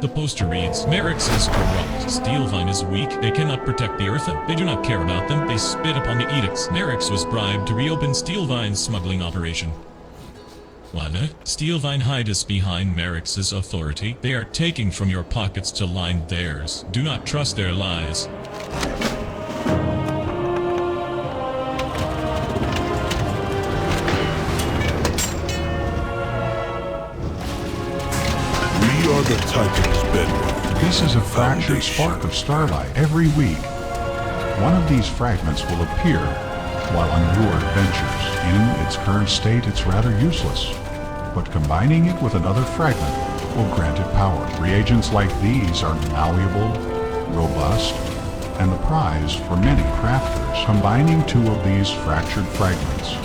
The poster reads, Merix is corrupt. Steelvine is weak. They cannot protect the Earth. They do not care about them. They spit upon the edicts. Merix was bribed to reopen Steelvine's smuggling operation. What? Steelvine hide us behind Merix's authority. They are taking from your pockets to line theirs. Do not trust their lies. We are the Titan's bedrock. This is a fractured spark of starlight every week. One of these fragments will appear while on your adventures. In its current state, it's rather useless, but combining it with another fragment will grant it power. Reagents like these are malleable, robust, and the prize for many crafters. Combining two of these fractured fragments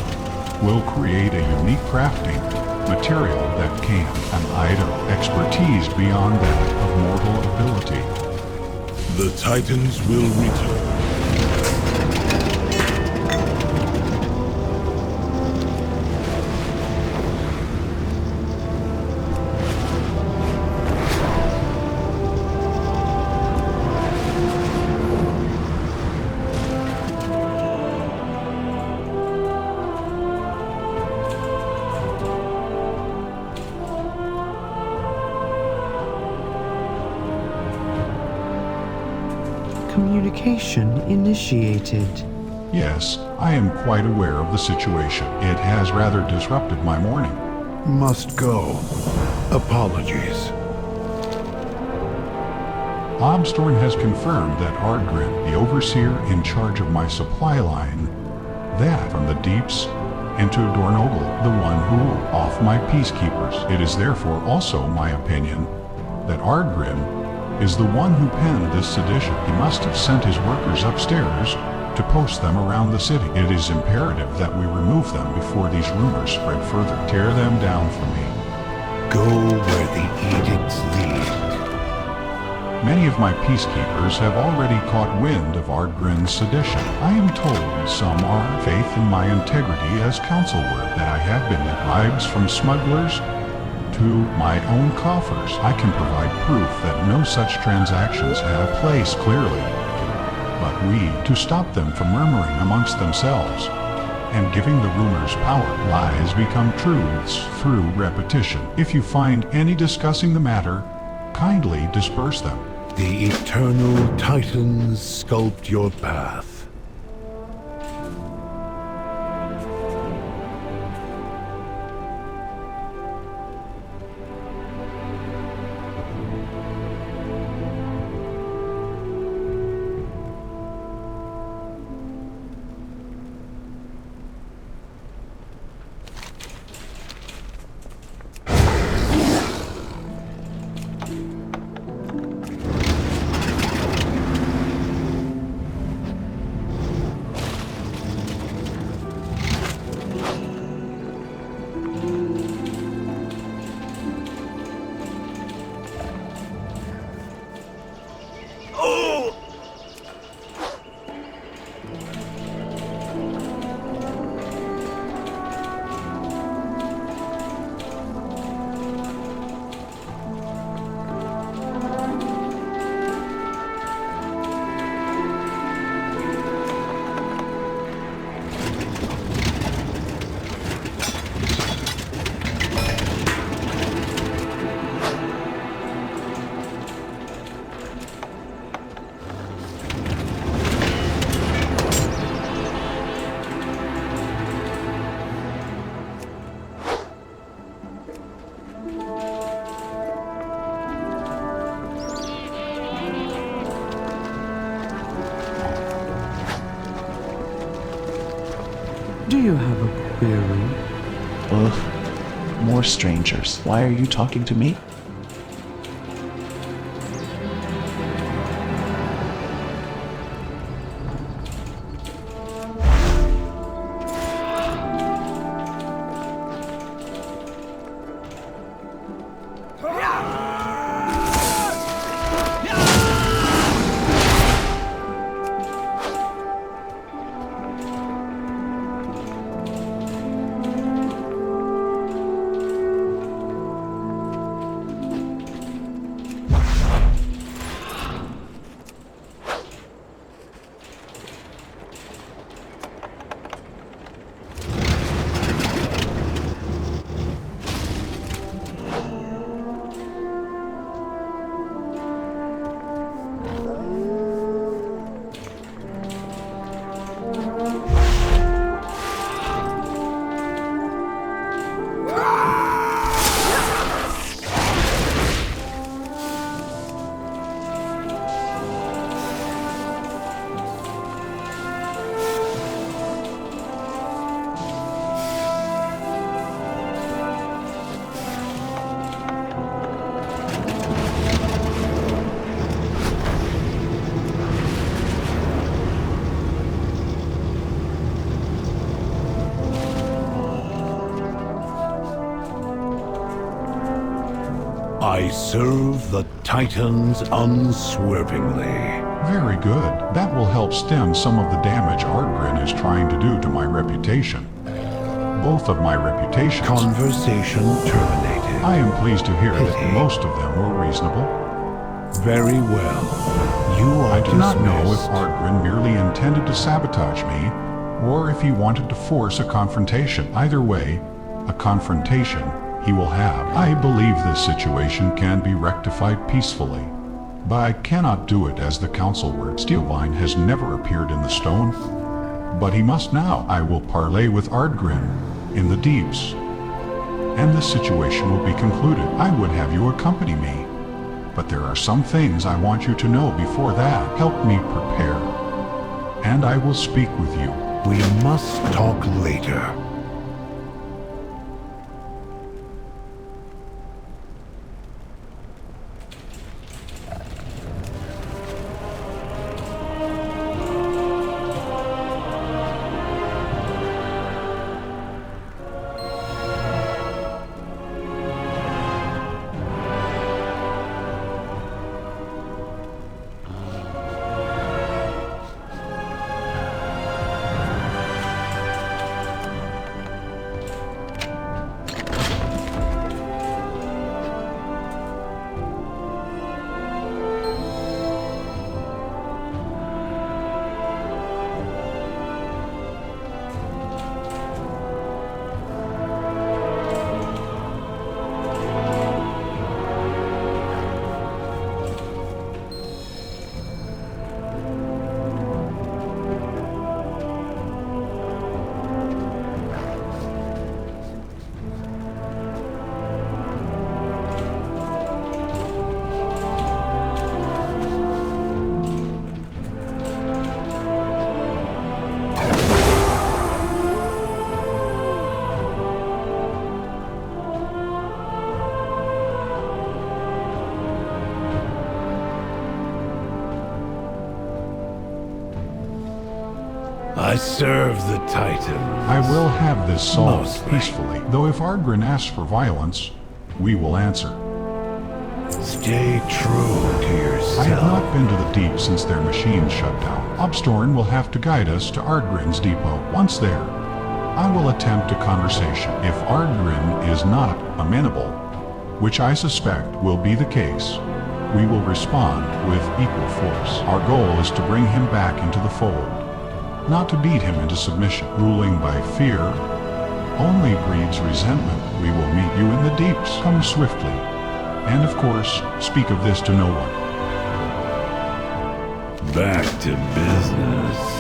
will create a unique crafting material that can, an item, expertise beyond that of mortal ability. The Titans will return. Communication initiated. Yes, I am quite aware of the situation. It has rather disrupted my morning. Must go. Apologies. Obstorn has confirmed that Ardgrim, the overseer in charge of my supply line, that from the deeps into Dornogle, the one who off my peacekeepers. It is therefore also my opinion that Ardgrim is the one who penned this sedition. He must have sent his workers upstairs to post them around the city. It is imperative that we remove them before these rumors spread further. Tear them down for me. Go where the edicts lead. Many of my peacekeepers have already caught wind of Ardgrim's sedition. I am told some are faith in my integrity as council word, that I have been bribes from smugglers to my own coffers. I can provide proof that no such transactions have place clearly. But we, to stop them from murmuring amongst themselves and giving the rumors power, lies become truths through repetition. If you find any discussing the matter, kindly disperse them. The eternal Titans sculpt your path. Do you have a query? Ugh. More strangers. Why are you talking to me? I serve the Titans unswervingly. Very good. That will help stem some of the damage Ardgrin is trying to do to my reputation. Both of my reputations. Conversation terminated. I am pleased to hear Pity. that most of them were reasonable. Very well. You are I do not know if dismissed. Ardgrin merely intended to sabotage me, or if he wanted to force a confrontation. Either way, a confrontation he will have. I believe this situation can be rectified peacefully, but I cannot do it as the council word. Steelvine has never appeared in the stone, but he must now. I will parley with Ardgrin in the deeps, and this situation will be concluded. I would have you accompany me, but there are some things I want you to know before that. Help me prepare, and I will speak with you. We must talk later. I serve the Titans. I will have this solved Mostly. peacefully, though if Ardgrin asks for violence, we will answer. Stay true to yourself. I have not been to the deep since their machine shut down. Obstorn will have to guide us to Ardgrin's depot. Once there, I will attempt a conversation. If Ardgrin is not amenable, which I suspect will be the case, we will respond with equal force. Our goal is to bring him back into the fold, not to beat him into submission. Ruling by fear only breeds resentment. We will meet you in the deeps. Come swiftly, and of course, speak of this to no one. Back to business.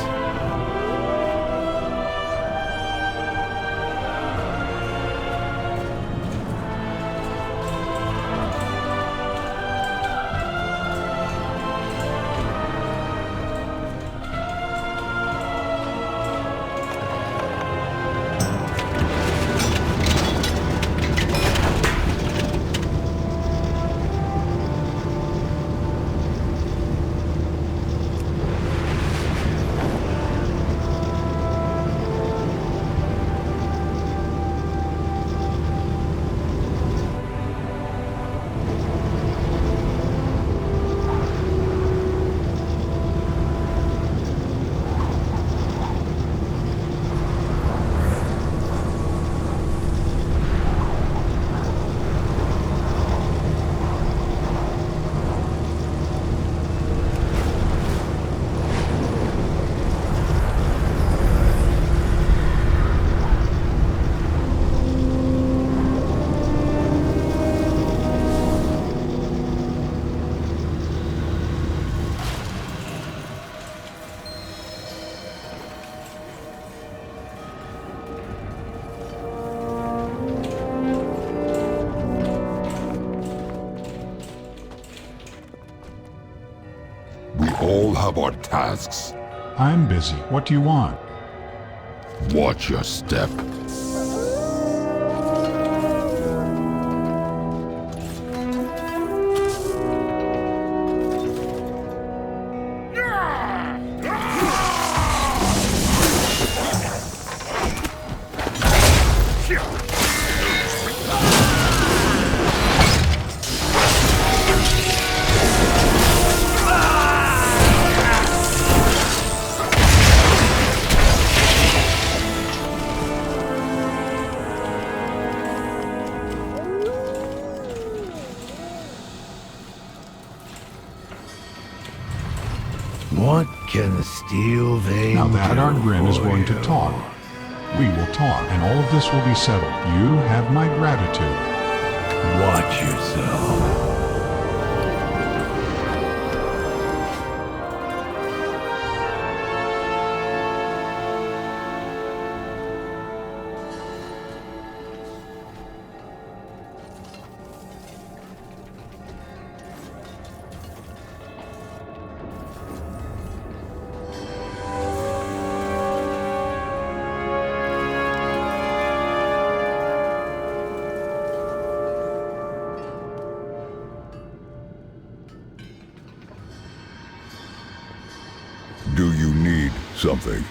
We all have our tasks. I'm busy. What do you want? Watch your step. What can the steel vein Now that do Anduin is for going to you? talk, we will talk, and all of this will be settled. You have my gratitude. Watch yourself. Do you need something?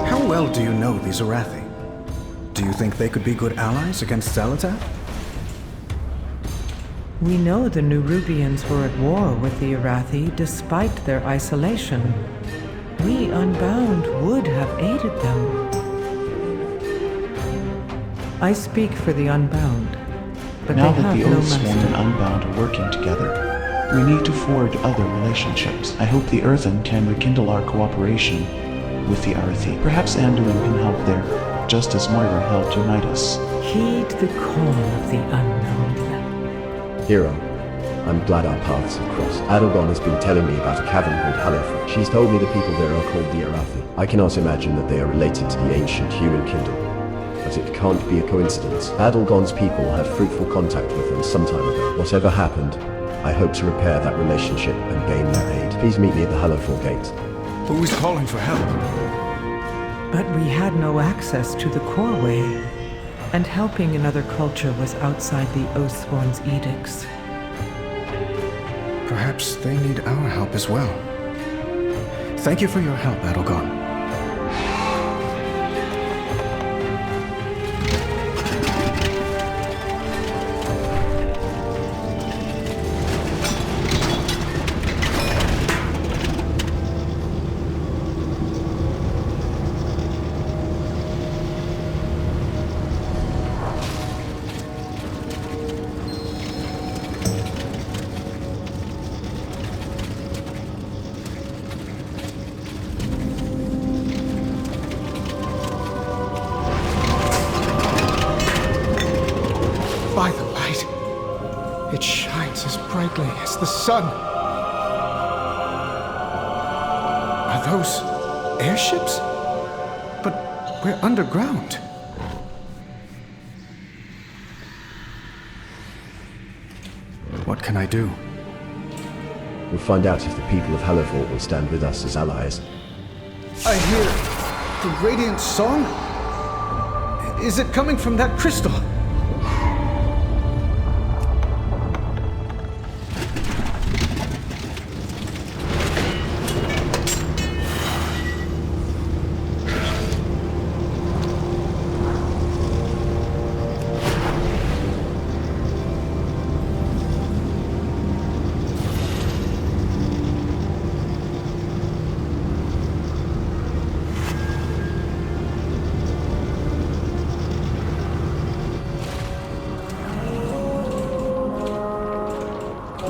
How well do you know these Arathi? Do you think they could be good allies against Xal'atath? We know the Nerubians were at war with the Arathi despite their isolation. We, Unbound, would have aided them. I speak for the Unbound, but Now they that have the no Oathsworn and master. Unbound are working together, we need to forge other relationships. I hope the Earthen can rekindle our cooperation with the Arathi. Perhaps Anduin can help there, just as Moira helped unite us. Heed the call of the unknown. Hero, I'm glad our paths have crossed. Adelgon has been telling me about a cavern called Hallowfall. She's told me the people there are called the Arathi. I cannot imagine that they are related to the ancient human kindle. But it can't be a coincidence. Adelgon's people had fruitful contact with them some time ago. Whatever happened, I hope to repair that relationship and gain their aid. Please meet me at the Hallowfall gate. Who is calling for help? But we had no access to the core way, and helping another culture was outside the Oathsworn's edicts. Perhaps they need our help as well. Thank you for your help, Adelgon. By the light, it shines as brightly as the sun. Are those airships? But we're underground. What can I do? We'll find out if the people of Hallowfall will stand with us as allies. I hear the radiant song. Is it coming from that crystal?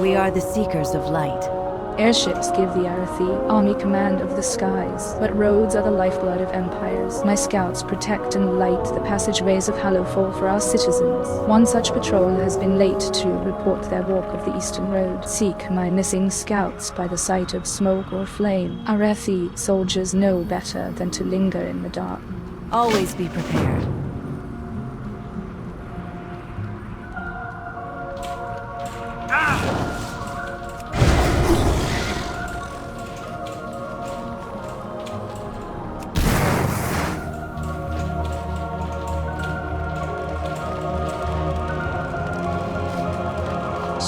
We are the Seekers of Light. Airships give the Arathi army command of the skies, but roads are the lifeblood of empires. My scouts protect and light the passageways of Hallowfall for our citizens. One such patrol has been late to report their walk of the Eastern Road. Seek my missing scouts by the sight of smoke or flame. Arathi soldiers know better than to linger in the dark. Always be prepared. Ah!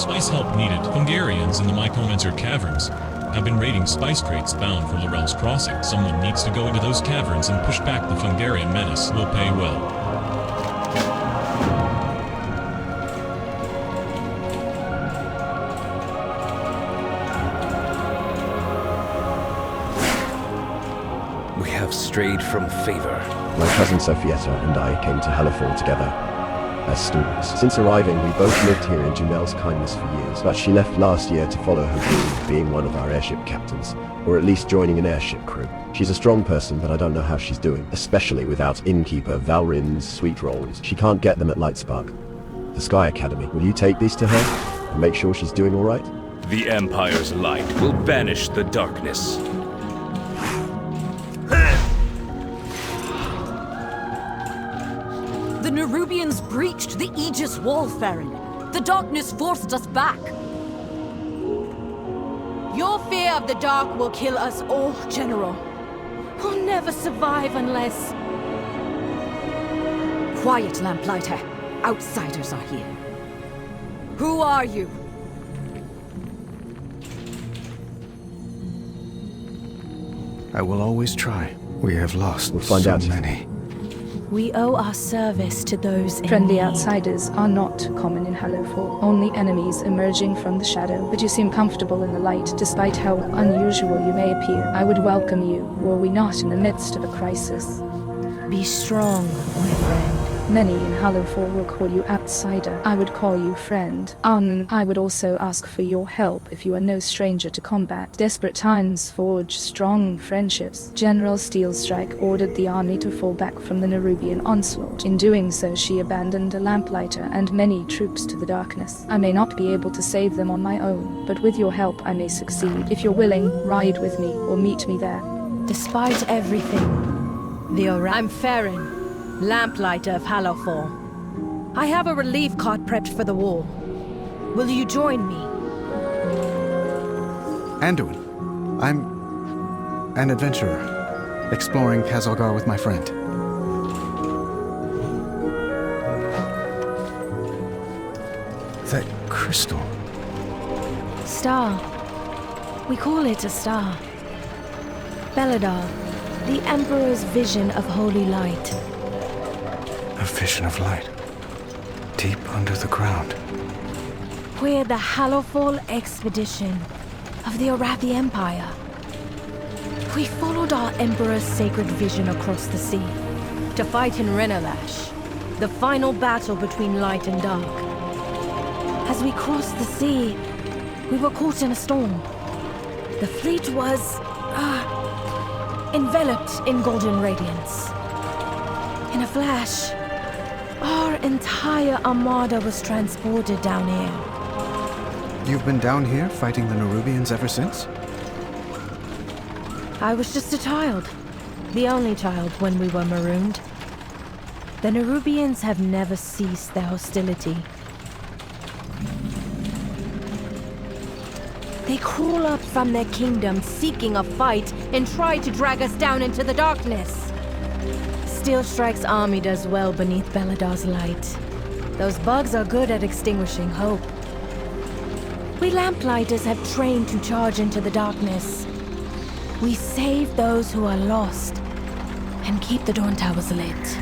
Spice help needed. Hungarians in the Mycomancer caverns have been raiding spice crates bound for Laurel's Crossing. Someone needs to go into those caverns and push back the Hungarian menace. Will pay well. We have strayed from favor. My cousin Sophietta and I came to Hallowfall together as students. Since arriving, we both lived here in Janelle's kindness for years, but she left last year to follow her dream, being one of our airship captains, or at least joining an airship crew. She's a strong person, but I don't know how she's doing, especially without innkeeper Valrin's sweet rolls. She can't get them at Lightspark. The Sky Academy. Will you take these to her and make sure she's doing all right? The Empire's light will banish the darkness. The Nerubians breached the Aegis wall, Farron. The darkness forced us back. Your fear of the dark will kill us all, General. We'll never survive unless... Quiet, Lamplighter. Outsiders are here. Who are you? I will always try. We have lost We'll find so out. many. We owe our service to those in Friendly need. outsiders are not common in Hallowfall, only enemies emerging from the shadow. But you seem comfortable in the light, despite how unusual you may appear. I would welcome you, were we not in the midst of a crisis. Be strong, my friend. Many in Hallowfall will call you outsider. I would call you friend. I would also ask for your help if you are no stranger to combat. Desperate times forge strong friendships. General Steelstrike ordered the army to fall back from the Nerubian onslaught. In doing so, she abandoned a lamplighter and many troops to the darkness. I may not be able to save them on my own, but with your help I may succeed. If you're willing, ride with me or meet me there. Despite everything, I'm Farron, Lamplighter of Hallowfall. I have a relief cart prepped for the war. Will you join me? Anduin. I'm an adventurer, exploring Kazalgar with my friend. That crystal. Star. We call it a star. Beledar, the Emperor's vision of holy light. A vision of light. Deep under the ground. We're the Hallowfall expedition of the Arathi Empire. We followed our Emperor's sacred vision across the sea to fight in Renalash, the final battle between light and dark. As we crossed the sea, we were caught in a storm. The fleet was, enveloped in golden radiance. In a flash, our entire armada was transported down here. You've been down here fighting the Nerubians ever since? I was just a child. The only child when we were marooned. The Nerubians have never ceased their hostility. They crawl up from their kingdom seeking a fight and try to drag us down into the darkness. Steelstrike's army does well beneath Beledar's light. Those bugs are good at extinguishing hope. We Lamplighters have trained to charge into the darkness. We save those who are lost and keep the Dawn Towers lit.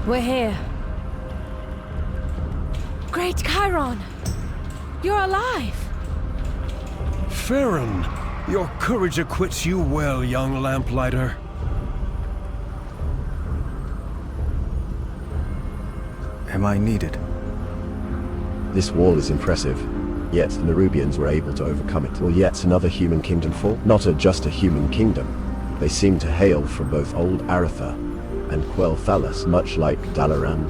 We're here. Great Chiron! You're alive! Farron, your courage acquits you well, young lamplighter. Am I needed? This wall is impressive, yet the Nerubians were able to overcome it. Will yet another human kingdom fall? Not just a human kingdom. They seem to hail from both old Arathi and Quel'Thalas, much like Dalaran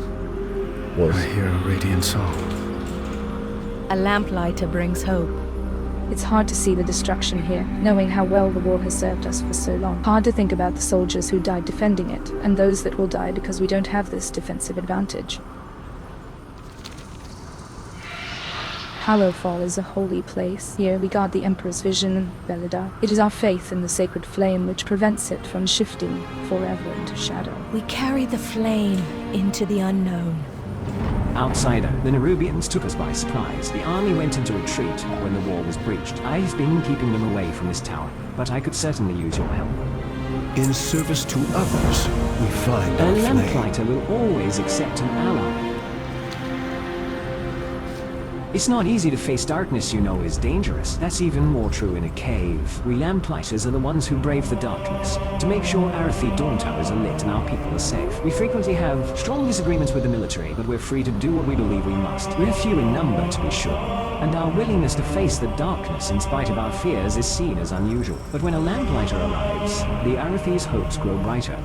was. I hear a radiant song. A lamplighter brings hope. It's hard to see the destruction here, knowing how well the war has served us for so long. Hard to think about the soldiers who died defending it, and those that will die because we don't have this defensive advantage. Hallowfall is a holy place. Here we guard the Emperor's vision, Beledar. It is our faith in the sacred flame which prevents it from shifting forever into shadow. We carry the flame into the unknown. Outsider, the Nerubians took us by surprise. The army went into retreat when the wall was breached. I've been keeping them away from this tower, but I could certainly use your help. In service to others, we find A our flame. lamplighter will always accept an ally. It's not easy to face darkness you know is dangerous. That's even more true in a cave. We lamplighters are the ones who brave the darkness to make sure Arathi dawn towers are lit and our people are safe. We frequently have strong disagreements with the military, but we're free to do what we believe we must. We're few in number, to be sure, and our willingness to face the darkness in spite of our fears is seen as unusual. But when a lamplighter arrives, the Arathi's hopes grow brighter.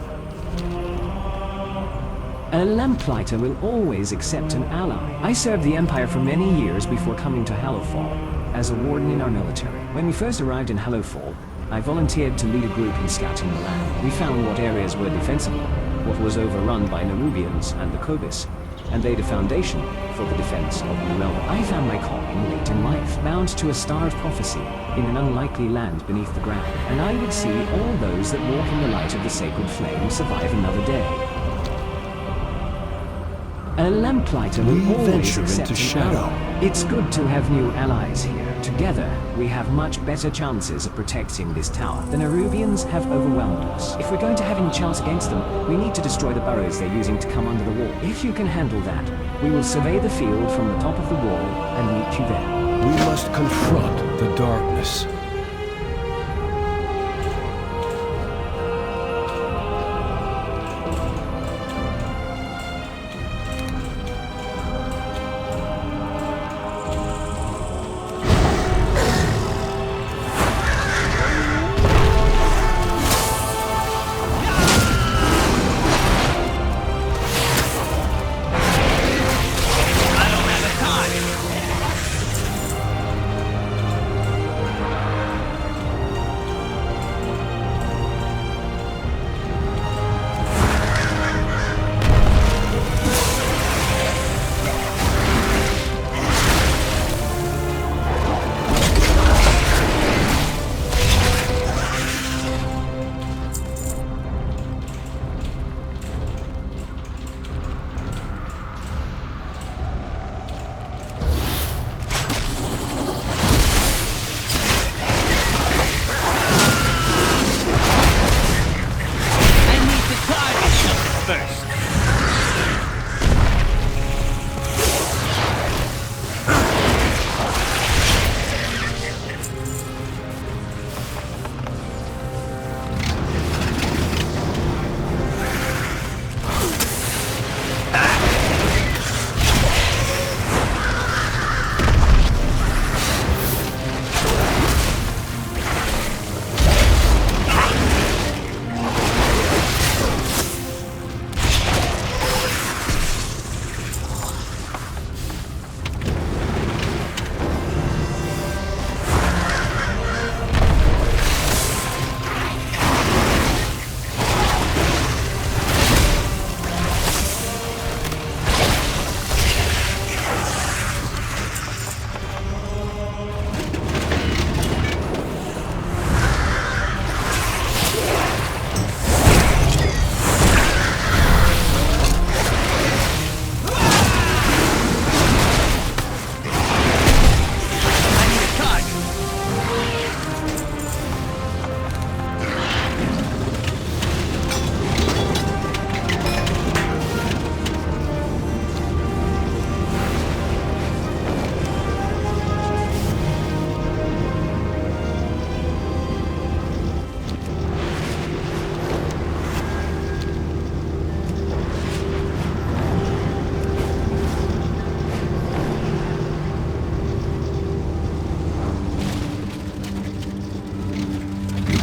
A lamplighter will always accept an ally. I served the Empire for many years before coming to Hallowfall as a warden in our military. When we first arrived in Hallowfall, I volunteered to lead a group in scouting the land. We found what areas were defensible, what was overrun by nerubians and the kobyss, and laid a foundation for the defense of the realm. I found my calling late in life, bound to a star of prophecy in an unlikely land beneath the ground, and I would see all those that walk in the light of the sacred flame survive another day. A lamplighter will always accept an ally. It's good to have new allies here. Together, we have much better chances of protecting this tower. The Nerubians have overwhelmed us. If we're going to have any chance against them, we need to destroy the burrows they're using to come under the wall. If you can handle that, we will survey the field from the top of the wall and meet you there. We must confront the darkness.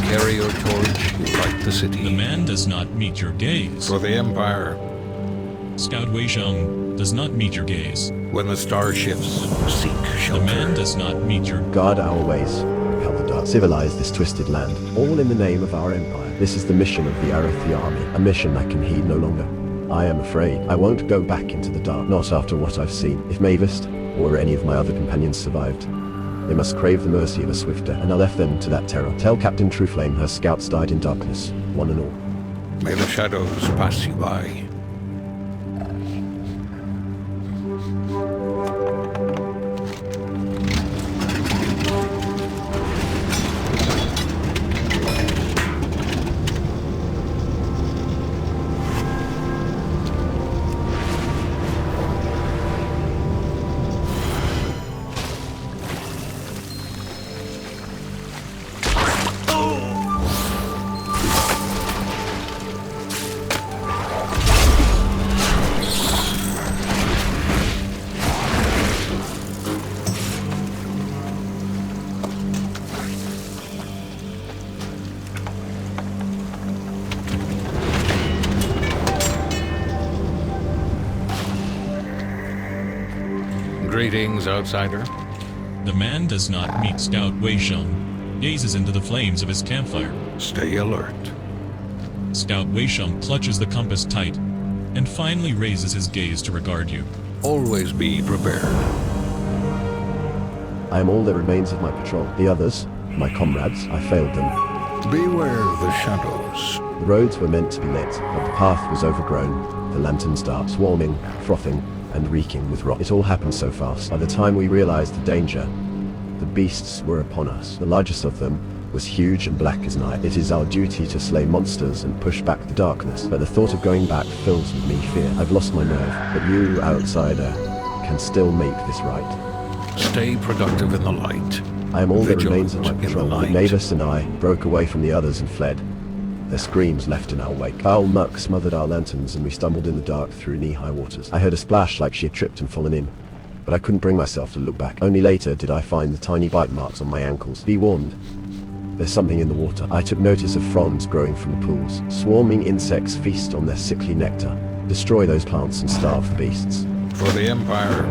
Carry your torch, you light the city. The man does not meet your gaze. For the Empire. Scout Wei Xiong does not meet your gaze. When the star shifts, seek shelter. The man does not meet your... Guard our ways, Beledar. Civilize this twisted land, all in the name of our empire. This is the mission of the Arathi army, a mission I can heed no longer. I am afraid I won't go back into the dark, not after what I've seen. If Mavis, or any of my other companions survived. They must crave the mercy of a swifter, and I left them to that terror. Tell Captain Trueflame her scouts died in darkness, one and all. May the shadows pass you by. Greetings, outsider. The man does not meet Scout Wei Sheng, gazes into the flames of his campfire. Stay alert. Scout Wei Sheng clutches the compass tight, and finally raises his gaze to regard you. Always be prepared. I am all that remains of my patrol. The others, my comrades, I failed them. Beware the shadows. The roads were meant to be lit, but the path was overgrown, the lanterns dark, swarming, frothing, and reeking with rot. It all happened so fast. By the time we realized the danger, the beasts were upon us. The largest of them was huge and black as night. It is our duty to slay monsters and push back the darkness, but the thought of going back fills with me fear. I've lost my nerve, but you, outsider, can still make this right. Stay productive in the light. I am all that remains of my Vigilant in patrol. the night. Mavis and I broke away from the others and fled. Their screams left in our wake. Foul muck smothered our lanterns and we stumbled in the dark through knee-high waters. I heard a splash like she had tripped and fallen in, but I couldn't bring myself to look back. Only later did I find the tiny bite marks on my ankles. Be warned, there's something in the water. I took notice of fronds growing from the pools. Swarming insects feast on their sickly nectar. Destroy those plants and starve the beasts. For the Empire.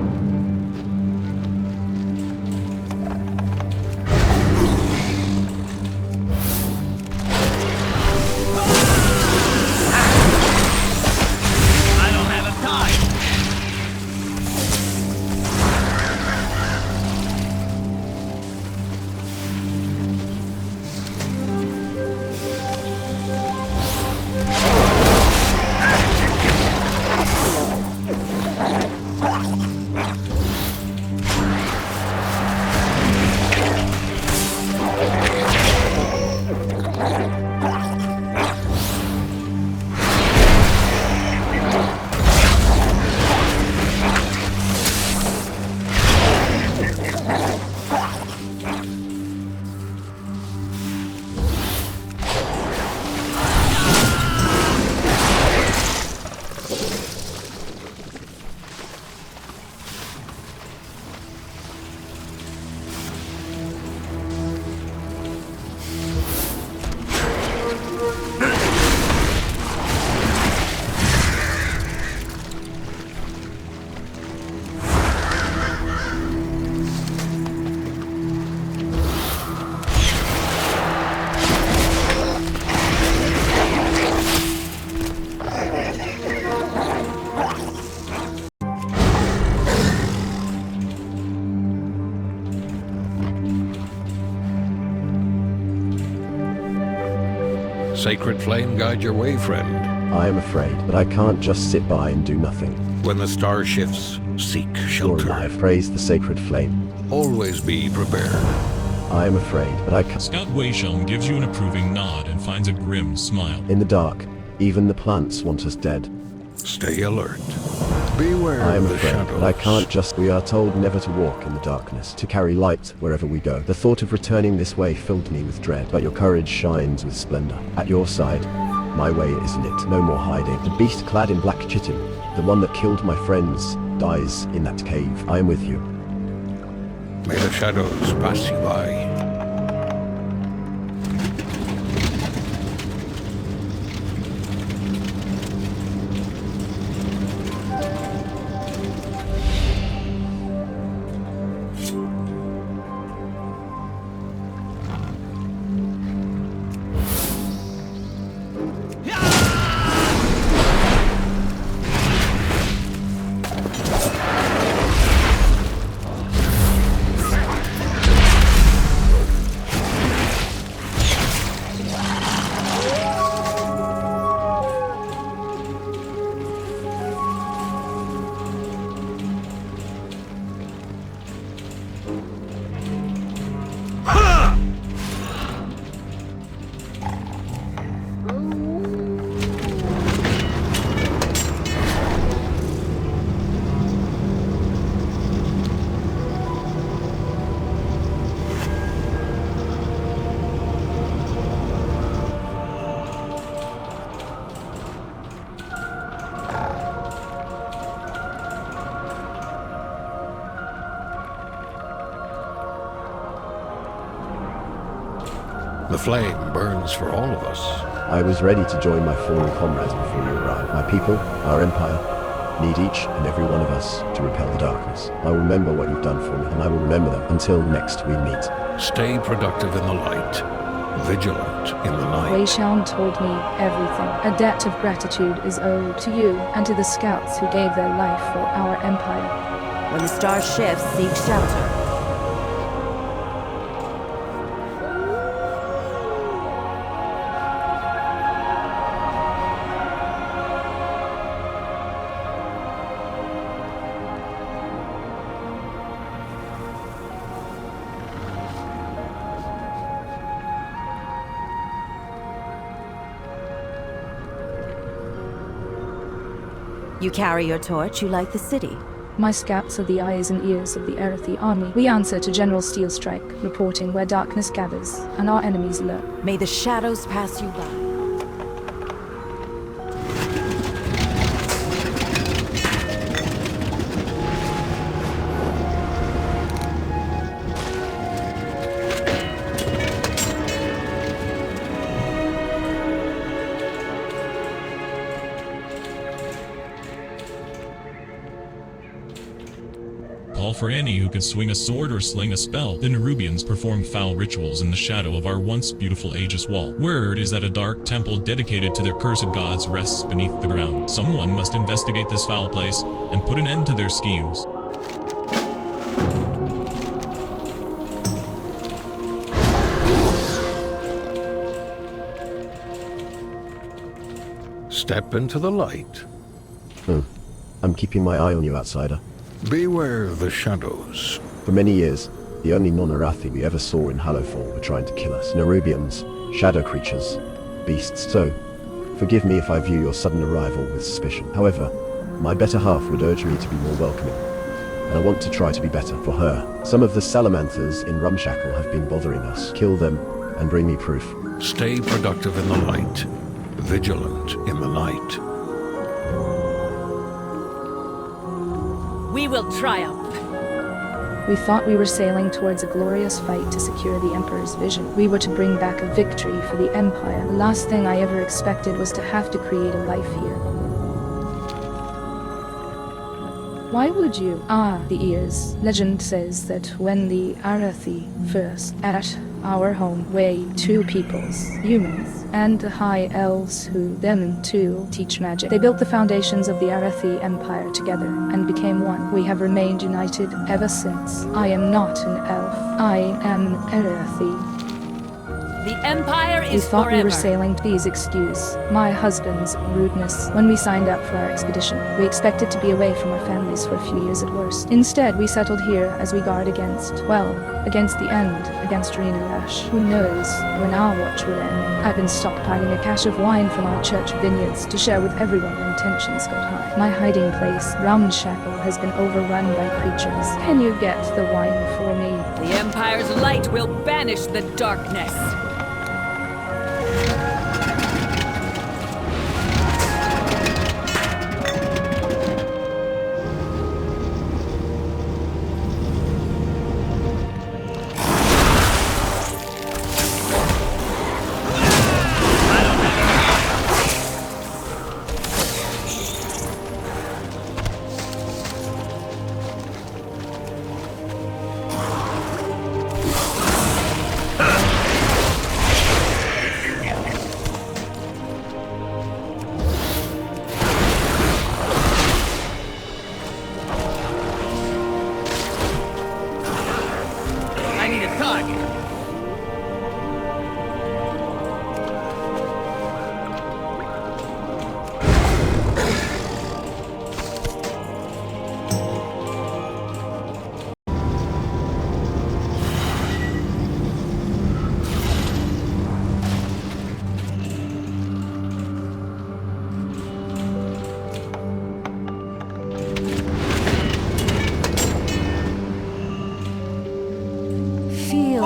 Sacred flame guide your way, friend. I am afraid, but I can't just sit by and do nothing. When the star shifts, seek You're shelter. alive. Praise the sacred flame. Always be prepared. I am afraid, but I can't. Scout Wei Sheng gives you an approving nod and finds a grim smile. In the dark, even the plants want us dead. Stay alert. Beware I am of the afraid, shadows. but I can't just. We are told never to walk in the darkness, to carry light wherever we go. The thought of returning this way filled me with dread, but your courage shines with splendor. At your side, my way is lit. No more hiding. The beast clad in black chitin, the one that killed my friends, dies in that cave. I am with you. May the shadows pass you by. The flame burns for all of us. I was ready to join my fallen comrades before you arrived. My people, our empire, need each and every one of us to repel the darkness. I will remember what you've done for me, and I will remember that until next we meet. Stay productive in the light, vigilant in the night. Wei Xiang told me everything. A debt of gratitude is owed to you and to the scouts who gave their life for our empire. When the star shifts, seek shelter. You carry your torch, you light the city. My scouts are the eyes and ears of the Arathi army. We answer to General Steelstrike, reporting where darkness gathers and our enemies lurk. May the shadows pass you by. Call for any who could swing a sword or sling a spell. The Nerubians perform foul rituals in the shadow of our once beautiful Aegis wall. Word is that a dark temple dedicated to their cursed gods rests beneath the ground. Someone must investigate this foul place and put an end to their schemes. Step into the light. I'm keeping my eye on you, outsider. Beware the shadows. For many years, the only non-Arathi we ever saw in Hallowfall were trying to kill us. Nerubians, shadow creatures, beasts. So, forgive me if I view your sudden arrival with suspicion. However, my better half would urge me to be more welcoming, and I want to try to be better for her. Some of the salamanders in Rumshackle have been bothering us. Kill them and bring me proof. Stay productive in the light, vigilant in the night. We will triumph. We thought we were sailing towards a glorious fight to secure the Emperor's vision. We were to bring back a victory for the Empire. The last thing I ever expected was to have to create a life here. Why would you? The ears. Legend says that when the Arathi first at our home were two peoples, humans, and the High Elves who then too teach magic. They built the foundations of the Arathi Empire together and became one. We have remained united ever since. I am not an elf. I am Arathi. The Empire is We thought forever. we were sailing. Please excuse my husband's rudeness. When we signed up for our expedition, we expected to be away from our families for a few years at worst. Instead, we settled here as we guard against the end, against Rash. Who knows when our watch will end? I've been stockpiling a cache of wine from our church vineyards to share with everyone when tensions got high. My hiding place, Rumshackle, has been overrun by creatures. Can you get the wine for me? The Empire's light will banish the darkness.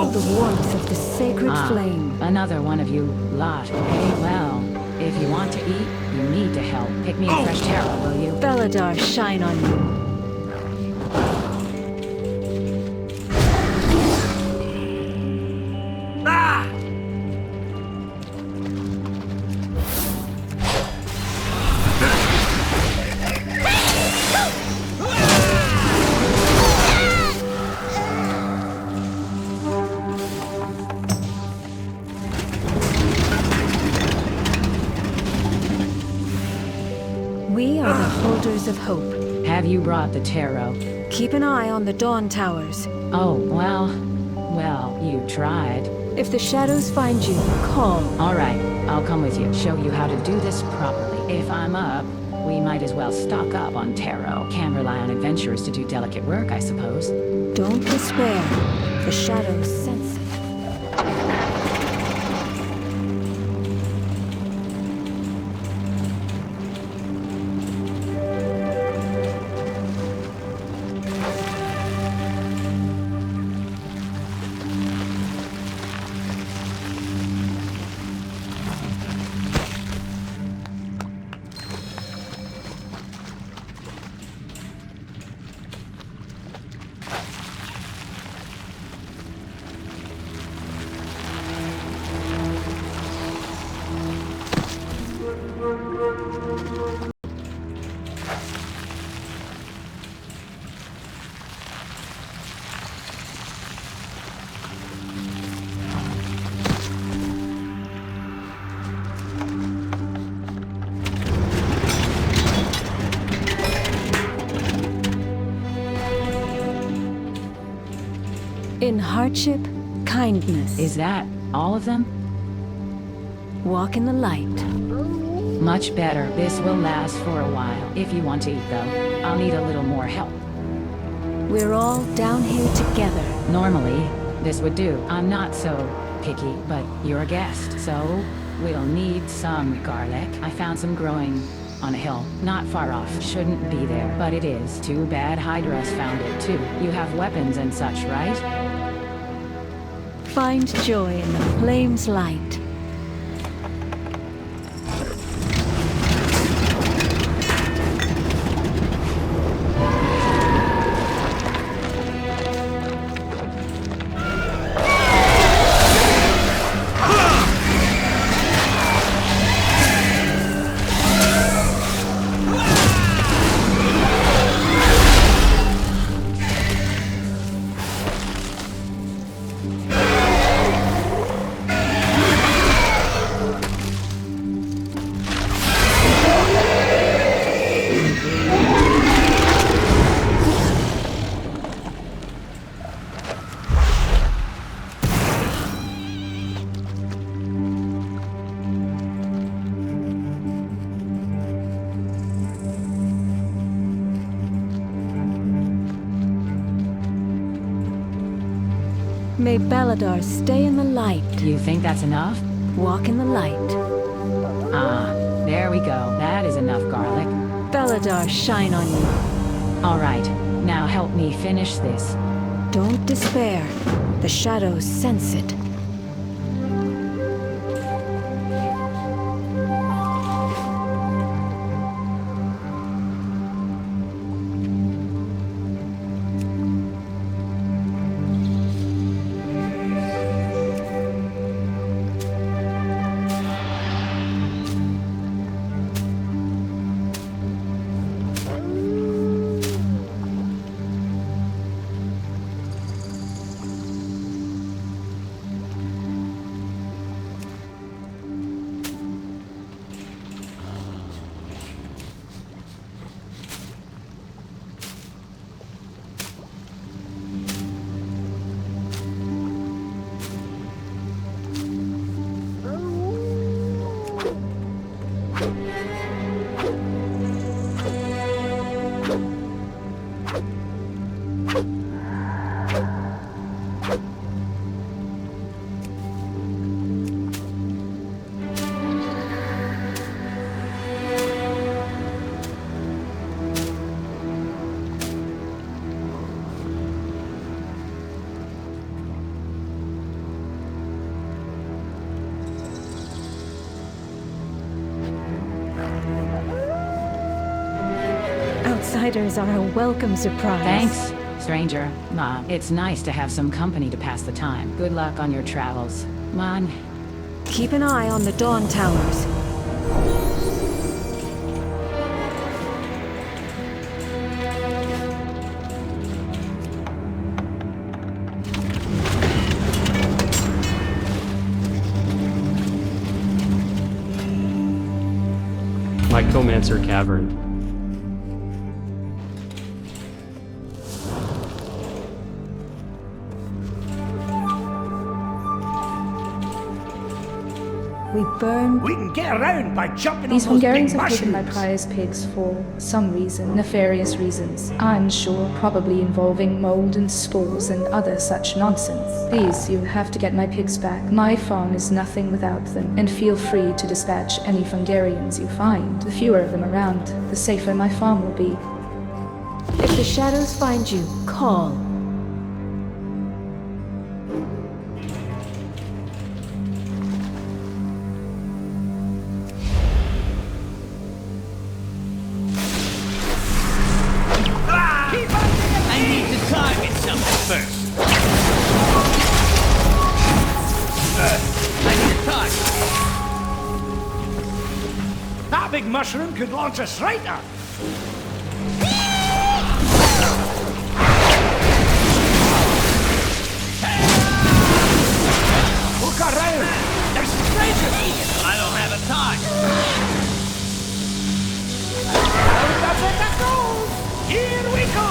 The warmth of the sacred flame. Another one of you lot. Hey, well, if you want to eat, you need to help. Pick me a fresh taro, will you? Beledar, shine on you. Messengers of Hope. Have you brought the tarot? Keep an eye on the Dawn Towers. Oh, well, you tried. If the shadows find you, call. All right, I'll come with you. Show you how to do this properly. If I'm up, we might as well stock up on tarot. Can't rely on adventurers to do delicate work, I suppose. Don't despair. The shadows sense it. In hardship, kindness. Is that all of them? Walk in the light. Much better. This will last for a while. If you want to eat, though, I'll need a little more help. We're all down here together. Normally, this would do. I'm not so picky, but you're a guest, so we'll need some garlic. I found some growing on a hill, not far off. Shouldn't be there, but it is. Too bad Hydra's found it, too. You have weapons and such, right? Find joy in the flame's light. May Beledar stay in the light. You think that's enough? Walk in the light. Ah, there we go. That is enough garlic. Beledar shine on you. All right, now help me finish this. Don't despair. The shadows sense it. Outsiders are a welcome surprise. Thanks, stranger. Ma, it's nice to have some company to pass the time. Good luck on your travels. Mon. Keep an eye on the Dawn Towers. Mycomancer Cavern. We burn. We can get around by jumping These on those Hungarians big have taken my mushrooms. prize pigs for some reason, nefarious reasons. I'm sure, probably involving mold and spores and other such nonsense. Please, you have to get my pigs back. My farm is nothing without them, and feel free to dispatch any Hungarians you find. The fewer of them around, the safer my farm will be. If the shadows find you, call. I need to target something first. I need a target. That big mushroom could launch us right up. Look around! There's strangers here! I don't have a time! How does it go? Here we go!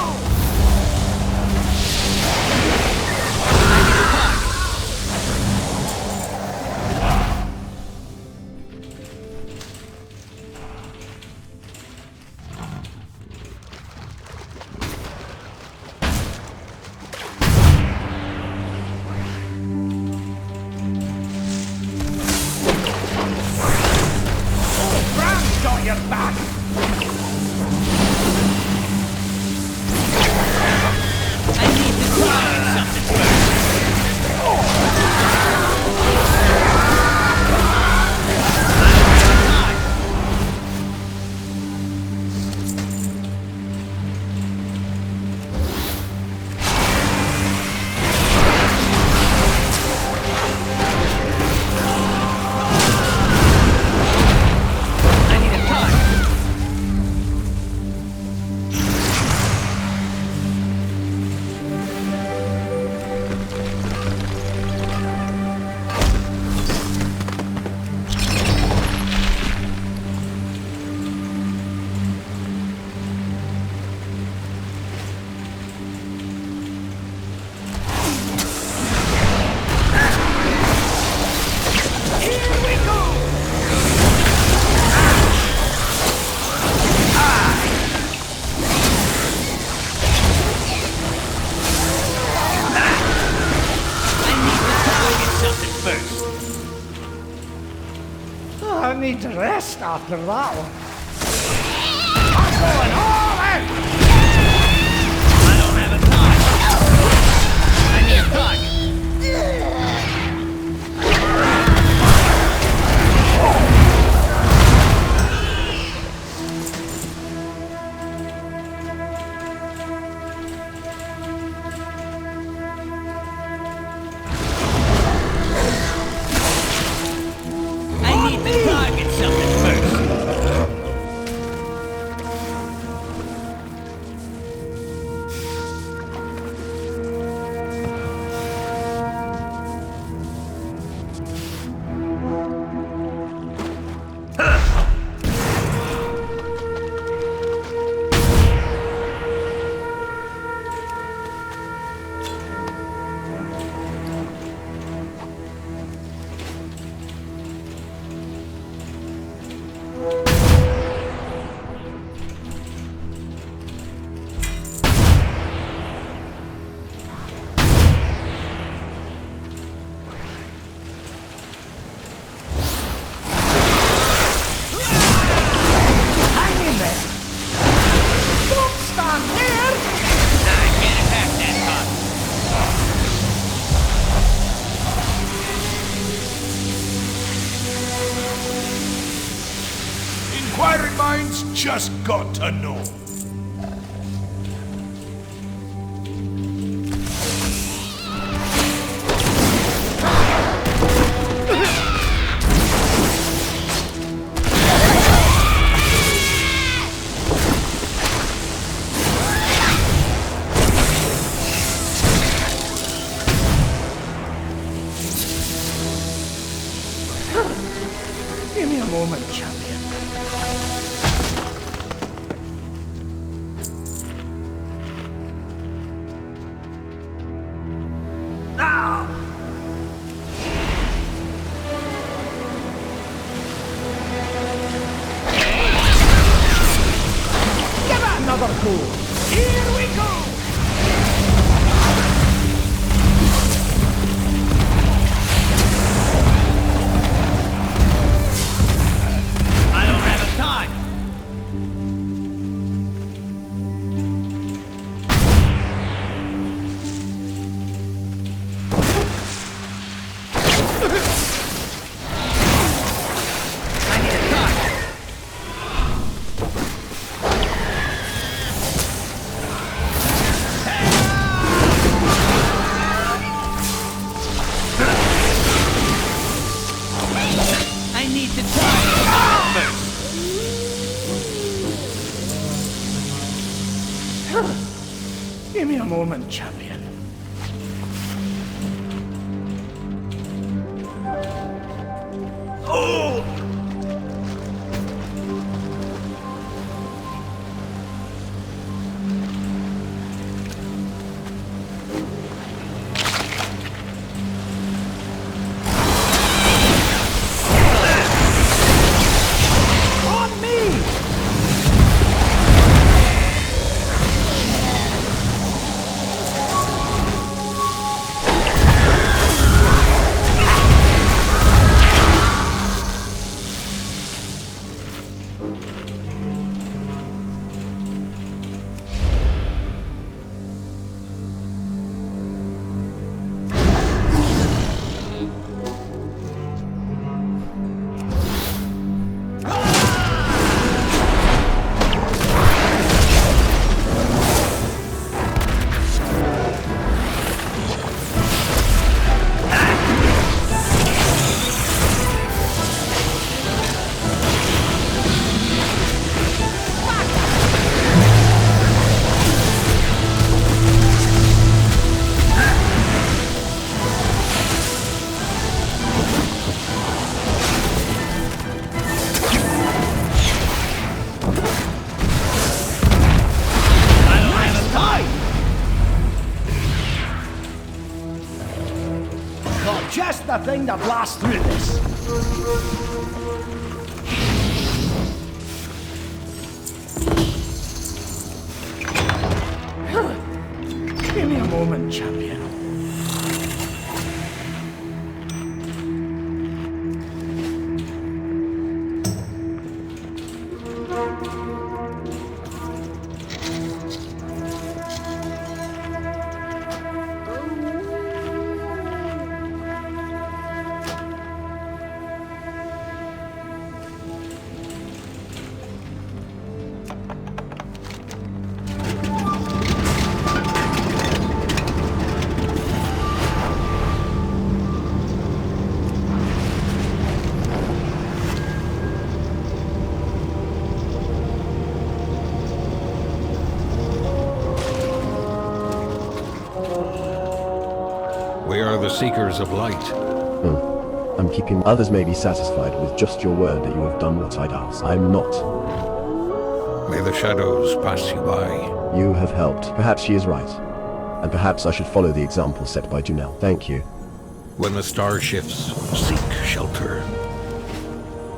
Got your back! I need to try something first. I need to rest after that one. I'm going all out! I don't have a target. I need a target. I need to target something first. Inquiring minds just got to know. Give me a moment, champion. Now! Here we go! I don't have a time! Give me a moment, champion. Oh! On me! Just the thing to blast through this. Give me a moment, champion. We are the Seekers of Light. I'm keeping... Others may be satisfied with just your word that you have done what I'd asked. I'm not. May the shadows pass you by. You have helped. Perhaps she is right. And perhaps I should follow the example set by Junel. Thank you. When the star shifts, seek shelter.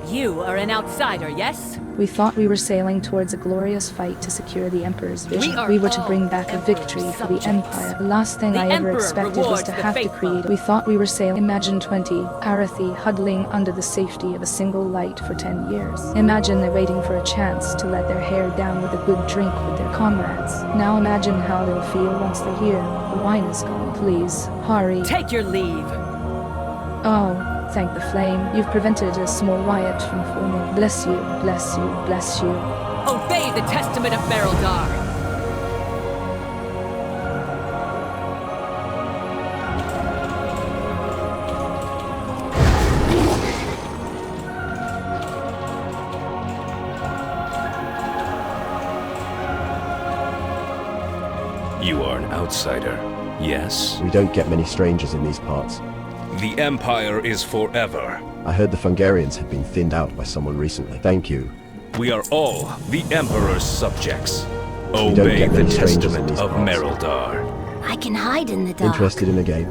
You are an outsider, yes? We thought we were sailing towards a glorious fight to secure the Emperor's vision. We were to bring back a victory for the Empire. The last thing I ever expected was to have to create. We thought we were sailing. Imagine 20 Arathi huddling under the safety of a single light for 10 years. Imagine they're waiting for a chance to let their hair down with a good drink with their comrades. Now imagine how they'll feel once they're here. The wine is gone. Please, hurry. Take your leave. Oh. Thank the flame. You've prevented a small riot from forming. Bless you, bless you, bless you. Obey the testament of Beledar. You are an outsider, yes? We don't get many strangers in these parts. The Empire is forever. I heard the Fungarians had been thinned out by someone recently. Thank you. We are all the Emperor's subjects. Obey the testament of Beledar. I can hide in the dark. Interested in a game?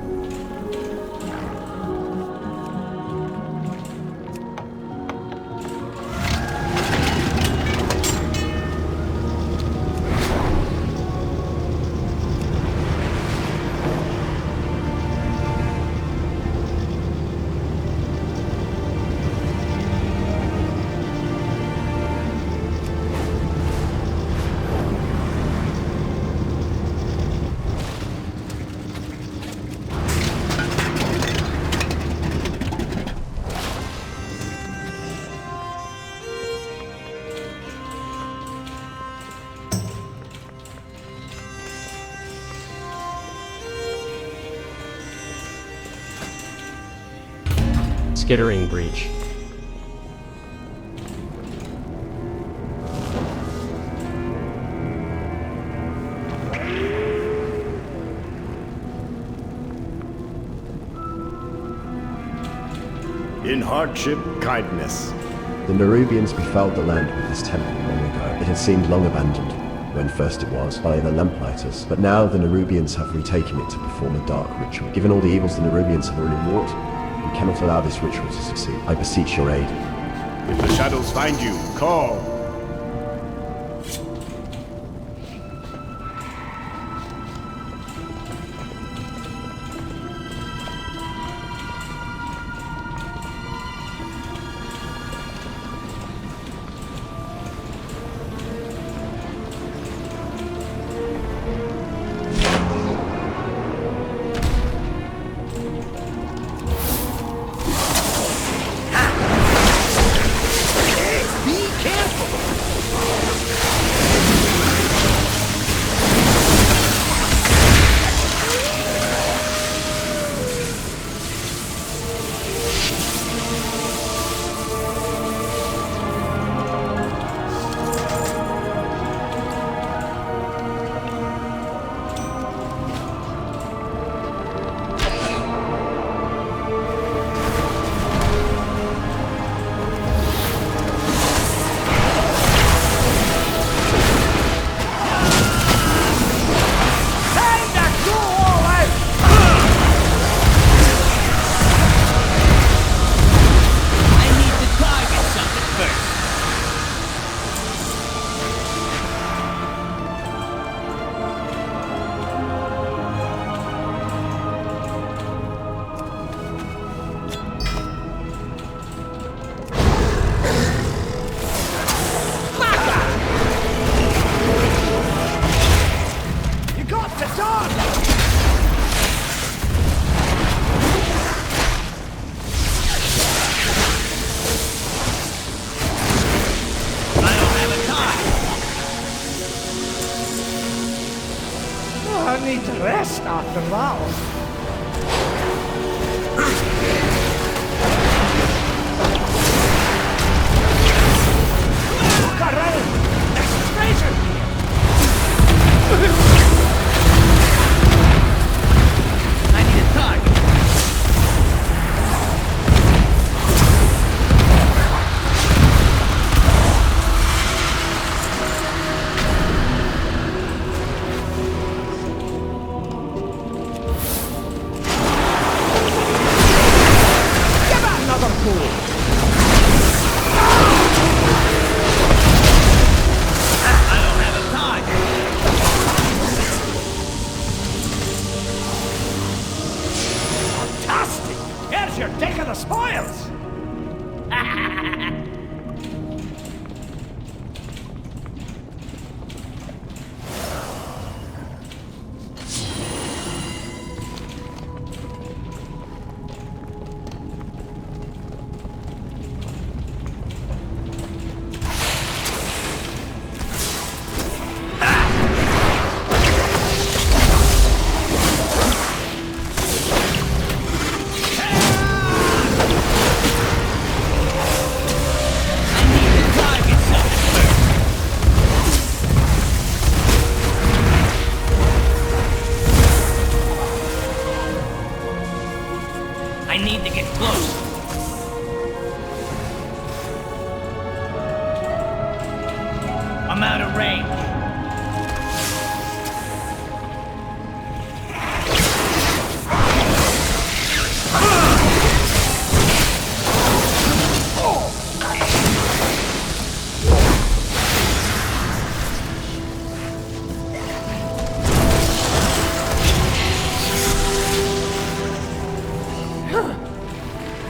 skittering breach. In hardship, kindness. The Nerubians befouled the land with this temple long ago. It had seemed long abandoned, when first it was, by the Lamplighters. But now the Nerubians have retaken it to perform a dark ritual. Given all the evils the Nerubians have already wrought, we cannot allow this ritual to succeed. I beseech your aid. If the shadows find you, call. Rest after that. Look around! There's a treasure here! I need a target.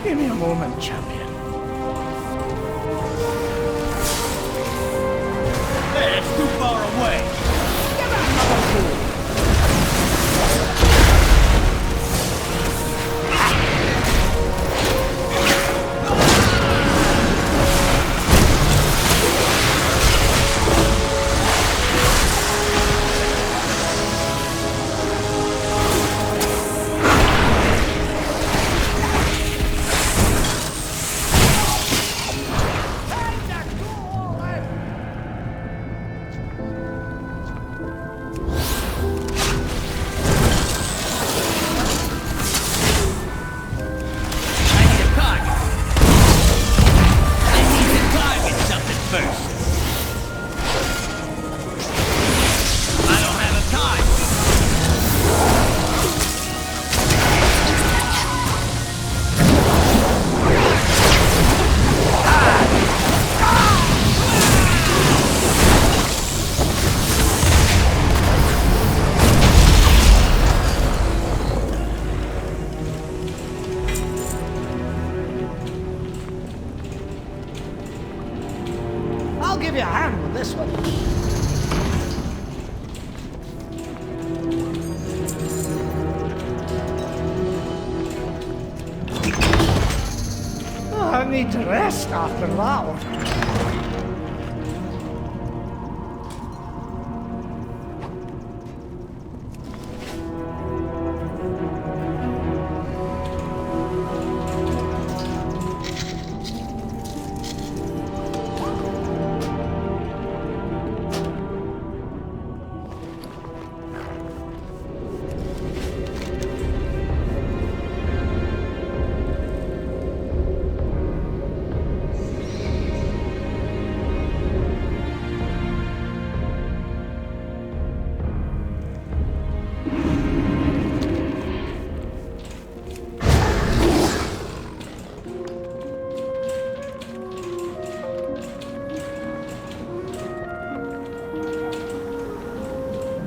Give me a moment, champion. It's too far away. Give out another fool. give you a hand with this one. Oh, I need to rest after that one.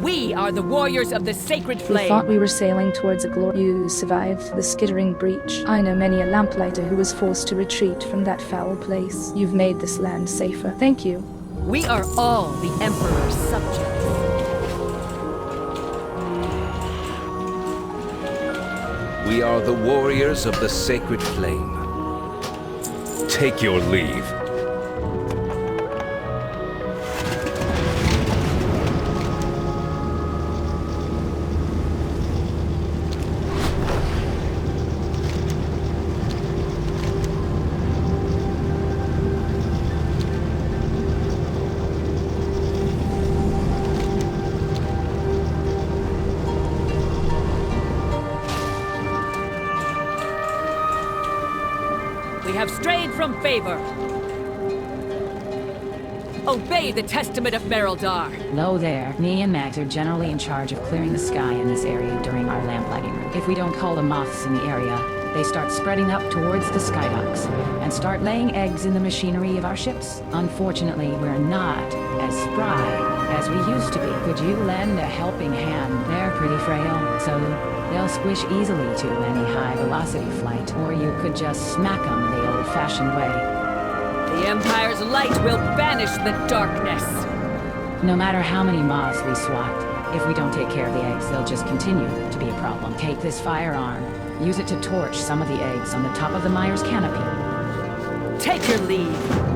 We are the warriors of the sacred We flame. thought we were sailing towards a glory. You survived the skittering breach. I know many a lamplighter who was forced to retreat from that foul place. You've made this land safer. Thank you. We are all the Emperor's subjects. We are the warriors of the sacred flame. Take your leave. We have strayed from favor. Obey the testament of Beledar. Low there. Me and Max are generally in charge of clearing the sky in this area during our lamplighting route. If we don't cull the moths in the area, they start spreading up towards the skydocks and start laying eggs in the machinery of our ships. Unfortunately, we're not as spry as we used to be. Could you lend a helping hand? They're pretty frail, so they'll squish easily to any high-velocity flight. Or you could just smack them the old-fashioned way. The Empire's light will banish the darkness. No matter how many moths we swat, if we don't take care of the eggs, they'll just continue to be a problem. Take this firearm. Use it to torch some of the eggs on the top of the Myers canopy. Take your leave.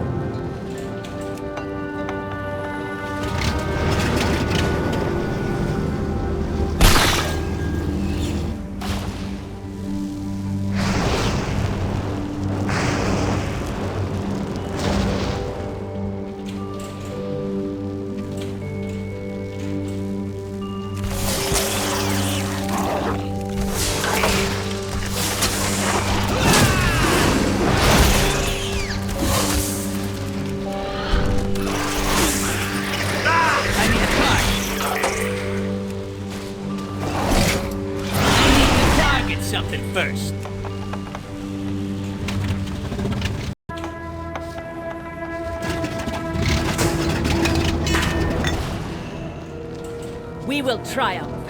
Something first. We will triumph.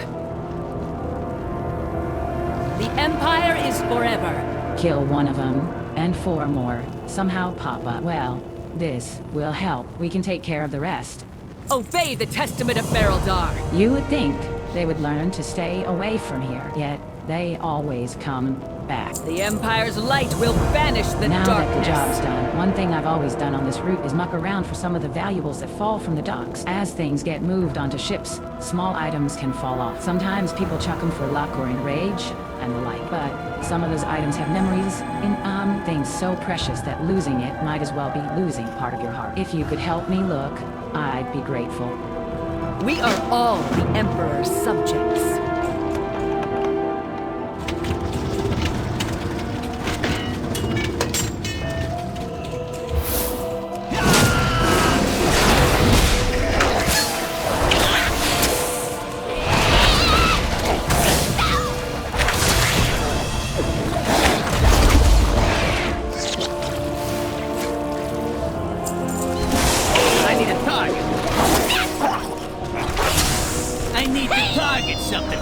The Empire is forever. Kill one of them, and 4 more. Somehow pop up. Well, this will help. We can take care of the rest. Obey the testament of Beledar. You would think they would learn to stay away from here, yet they always come back. The Empire's light will banish the now darkness. That the job's done, one thing I've always done on this route is muck around for some of the valuables that fall from the docks. As things get moved onto ships, small items can fall off. Sometimes people chuck them for luck or in rage, and the like. But some of those items have memories in things so precious that losing it might as well be losing part of your heart. If you could help me look, I'd be grateful. We are all the Emperor's subjects. I need to target something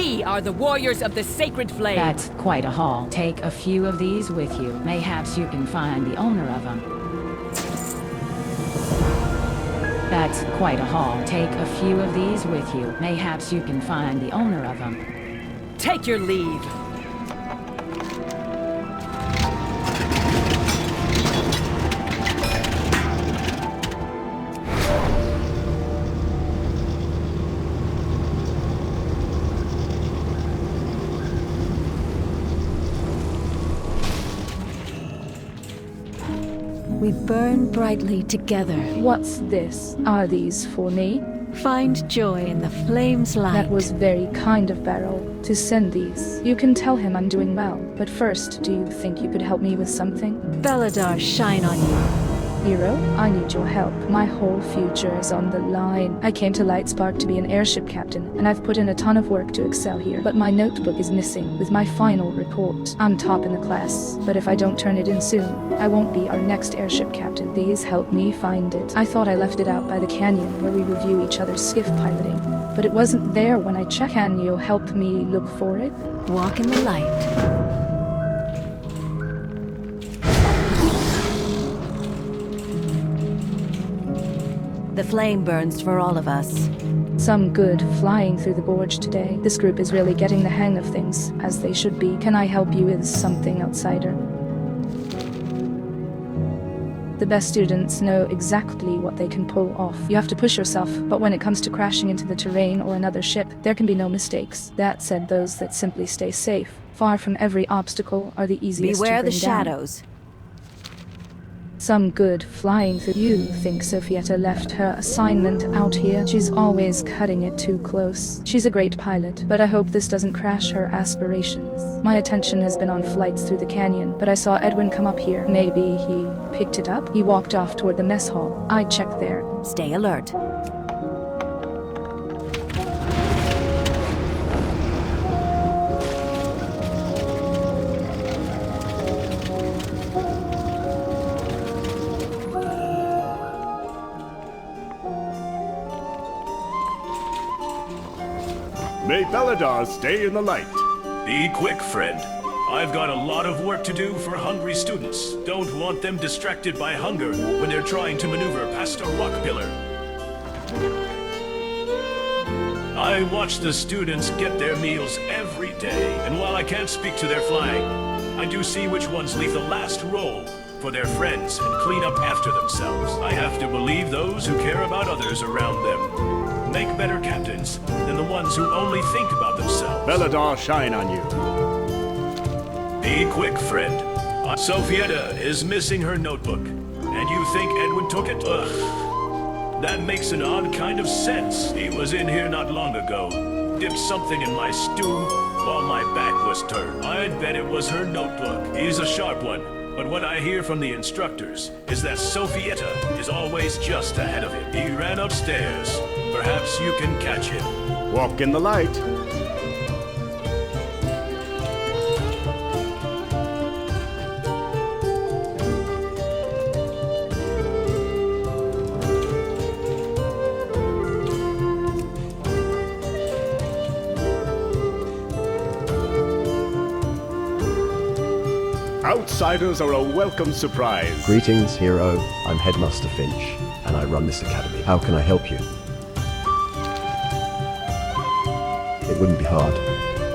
We are the warriors of the sacred flame. That's quite a haul. Take a few of these with you. Mayhaps you can find the owner of them. That's quite a haul. Take a few of these with you. Mayhaps you can find the owner of them. Take your leave. We burn brightly together. What's this? Are these for me? Find joy in the flame's light. That was very kind of Beryl to send these. You can tell him I'm doing well. But first, do you think you could help me with something? Beledar shine on you. Hero, I need your help. My whole future is on the line. I came to Lightspark to be an airship captain, and I've put in a ton of work to excel here. But my notebook is missing with my final report. I'm top in the class, but if I don't turn it in soon, I won't be our next airship captain. Please help me find it. I thought I left it out by the canyon where we review each other's skiff piloting, but it wasn't there when I checked. Can you help me look for it? Walk in the light. The flame burns for all of us. Some good flying through the gorge today. This group is really getting the hang of things, as they should be. Can I help you with something, outsider? The best students know exactly what they can pull off. You have to push yourself, but when it comes to crashing into the terrain or another ship, there can be no mistakes. That said, those that simply stay safe, far from every obstacle, are the easiest to bring down. Beware the shadows. Some good flying through. You think Sophietta left her assignment out here? She's always cutting it too close. She's a great pilot, but I hope this doesn't crash her aspirations. My attention has been on flights through the canyon, but I saw Edwin come up here. Maybe he picked it up? He walked off toward the mess hall. I checked there. Stay alert. May Beledar stay in the light. Be quick, friend. I've got a lot of work to do for hungry students. Don't want them distracted by hunger when they're trying to maneuver past a rock pillar. I watch the students get their meals every day, and while I can't speak to their flying, I do see which ones leave the last roll for their friends and clean up after themselves. I have to believe those who care about others around them make better captains than the ones who only think about themselves. Beledar shine on you. Be quick, friend. Sophietta is missing her notebook, and you think Edwin took it? Ugh. That makes an odd kind of sense. He was in here not long ago, dipped something in my stew while my back was turned. I'd bet it was her notebook. He's a sharp one, but what I hear from the instructors is that Sophietta is always just ahead of him. He ran upstairs. Perhaps you can catch him. Walk in the light. Outsiders are a welcome surprise. Greetings, hero. I'm Headmaster Finch, and I run this academy. How can I help you? It wouldn't be hard.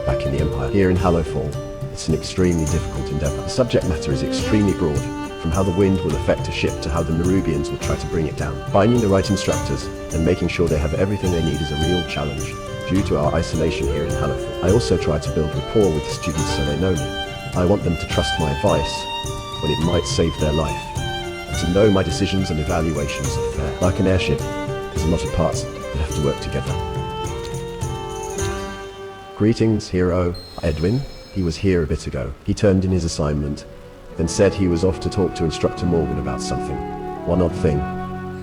Back in the Empire. Here in Hallowfall, it's an extremely difficult endeavor. The subject matter is extremely broad, from how the wind will affect a ship to how the Nerubians will try to bring it down. Finding the right instructors and making sure they have everything they need is a real challenge, due to our isolation here in Hallowfall. I also try to build rapport with the students so they know me. I want them to trust my advice when it might save their life, and to know my decisions and evaluations are fair. Like an airship, there's a lot of parts that have to work together. Greetings, hero. Edwin. He was here a bit ago. He turned in his assignment, then said he was off to talk to Instructor Morgan about something. One odd thing,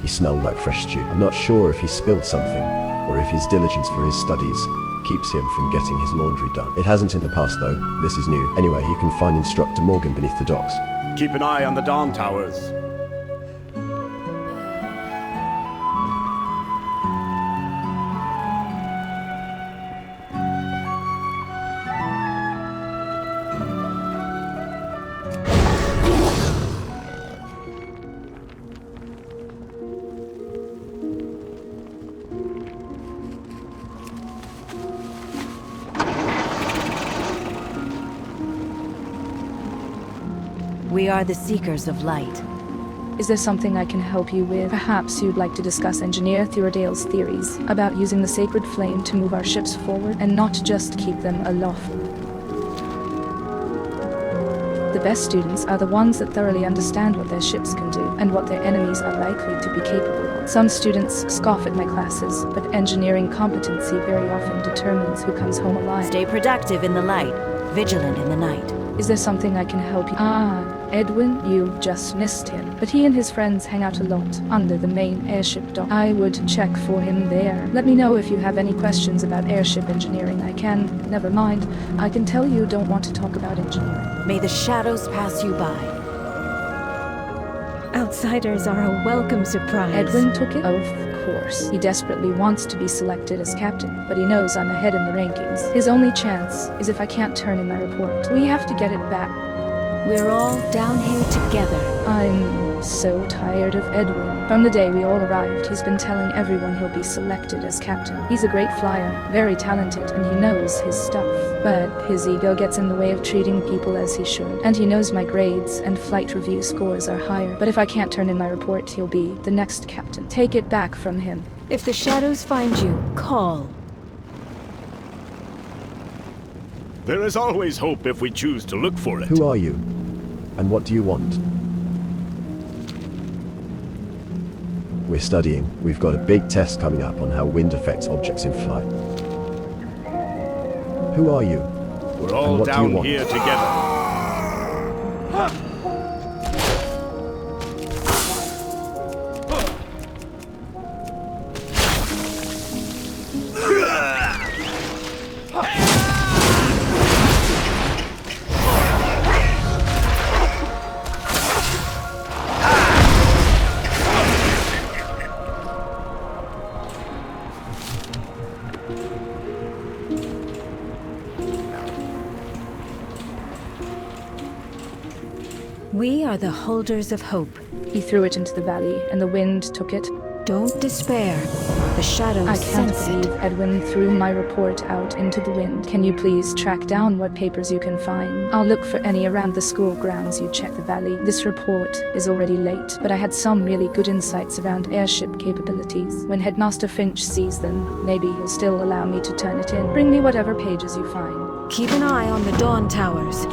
he smelled like fresh stew. I'm not sure if he spilled something, or if his diligence for his studies keeps him from getting his laundry done. It hasn't in the past though, this is new. Anyway, you can find Instructor Morgan beneath the docks. Keep an eye on the dawn towers. We are the Seekers of Light. Is there something I can help you with? Perhaps you'd like to discuss Engineer Theodale's theories about using the sacred flame to move our ships forward and not just keep them aloft. The best students are the ones that thoroughly understand what their ships can do and what their enemies are likely to be capable of. Some students scoff at my classes, but engineering competency very often determines who comes home alive. Stay productive in the light, vigilant in the night. Is there something I can help you? Edwin, you just missed him. But he and his friends hang out a lot under the main airship dock. I would check for him there. Let me know if you have any questions about airship engineering. Never mind. I can tell you don't want to talk about engineering. May the shadows pass you by. Outsiders are a welcome surprise. Edwin took it? Of course. He desperately wants to be selected as captain, but he knows I'm ahead in the rankings. His only chance is if I can't turn in my report. We have to get it back. We're all down here together. I'm so tired of Edwin. From the day we all arrived, he's been telling everyone he'll be selected as captain. He's a great flyer, very talented, and he knows his stuff. But his ego gets in the way of treating people as he should. And he knows my grades and flight review scores are higher. But if I can't turn in my report, he'll be the next captain. Take it back from him. If the shadows find you, call. There is always hope if we choose to look for it. Who are you? And what do you want? We're studying. We've got a big test coming up on how wind affects objects in flight. Who are you? We're all down here together. We are the holders of hope. He threw it into the valley, and the wind took it. Don't despair. The shadows I can't sense believe it. Edwin threw my report out into the wind. Can you please track down what papers you can find? I'll look for any around the school grounds. You check the valley. This report is already late, but I had some really good insights around airship capabilities. When Headmaster Finch sees them, maybe he'll still allow me to turn it in. Bring me whatever pages you find. Keep an eye on the dawn towers.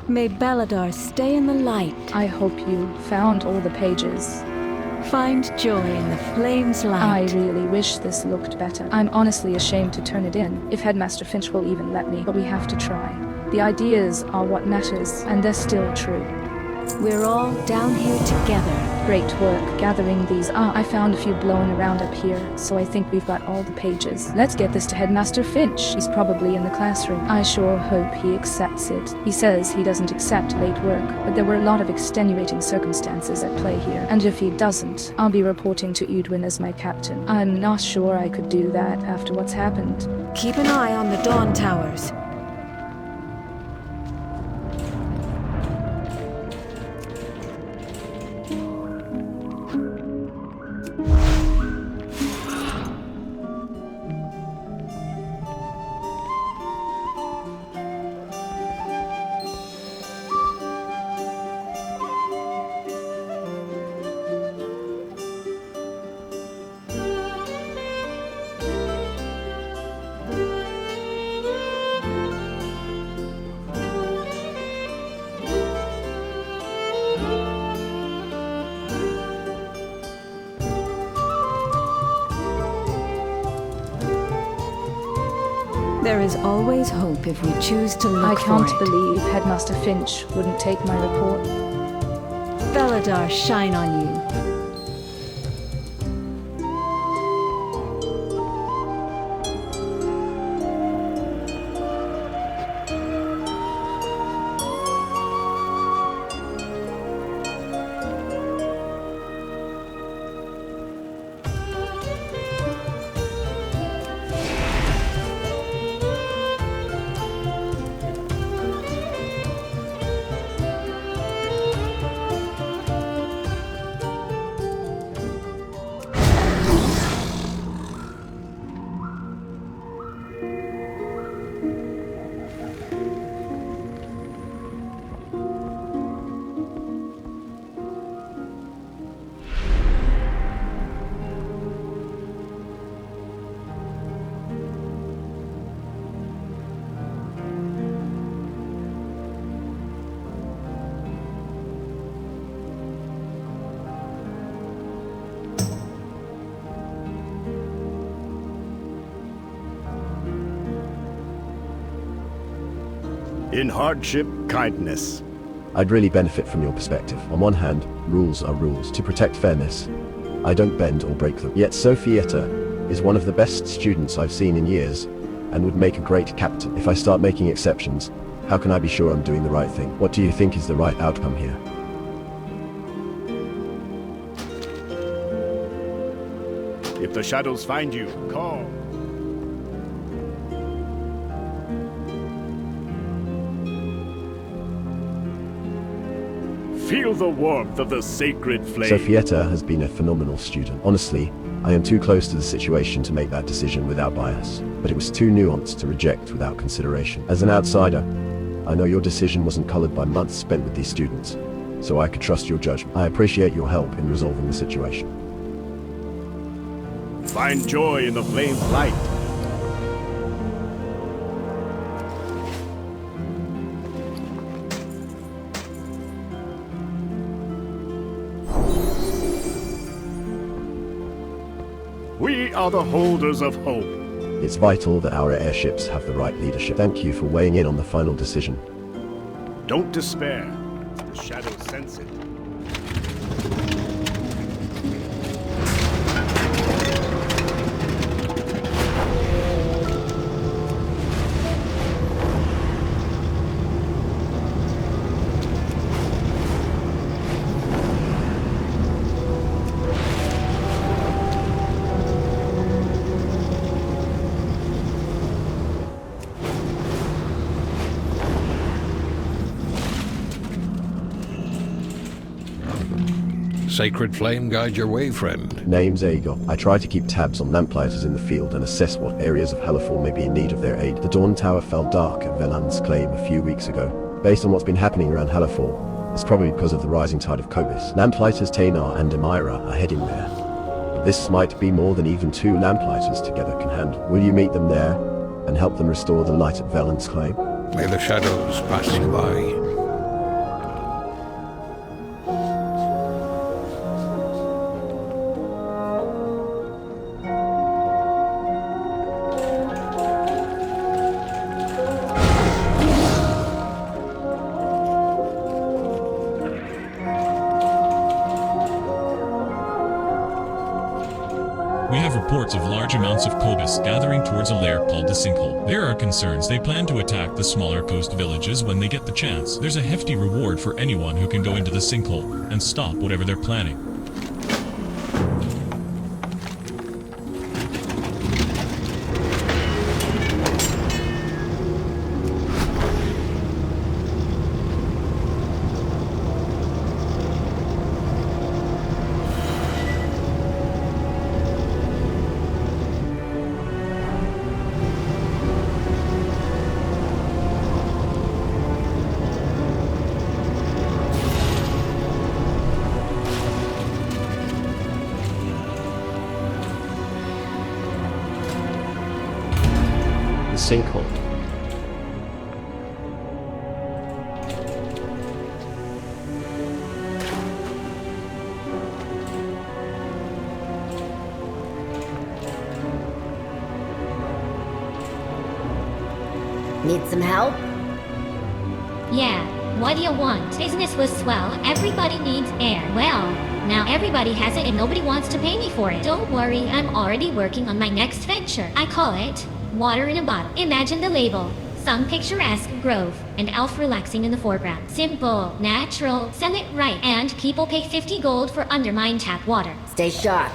May Beledar stay in the light. I hope you found all the pages. Find joy in the flame's light. I really wish this looked better. I'm honestly ashamed to turn it in, if Headmaster Finch will even let me, but we have to try. The ideas are what matters, and they're still true. We're all down here together. Great work gathering these. I found a few blown around up here, so I think we've got all the pages. Let's get this to Headmaster Finch. He's probably in the classroom. I sure hope he accepts it. He says he doesn't accept late work, but there were a lot of extenuating circumstances at play here. And if he doesn't, I'll be reporting to Anduin as my captain. I'm not sure I could do that after what's happened. Keep an eye on the Dawn Towers. There is always hope if we choose to look for it. I can't believe Headmaster Finch wouldn't take my report. Beledar, shine on you. In hardship, kindness. I'd really benefit from your perspective. On one hand, rules are rules. To protect fairness, I don't bend or break them. Yet Sophietta is one of the best students I've seen in years, and would make a great captain. If I start making exceptions, how can I be sure I'm doing the right thing? What do you think is the right outcome here? If the shadows find you, call. Feel the warmth of the sacred flame. Sophietta has been a phenomenal student. Honestly, I am too close to the situation to make that decision without bias, but it was too nuanced to reject without consideration. As an outsider, I know your decision wasn't colored by months spent with these students, so I could trust your judgment. I appreciate your help in resolving the situation. Find joy in the flame's light. We are the holders of hope. It's vital that our airships have the right leadership. Thank you for weighing in on the final decision. Don't despair. The shadows sense it. Sacred flame guide your way, friend. Name's Aegor. I try to keep tabs on lamplighters in the field and assess what areas of Hallowfall may be in need of their aid. The Dawn Tower fell dark at Velan's claim a few weeks ago. Based on what's been happening around Hallowfall, it's probably because of the rising tide of kobyss. Lamplighters Taynar and Amira are heading there. But this might be more than even two lamplighters together can handle. Will you meet them there and help them restore the light at Velan's claim? May the shadows pass you by. We have reports of large amounts of kobyss gathering towards a lair called the Sinkhole. There are concerns they plan to attack the smaller coast villages when they get the chance. There's a hefty reward for anyone who can go into the Sinkhole and stop whatever they're planning. Sinkhole. Need some help? Yeah, what do you want? Business was swell, everybody needs air. Well, now everybody has it and nobody wants to pay me for it. Don't worry, I'm already working on my next venture. I call it Water in a Bottle. Imagine the label. Some picturesque grove, and elf relaxing in the foreground. Simple, natural, sell it right, and people pay 50 gold for undermined tap water. Stay sharp.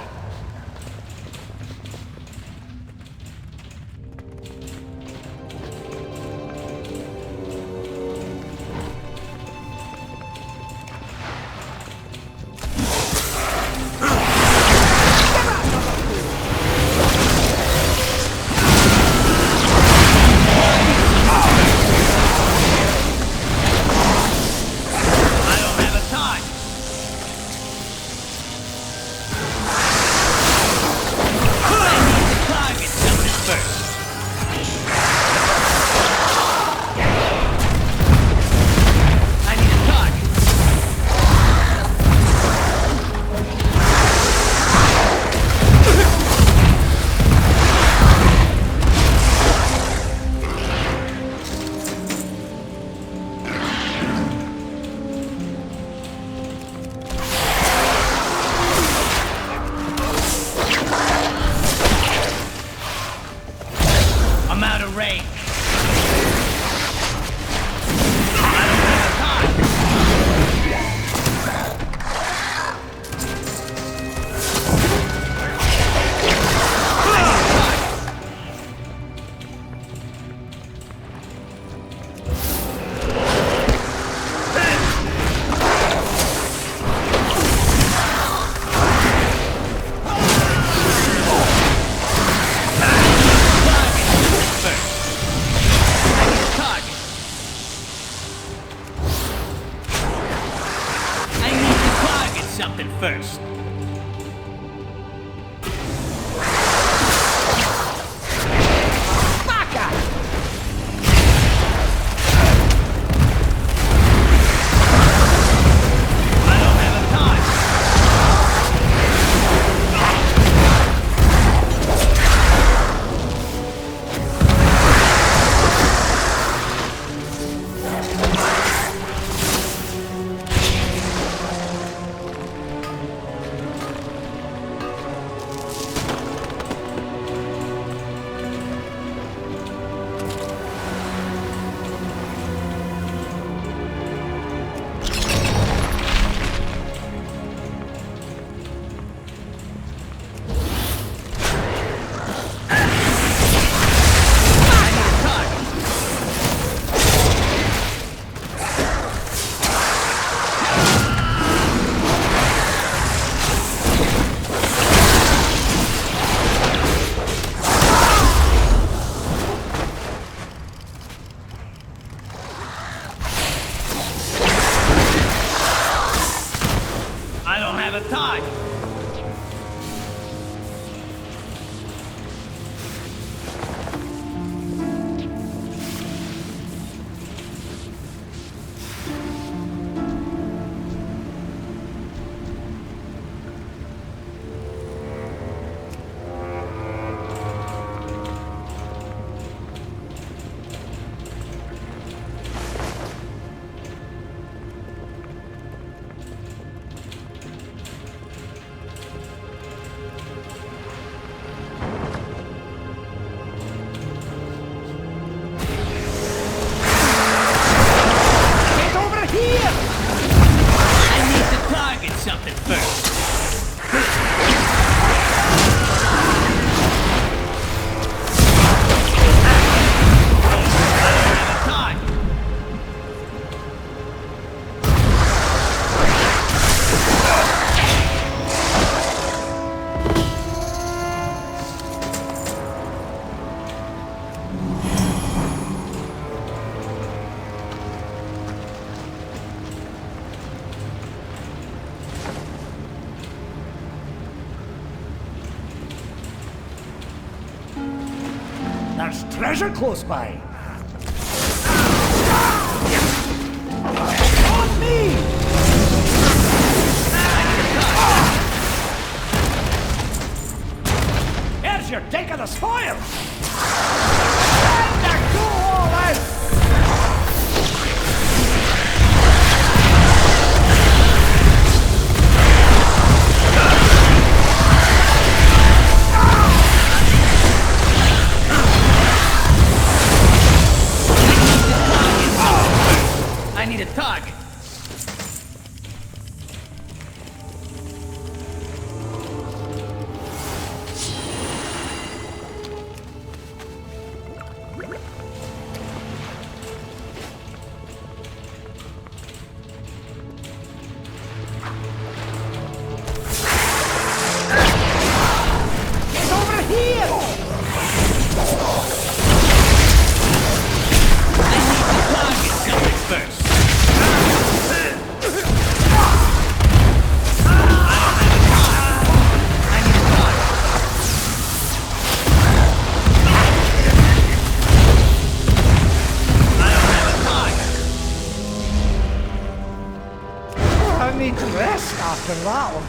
There's treasure close by. On me! Here's your take of the spoil! Time to go all out! I need a target. Get over here! I need to target something first. I need to rest after that one.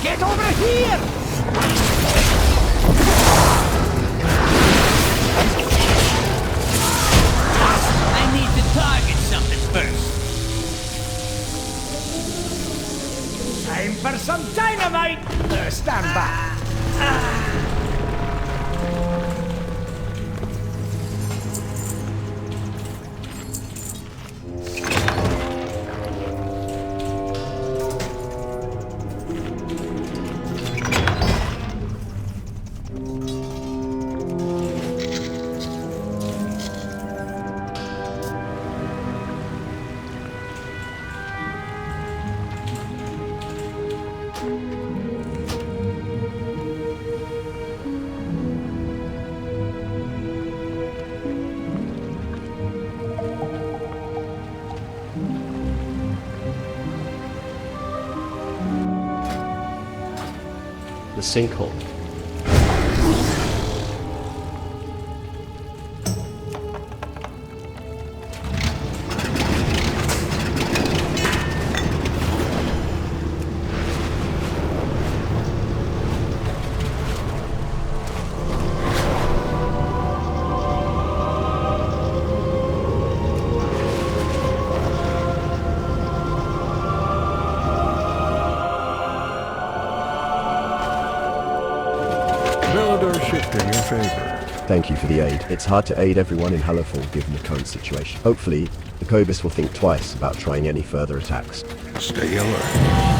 Get over here! I need to target something first. Time for some dynamite! Stand back. The sinkhole. Beledar shift in your favor. Thank you for the aid. It's hard to aid everyone in Hallowfall given the current situation. Hopefully, the kobyss will think twice about trying any further attacks. Stay alert.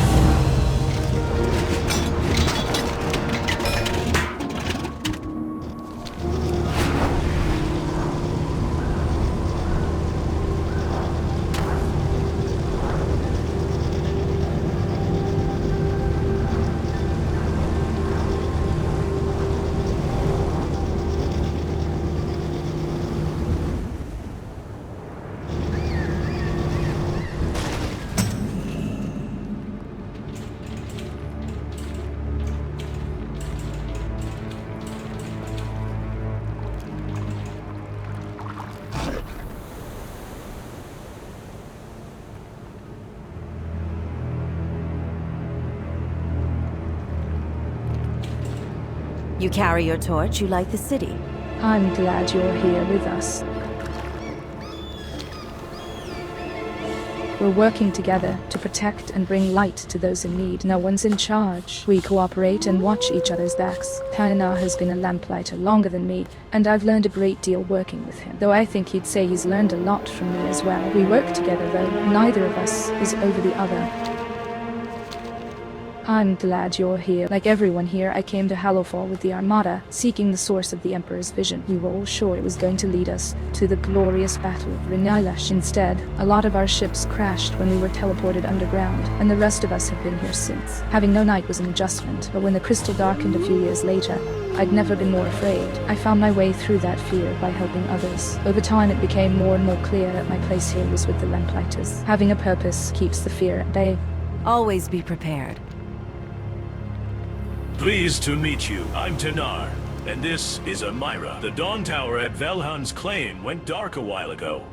You carry your torch, you light the city. I'm glad you're here with us. We're working together to protect and bring light to those in need. No one's in charge. We cooperate and watch each other's backs. Hanna has been a lamplighter longer than me, and I've learned a great deal working with him. Though I think he'd say he's learned a lot from me as well. We work together though. Neither of us is over the other. I'm glad you're here. Like everyone here, I came to Hallowfall with the Armada, seeking the source of the Emperor's vision. We were all sure it was going to lead us to the glorious Battle of Rhinilash. Instead, a lot of our ships crashed when we were teleported underground, and the rest of us have been here since. Having no night was an adjustment, but when the crystal darkened a few years later, I'd never been more afraid. I found my way through that fear by helping others. Over time, it became more and more clear that my place here was with the Lamplighters. Having a purpose keeps the fear at bay. Always be prepared. Pleased to meet you. I'm Tanar, and this is Amira. The Dawn Tower at Velhan's Claim went dark a while ago.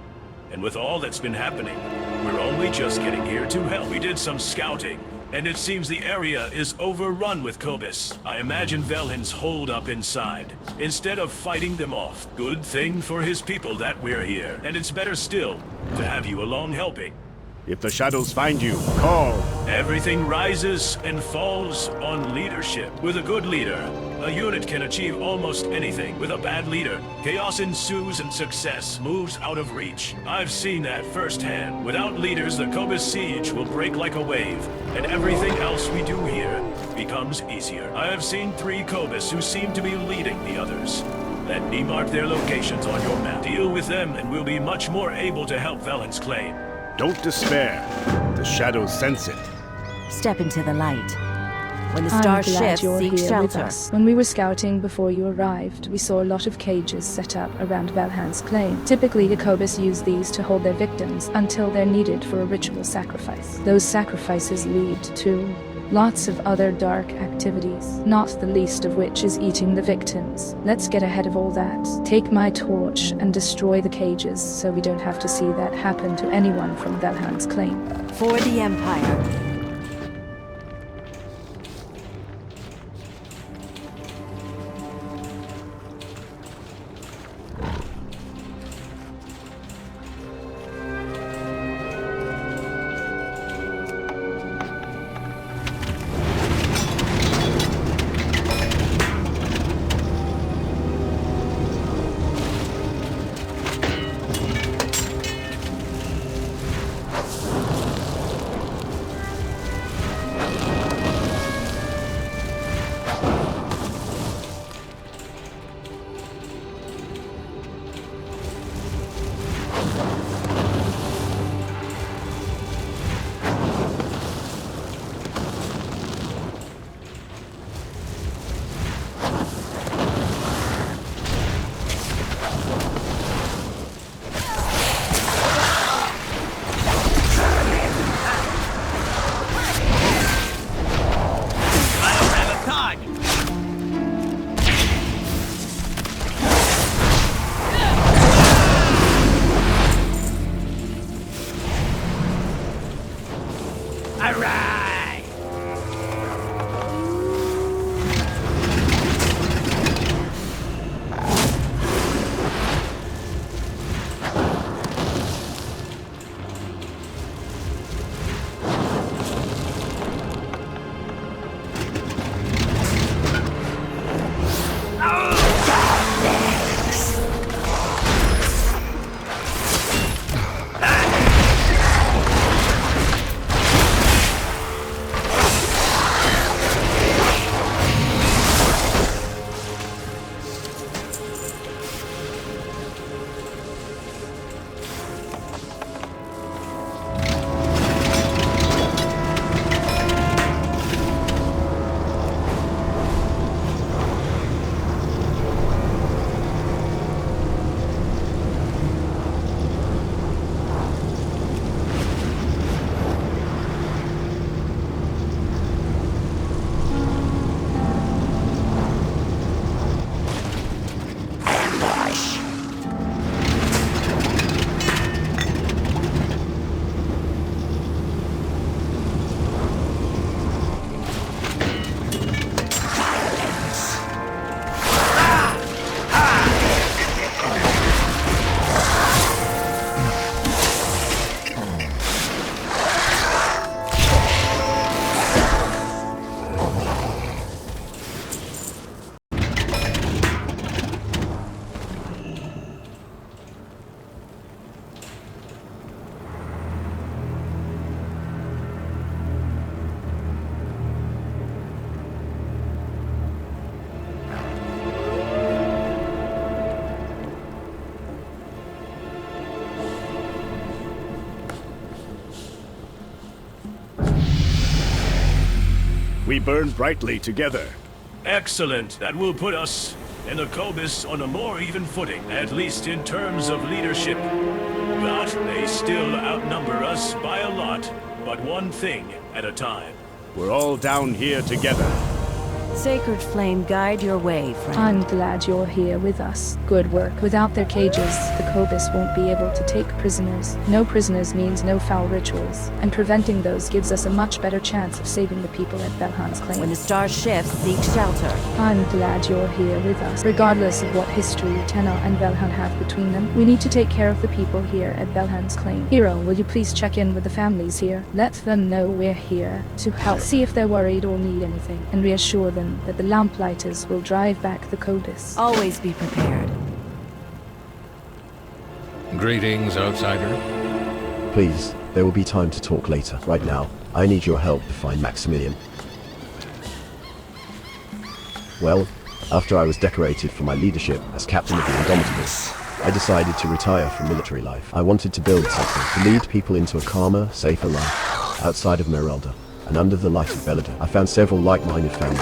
And with all that's been happening, we're only just getting here to help. We did some scouting, and it seems the area is overrun with kobyss. I imagine Velhan's holed up inside, instead of fighting them off. Good thing for his people that we're here, and it's better still to have you along helping. If the shadows find you, call. Everything rises and falls on leadership. With a good leader, a unit can achieve almost anything. With a bad leader, chaos ensues and success moves out of reach. I've seen that firsthand. Without leaders, the kobyss siege will break like a wave, and everything else we do here becomes easier. I have seen 3 kobyss who seem to be leading the others. Let me mark their locations on your map. Deal with them, and we'll be much more able to help Velhan's Claim. Don't despair. The shadows sense it. Step into the light. When the star shifts, seek shelter. When we were scouting before you arrived, we saw a lot of cages set up around Velhan's Claim. Typically, the kobyss use these to hold their victims until they're needed for a ritual sacrifice. Those sacrifices lead to lots of other dark activities, not the least of which is eating the victims. Let's get ahead of all that. Take my torch and destroy the cages so we don't have to see that happen to anyone from Velhan's Claim. For the Empire. we burn brightly together. Excellent. That will put us and the kobyss on a more even footing, at least in terms of leadership. But they still outnumber us by a lot, but one thing at a time. We're all down here together. Sacred Flame, guide your way, friend. I'm glad you're here with us. Good work. Without their cages, the kobyss won't be able to take prisoners. No prisoners means no foul rituals, and preventing those gives us a much better chance of saving the people at Belhan's claim. When the star shifts, seek shelter. I'm glad you're here with us. Regardless of what history Tenna and Belhan have between them, we need to take care of the people here at Belhan's claim. Hero, will you please check in with the families here? Let them know we're here to help. See if they're worried or need anything, and reassure them that the Lamplighters will drive back the kobyss. Always be prepared. Greetings, outsider. Please, there will be time to talk later. Right now, I need your help to find Maximilian. Well, after I was decorated for my leadership as captain of the Indomitables, I decided to retire from military life. I wanted to build something, to lead people into a calmer, safer life, outside of Merelda, and under the light of Beledar. I found several like-minded families,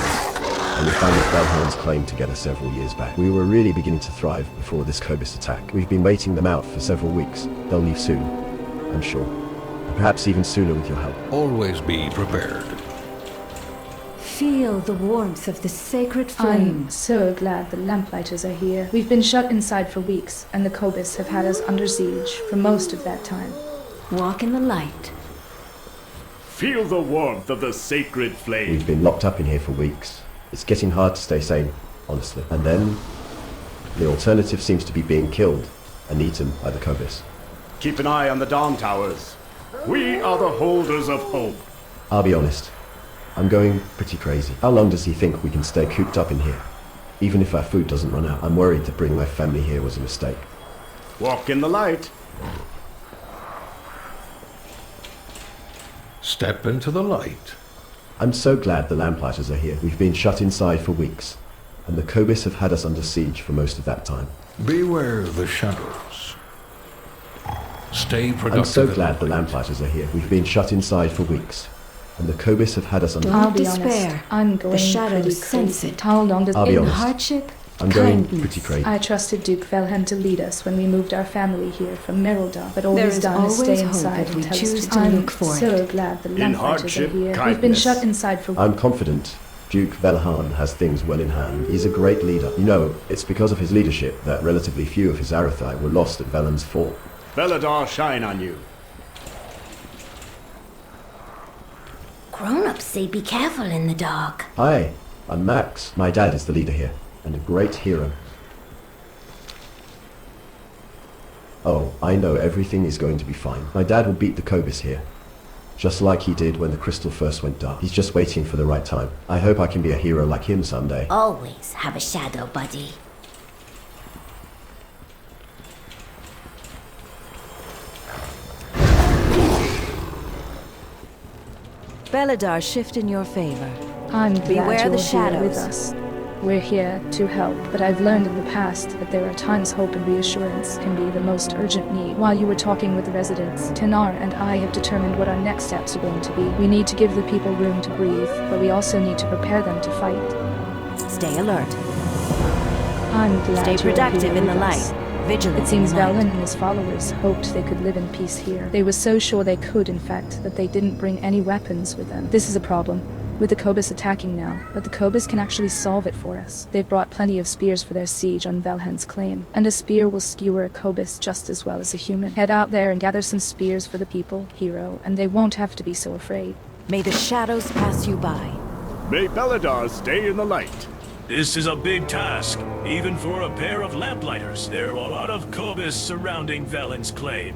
and we founded Belhan's claim together several years back. We were really beginning to thrive before this kobyss attack. We've been waiting them out for several weeks. They'll leave soon, I'm sure. And perhaps even sooner with your help. Always be prepared. Feel the warmth of the sacred flame. I'm so glad the Lamplighters are here. We've been shut inside for weeks, and the kobyss have had us under siege for most of that time. Walk in the light. Feel the warmth of the sacred flame. We've been locked up in here for weeks. It's getting hard to stay sane, honestly. And then, the alternative seems to be being killed and eaten by the kobyss. Keep an eye on the Dawn Towers. We are the holders of hope. I'll be honest, I'm going pretty crazy. How long does he think we can stay cooped up in here? Even if our food doesn't run out, I'm worried that bringing my family here was a mistake. Walk in the light. Step into the light. I'm so glad the Lamplighters are here. We've been shut inside for weeks, and the kobyss have had us under siege for most of that time. Beware the shadows. Stay productive. I'm so glad the Lamplighters are here. We've been shut inside for weeks, and the kobyss have had us under... I'll be honest, I'm going the shadows pretty sense crazy. it. How long does I'll be in honest. hardship? I'm going kindness. pretty crazy. I trusted Duke Velhen to lead us when we moved our family here from Merelda, but all There he's is done is stay always hope inside if we and tell choose us to I'm look for so it. glad the In Lamplighters are hardship, here. We've been kindness. shut inside for I'm confident Duke Velhan has things well in hand. He's a great leader. You know, it's because of his leadership that relatively few of his Arathi were lost at Velen's fort. Beledar shine on you. Grown-ups say be careful in the dark. Hi, I'm Max. My dad is the leader here, and a great hero. Oh, I know everything is going to be fine. My dad will beat the kobyss here, just like he did when the crystal first went dark. He's just waiting for the right time. I hope I can be a hero like him someday. Always have a shadow buddy. Beledar, shift in your favor. I'm glad Beware you're the here shadows. with us. We're here to help, but I've learned in the past that there are times hope and reassurance can be the most urgent need. While you were talking with the residents, Tenar and I have determined what our next steps are going to be. We need to give the people room to breathe, but we also need to prepare them to fight. Stay alert. I'm glad Stay you're productive here in the with light. us. Vigilant It seems in the night. Velen and his followers hoped they could live in peace here. They were so sure they could, in fact, that they didn't bring any weapons with them. This is a problem, with the kobyss attacking now, but the kobyss can actually solve it for us. They've brought plenty of spears for their siege on Velhen's claim, and a spear will skewer a kobyss just as well as a human. Head out there and gather some spears for the people, hero, and they won't have to be so afraid. May the shadows pass you by. May Beledar stay in the light. This is a big task, even for a pair of lamplighters. There are a lot of kobyss surrounding Velen's claim.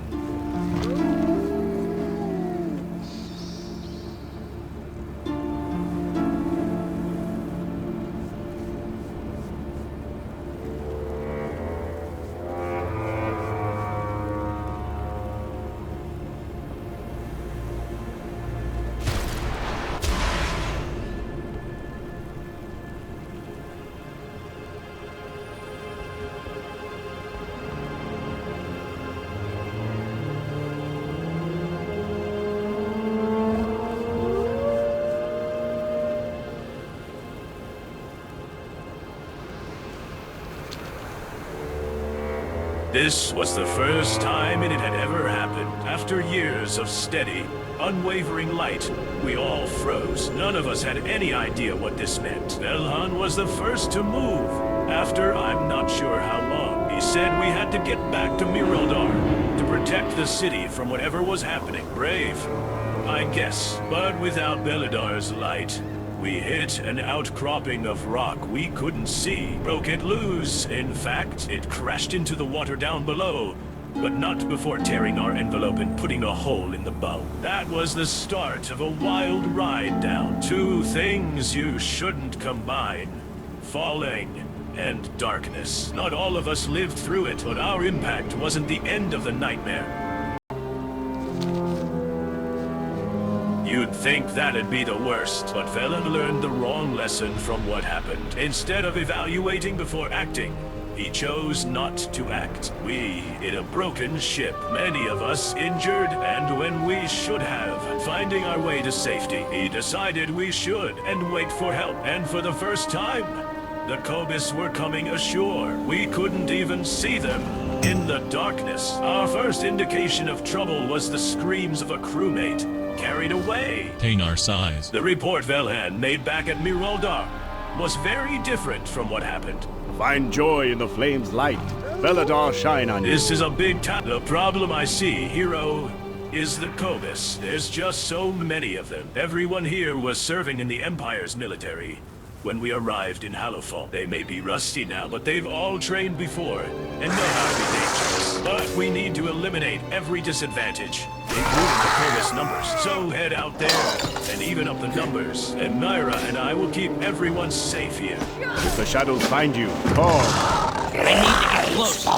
This was the first time it had ever happened. After years of steady, unwavering light, we all froze. None of us had any idea what this meant. Belhan was the first to move. After I'm not sure how long, he said we had to get back to Beledar to protect the city from whatever was happening. Brave, I guess. But without Beledar's light, we hit an outcropping of rock we couldn't see. Broke it loose. In fact, it crashed into the water down below, but not before tearing our envelope and putting a hole in the bow. That was the start of a wild ride down. Two things you shouldn't combine: falling and darkness. Not all of us lived through it, but our impact wasn't the end of the nightmare. You'd think that'd be the worst, but Velen learned the wrong lesson from what happened. Instead of evaluating before acting, he chose not to act. We in a broken ship, many of us injured, and when we should have, finding our way to safety, he decided we should, and wait for help. And for the first time, the kobyss were coming ashore. We couldn't even see them in the darkness. Our first indication of trouble was the screams of a crewmate carried away. Tainar sighs. The report Velhan made back at Beledar was very different from what happened. Find joy in the flame's light. Beledar shine on you. This is a big time. The problem I see, hero, is the kobyss. There's just so many of them. Everyone here was serving in the Empire's military when we arrived in Hallowfall. They may be rusty now, but they've all trained before and know how to be dangerous. But we need to eliminate every disadvantage, including the kobyss numbers. So head out there and even up the numbers, and Myra and I will keep everyone safe here. If the shadows find you, call. I need to get close.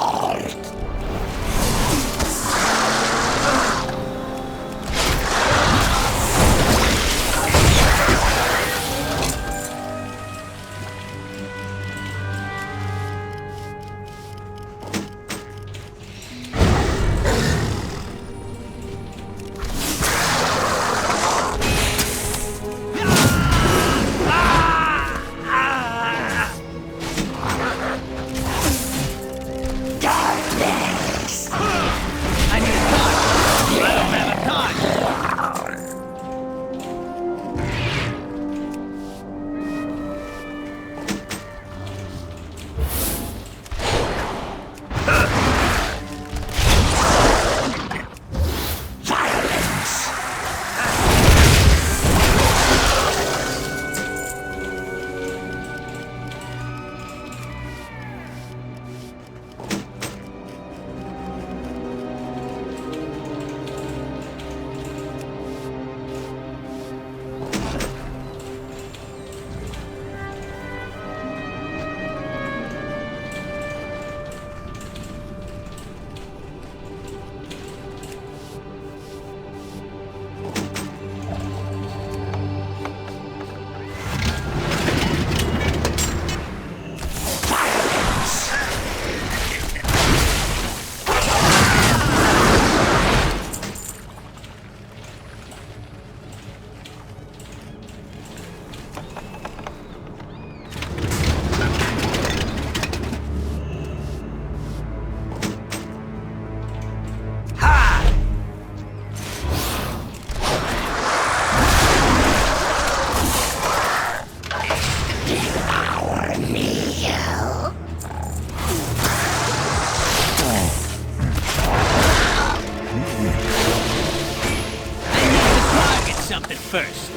First.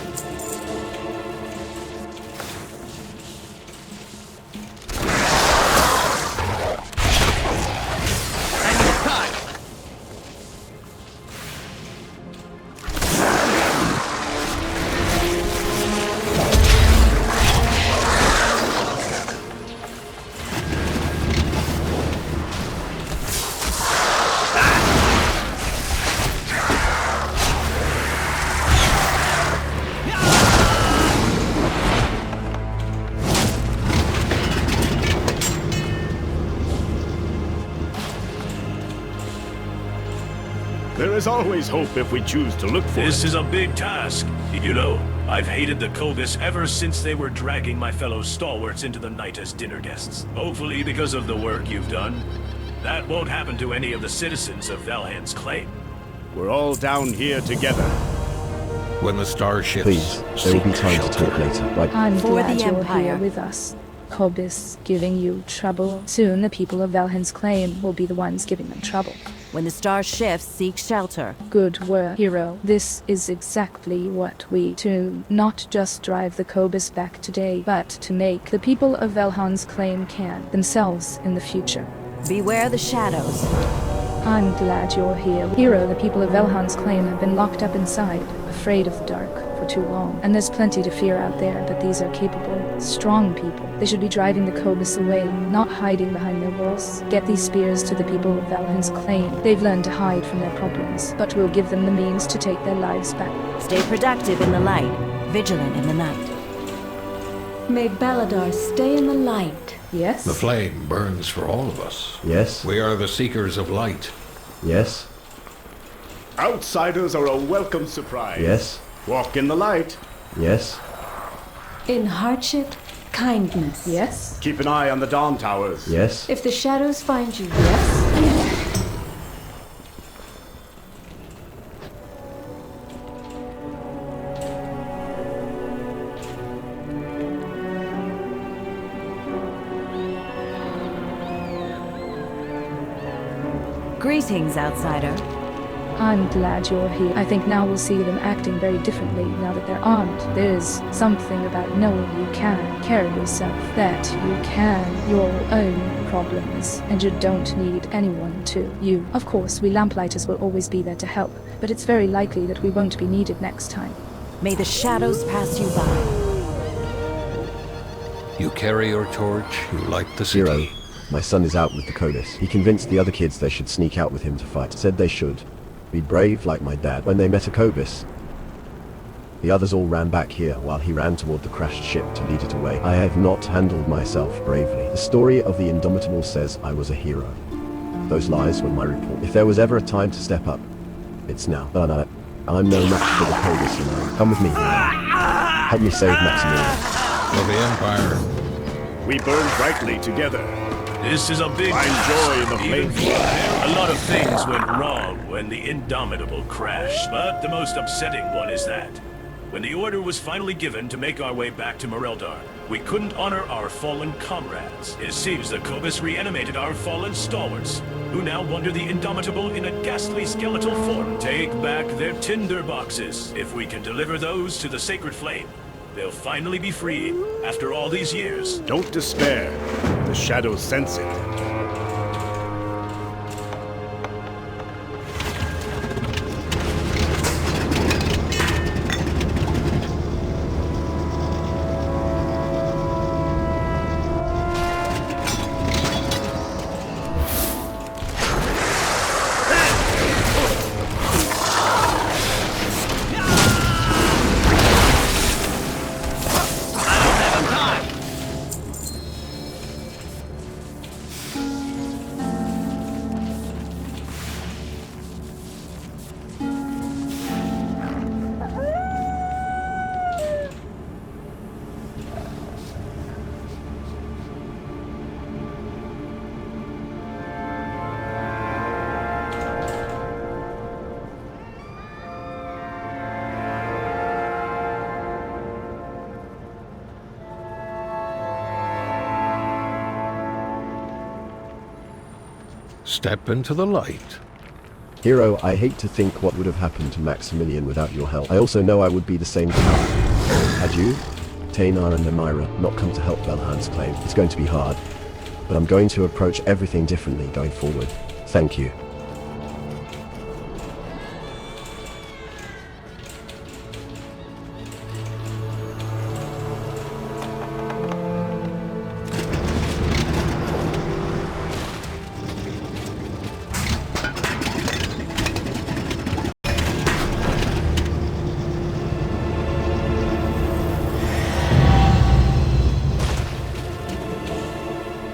There is always hope if we choose to look for it. This is a big task. You know, I've hated the kobyss ever since they were dragging my fellow stalwarts into the night as dinner guests. Hopefully because of the work you've done, That won't happen to any of the citizens of Valheim's claim. We're all down here together. When the starships Please, there will be time to talk later, right? I'm For glad the you're Empire. here with us. Kobyss giving you trouble. Soon the people of Valheim's claim will be the ones giving them trouble. When the star shifts, seek shelter. Good work, hero. This is exactly what we do. Not just drive the Kobyss back today, but to make the people of Valheim's claim can themselves in the future. Beware the shadows. I'm glad you're here. Hero, the people of Valheim's claim have been locked up inside, afraid of the dark, for too long. And there's plenty to fear out there, but these are capable, strong people. They should be driving the Kobyss away, not hiding behind their walls. Get these spears to the people of Valheim's claim. They've learned to hide from their problems, but we'll give them the means to take their lives back. Stay productive in the light, vigilant in the night. May Beledar stay in the light. Yes? The flame burns for all of us. Yes? We are the seekers of light. Yes? Outsiders are a welcome surprise. Yes? Walk in the light. Yes? In hardship, kindness. Yes? Keep an eye on the Dawn Towers. Yes? If the shadows find you, yes? Greetings, outsider. I'm glad you're here. I think now we'll see them acting very differently now that they're armed. There's something about knowing you can carry yourself, that you can your own problems, and you don't need anyone to. You. Of course, we lamplighters will always be there to help, but it's very likely that we won't be needed next time. May the shadows pass you by. You carry your torch, you light the city. Hero, my son is out with the kobyss. He convinced the other kids they should sneak out with him to fight. Said they should. Be brave like my dad when they met a kobyss. The others all ran back here while he ran toward the crashed ship to lead it away. I have not handled myself bravely. The story of the Indomitable says I was a hero. Those lies were my report. If there was ever a time to step up, it's now. I'm no match for the kobyss, you know. Come with me. Help me save Maximilian. For the Empire. We burn brightly together. This is a big I enjoy the flame. A lot of things went wrong when the Indomitable crashed, but the most upsetting one is that when the order was finally given to make our way back to Beledar, we couldn't honor our fallen comrades. It seems the kobyss reanimated our fallen stalwarts, who now wander the Indomitable in a ghastly skeletal form. Take back their tinder boxes. If we can deliver those to the sacred flame, they'll finally be free after all these years. Don't despair. The shadows sense it. Step into the light. Hero, I hate to think what would have happened to Maximilian without your help. I also know I would be the same coward. Had you, Taynar and Amira, not come to help Valheim's claim, it's going to be hard. But I'm going to approach everything differently going forward. Thank you.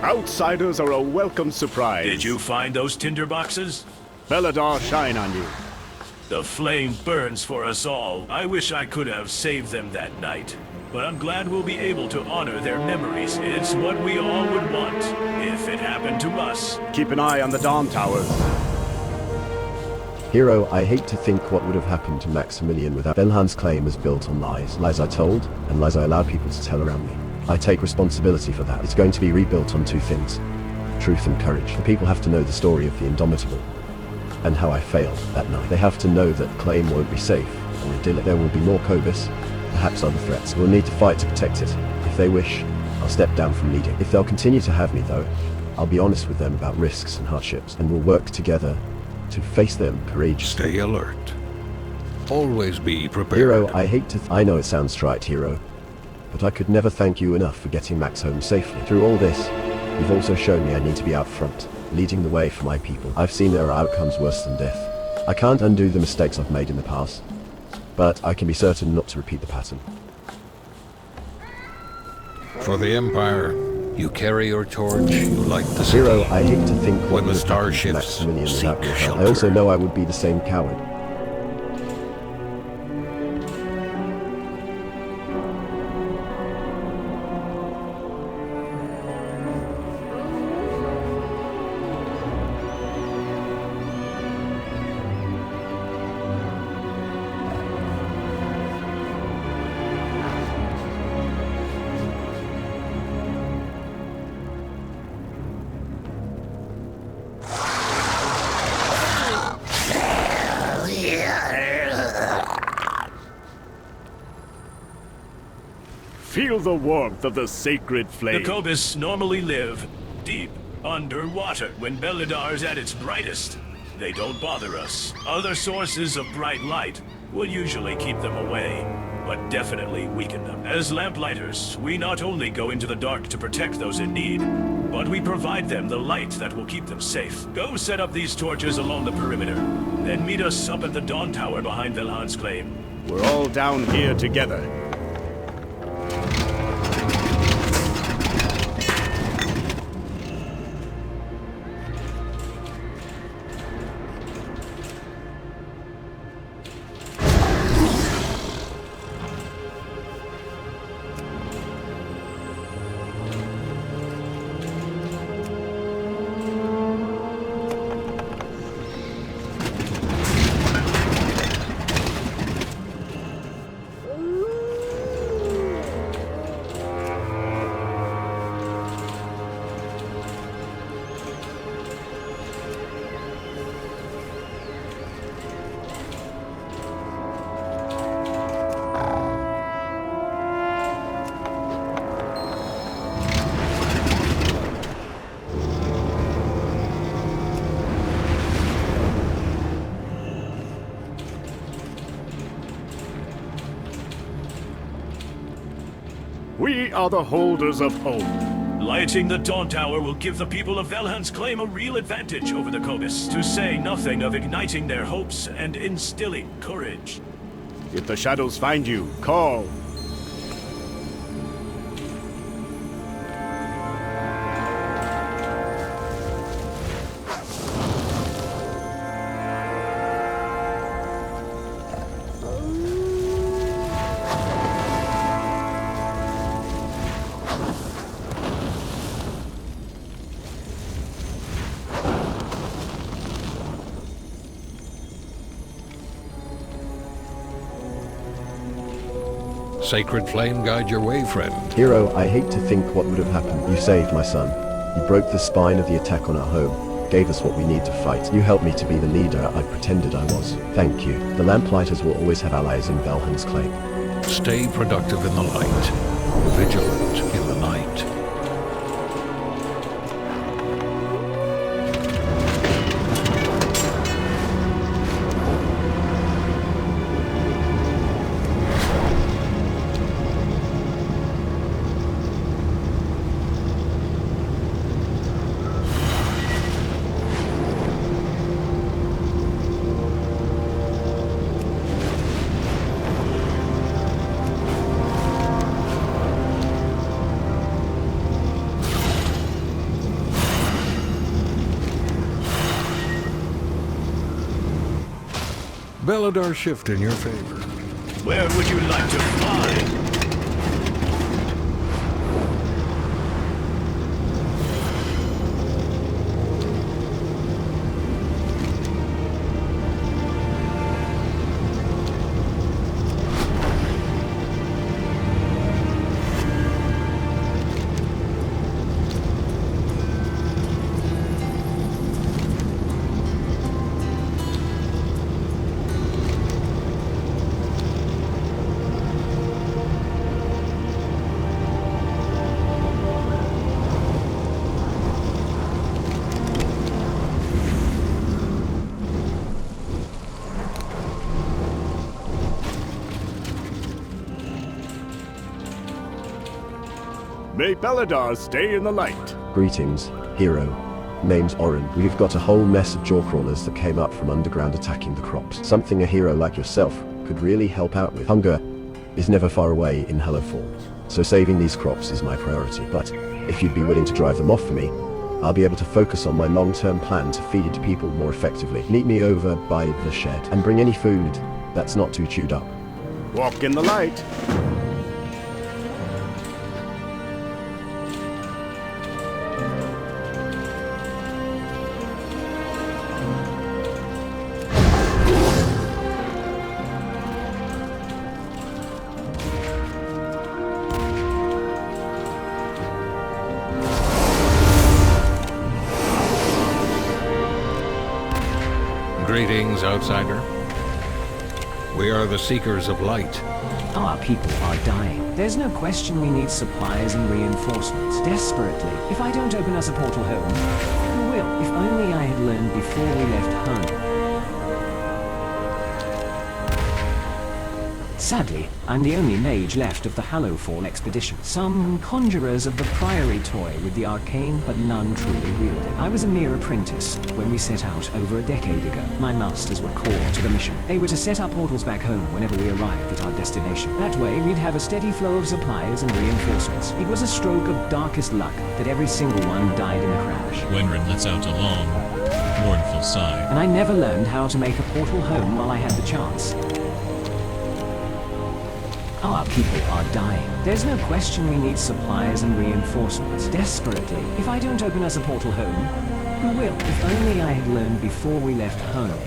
Outsiders are a welcome surprise. Did you find those tinder boxes? Beledar shine on you. The flame burns for us all. I wish I could have saved them that night. but I'm glad we'll be able to honor their memories. It's what we all would want, if it happened to us. Keep an eye on the Dom Towers. Hero, I hate to think what would have happened to Maximilian without Velhan's claim was built on lies. Lies I told, and lies I allowed people to tell around me. I take responsibility for that. It's going to be rebuilt on two things: truth and courage. The people have to know the story of the Indomitable, and how I failed that night. They have to know that claim won't be safe or idyllic. There will be more kobyss, perhaps other threats. We'll need to fight to protect it. If they wish, I'll step down from leading. If they'll continue to have me, though, I'll be honest with them about risks and hardships, and we'll work together to face them courageously. Stay alert. Always be prepared. Hero, I hate to I know it sounds trite, Hero, but I could never thank you enough for getting Max home safely. Through all this, you've also shown me I need to be out front, leading the way for my people. I've seen there are outcomes worse than death. I can't undo the mistakes I've made in the past, but I can be certain not to repeat the pattern. For the Empire, you carry your torch, you light the city. Hero, I hate to think what when the starships seek shelter. I also know I would be the same coward. Feel the warmth of the sacred flame. The kobyss normally live deep underwater when Beledar's at its brightest. They don't bother us. Other sources of bright light will usually keep them away, but definitely weaken them. As lamplighters, we not only go into the dark to protect those in need, but we provide them the light that will keep them safe. Go set up these torches along the perimeter, then meet us up at the Dawn Tower behind Velhan's claim. We're all down here together. We are the holders of hope. Lighting the Dawn Tower will give the people of Velhan's claim a real advantage over the kobyss, to say nothing of igniting their hopes and instilling courage. If the shadows find you, call. Sacred flame guide your way, friend. Hero, I hate to think what would have happened. You saved my son. You broke the spine of the attack on our home, gave us what we need to fight. You helped me to be the leader I pretended I was. Thank you. The Lamplighters will always have allies in Velhan's claim. Stay productive in the light, vigilant in the night. Beledar shift in your favor. Where would you like to fly? May Beledar stay in the light. Greetings, hero. Name's Orin. We've got a whole mess of jawcrawlers that came up from underground attacking the crops. Something a hero like yourself could really help out with. Hunger is never far away in Hallowfall, so saving these crops is my priority. But if you'd be willing to drive them off for me, I'll be able to focus on my long-term plan to feed it to people more effectively. Meet me over by the shed, and bring any food that's not too chewed up. Walk in the light. Greetings, outsider. We are the Seekers of Light. Our people are dying. There's no question we need supplies and reinforcements. Desperately. If I don't open us a portal home, who will? If only I had learned before we left home. Sadly, I'm the only mage left of the Hallowfall expedition. Some conjurers of the Priory toy with the arcane, but none truly wield it. I was a mere apprentice when we set out over a decade ago. My masters were core to the mission. They were to set up portals back home whenever we arrived at our destination. That way, we'd have a steady flow of supplies and reinforcements. It was a stroke of darkest luck that every single one died in a crash. Wrynn lets out a long, mournful sigh. And I never learned how to make a portal home while I had the chance. Our people are dying. There's no question we need supplies and reinforcements. Desperately. If I don't open us a portal home, who will? If only I had learned before we left home.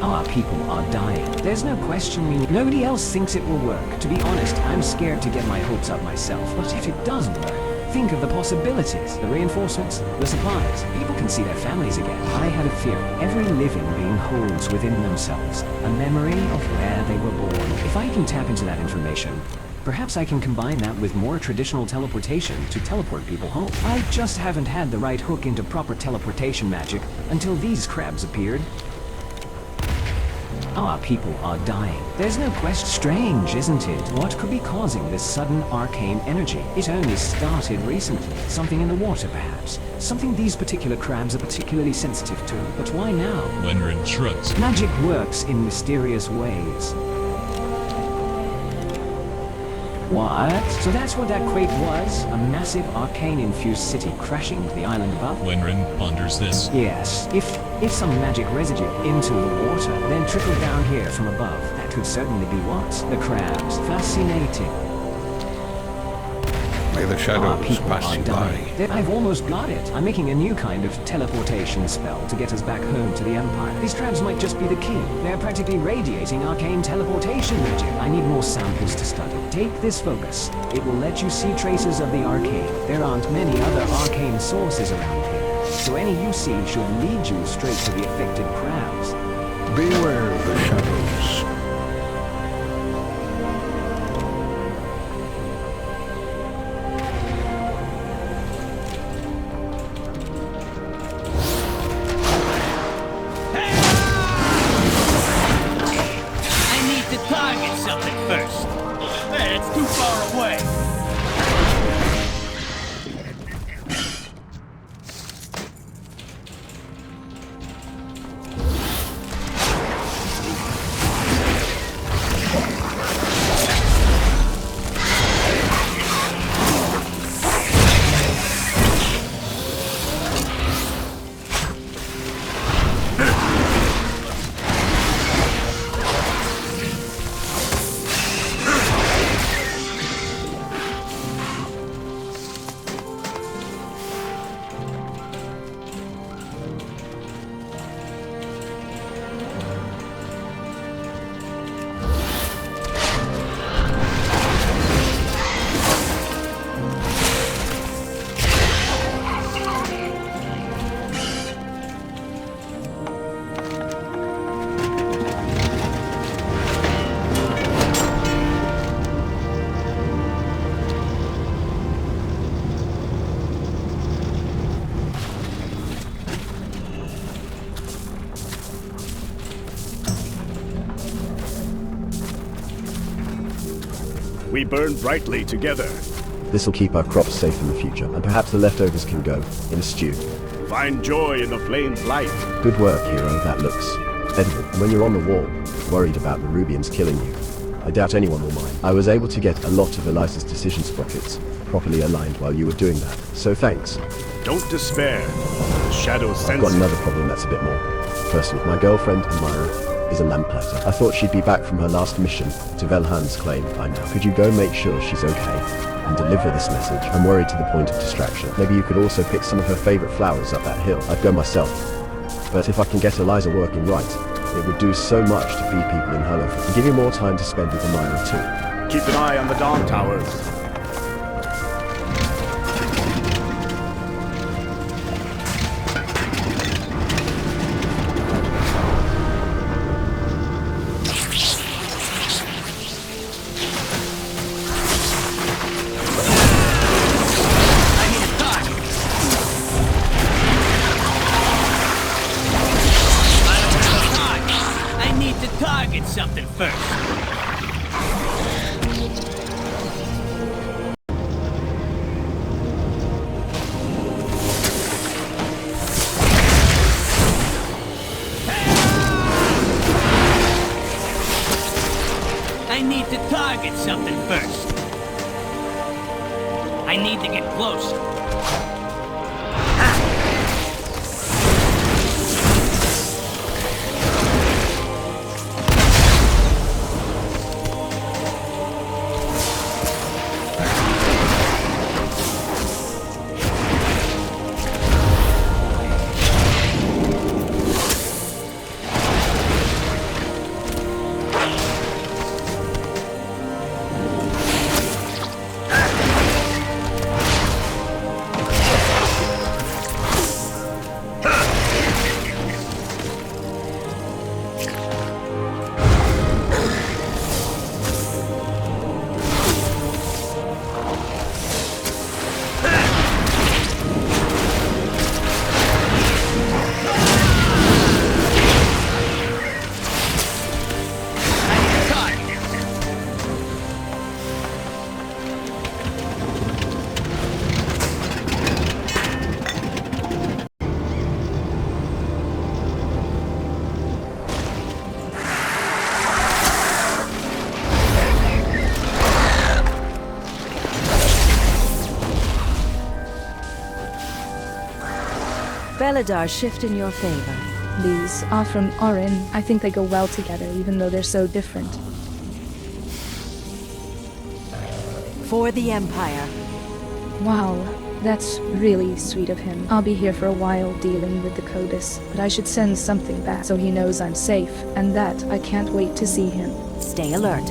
Our people are dying. There's no question nobody else thinks it will work. To be honest, I'm scared to get my hopes up myself. But if it does work, think of the possibilities. The reinforcements, the supplies. People can see their families again. I had a theory. Every living being holds within themselves a memory of where they were born. If I can tap into that information, perhaps I can combine that with more traditional teleportation to teleport people home. I just haven't had the right hook into proper teleportation magic until these crabs appeared. Our people are dying. There's no question. Strange, isn't it? What could be causing this sudden arcane energy? It only started recently. Something in the water, perhaps. Something these particular crabs are particularly sensitive to. But why now? Wrynn shrugs. Magic works in mysterious ways. What? So that's what that quake was? A massive arcane-infused city crashing into the island above? Wrynn ponders this. Yes. If some magic residue into the water, then trickled down here from above, that would certainly be what? The crabs. Fascinating. May the shadows pass you by. I've almost got it. I'm making a new kind of teleportation spell to get us back home to the Empire. These crabs might just be the key. They're practically radiating arcane teleportation magic. I need more samples to study. Take this focus. It will let you see traces of the arcane. There aren't many other arcane sources around here, so any you see should lead you straight to the affected crabs. Beware of the shadows. Target something first. It's too far away. We burn brightly together. This will keep our crops safe in the future, and perhaps the leftovers can go in a stew. Find joy in the flame's light. Good work, hero. That looks edible. And when you're on the wall, worried about nerubians killing you, I doubt anyone will mind. I was able to get a lot of Eliza's decision sprockets properly aligned while you were doing that, so thanks. Don't despair. The shadow sense. I've got another problem that's a bit more personal. My girlfriend, Amira, is a lamplighter. I thought she'd be back from her last mission to Velhan's claim by now. Could you go make sure she's okay and deliver this message? I'm worried to the point of distraction. Maybe you could also pick some of her favorite flowers up that hill. I'd go myself. But if I can get Eliza working right, it would do so much to feed people in Hallowfall and give you more time to spend with Amira too. Keep an eye on the Dawn Towers. Something first. I need to target something first. I need to get close. Beledar shift in your favor. These are from Wrynn. I think they go well together, even though they're so different. For the Empire. Wow, that's really sweet of him. I'll be here for a while dealing with the kobyss, but I should send something back so he knows I'm safe, and that I can't wait to see him. Stay alert.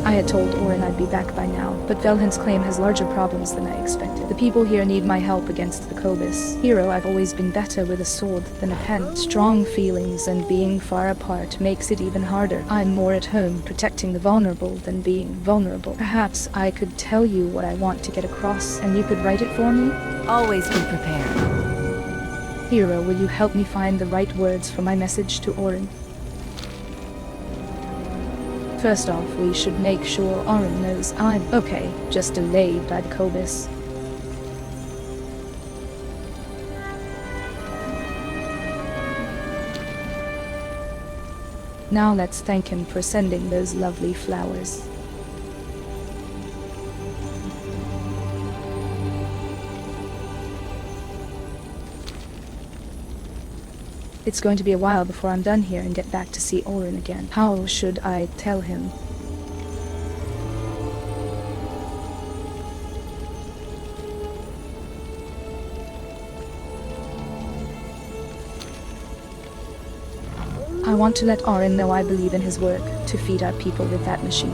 I had told Wrynn I'd be back by now, but Velhan's claim has larger problems than I expected. The people here need my help against the kobyss. Hero, I've always been better with a sword than a pen. Strong feelings and being far apart makes it even harder. I'm more at home protecting the vulnerable than being vulnerable. Perhaps I could tell you what I want to get across, and you could write it for me? Always be prepared. Hero, will you help me find the right words for my message to Wrynn? First off, we should make sure Wrynn knows I'm okay, just delayed by the kobyss. Now let's thank him for sending those lovely flowers. It's going to be a while before I'm done here and get back to see Wrynn again. How should I tell him? I want to let Wrynn know I believe in his work to feed our people with that machine.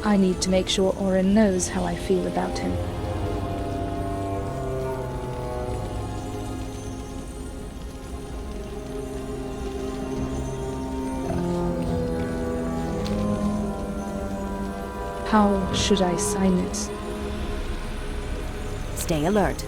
I need to make sure Wrynn knows how I feel about him. How should I sign it? Stay alert.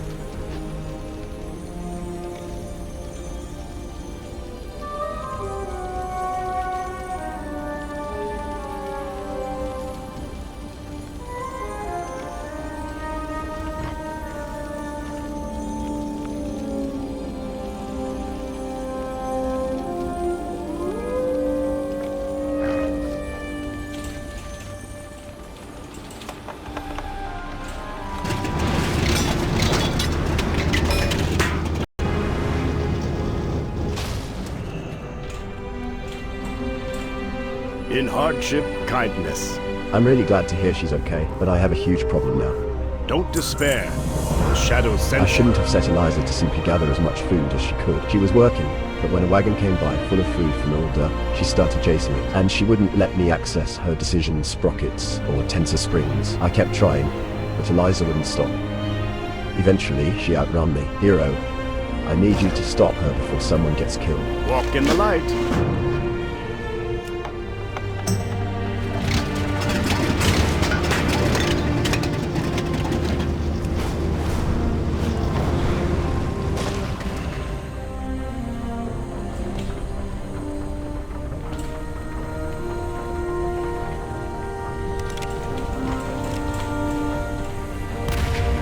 In hardship, kindness. I'm really glad to hear she's okay, but I have a huge problem now. Don't despair. The shadows sent I shouldn't have set Eliza to simply gather as much food as she could. She was working, but when a wagon came by full of food from Ulda, she started chasing it, and she wouldn't let me access her decision sprockets or tensor springs. I kept trying, but Eliza wouldn't stop. Eventually, she outran me. Hero, I need you to stop her before someone gets killed. Walk in the light.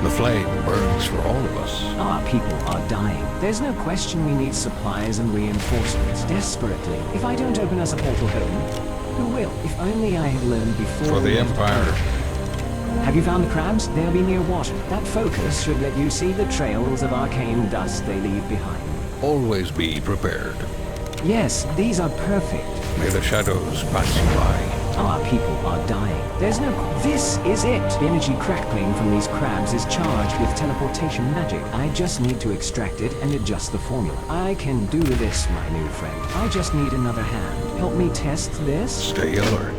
The flame burns for all of us. Our people are dying. There's no question we need supplies and reinforcements desperately. If I don't open us a portal home, who will? If only I had learned before. For the Empire. Have you found the crabs? They'll be near water. That focus should let you see the trails of arcane dust they leave behind. Always be prepared. Yes, these are perfect. May the shadows pass you by. Our people are dying. There's no... This is it! The energy crackling from these crabs is charged with teleportation magic. I just need to extract it and adjust the formula. I can do this, my new friend. I just need another hand. Help me test this? Stay alert.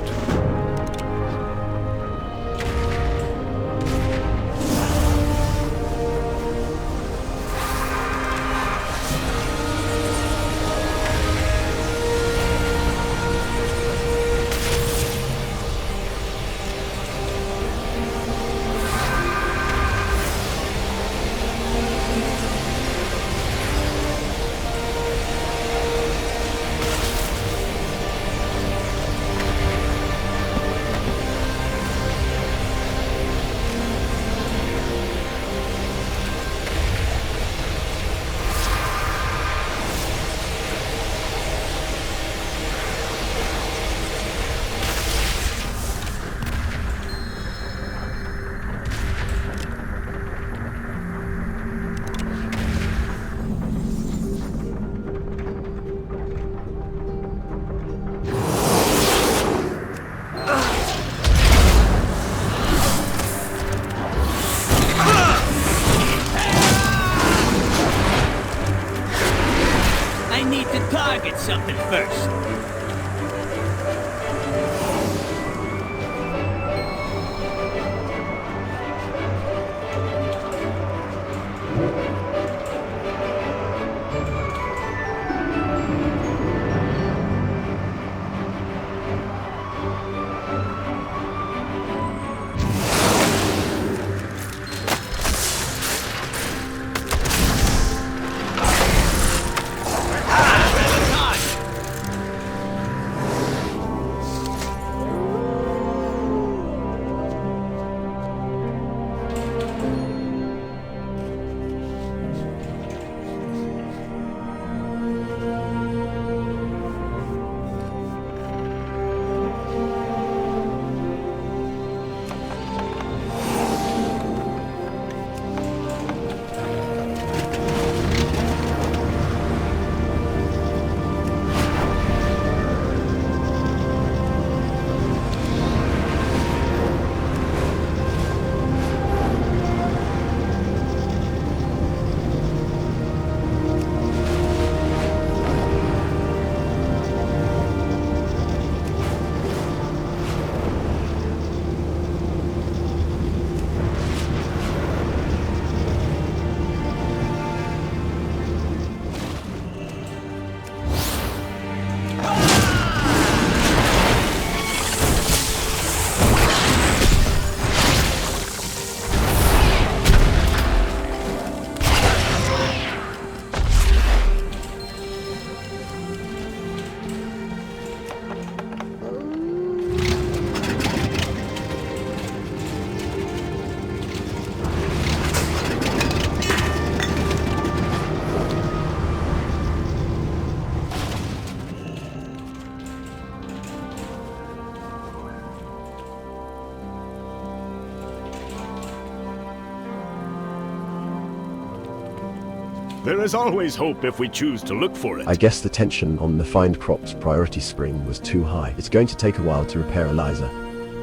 There is always hope if we choose to look for it. I guess the tension on the Find Crops priority screen was too high. It's going to take a while to repair Eliza,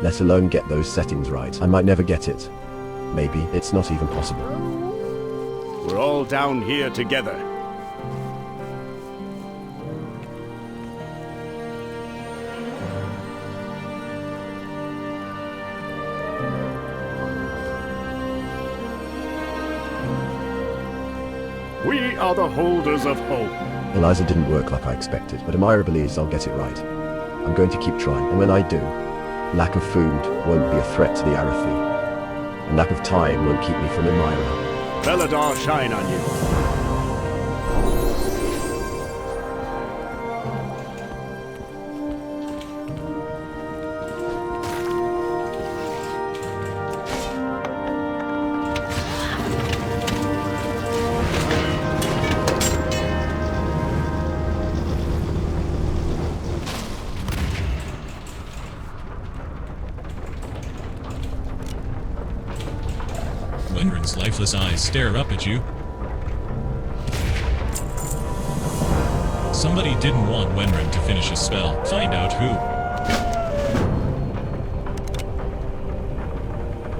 let alone get those settings right. I might never get it. Maybe it's not even possible. We're all down here together. We are the holders of hope. Eliza didn't work like I expected, but Amira believes I'll get it right. I'm going to keep trying, and when I do, lack of food won't be a threat to the Arathi, and lack of time won't keep me from Amira. Beledar shine on you. Wryn's lifeless eyes stare up at you. Somebody didn't want Wryn to finish his spell. Find out who.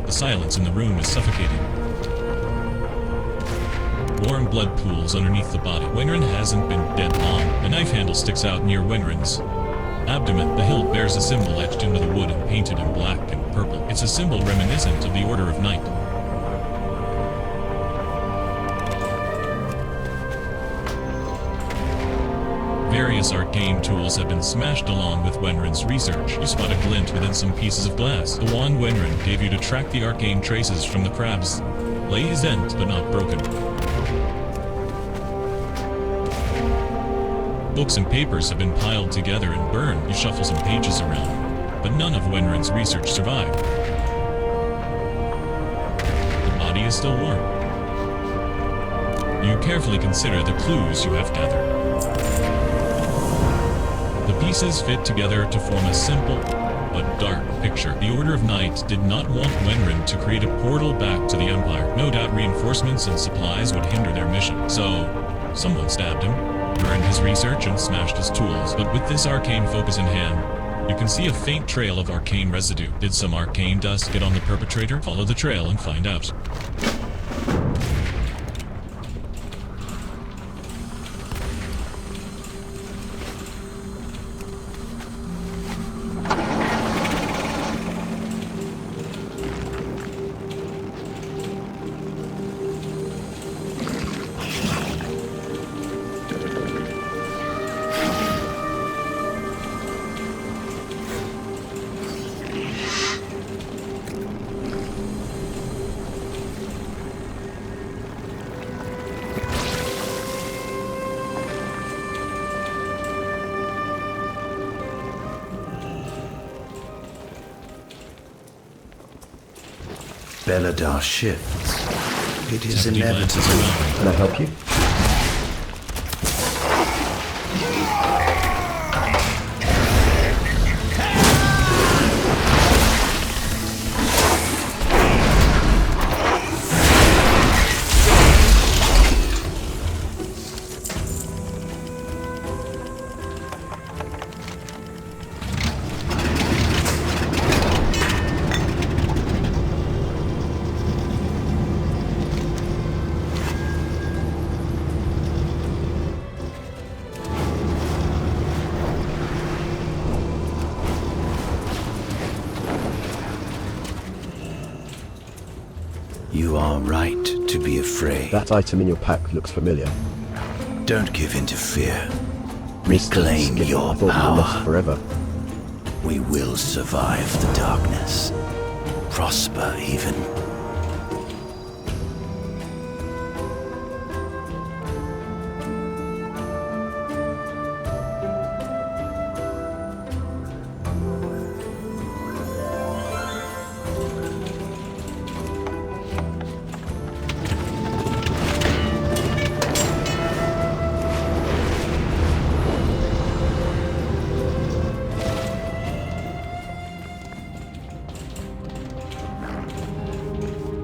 The silence in the room is suffocating. Warm blood pools underneath the body. Wryn hasn't been dead long. A knife handle sticks out near Wryn's abdomen. The hilt bears a symbol etched into the wood and painted in black and purple. It's a symbol reminiscent of the Order of Night. Various arcane tools have been smashed along with Wryn's research. You spot a glint within some pieces of glass. The wand Wryn gave you to track the arcane traces from the crabs lays bent but not broken. Books and papers have been piled together and burned. You shuffle some pages around, but none of Wryn's research survived. The body is still warm. You carefully consider the clues you have gathered. The pieces fit together to form a simple but dark picture. The Order of Night did not want Wryn to create a portal back to the Empire. No doubt reinforcements and supplies would hinder their mission. So, someone stabbed him, burned his research, and smashed his tools. But with this arcane focus in hand, you can see a faint trail of arcane residue. Did some arcane dust get on the perpetrator? Follow the trail and find out. Beledar shifts. It is inevitable. Can I help you? You are right to be afraid. That item in your pack looks familiar. Don't give in to fear. Reclaim your I thought we were power. lost forever. We will survive the darkness. Prosper even.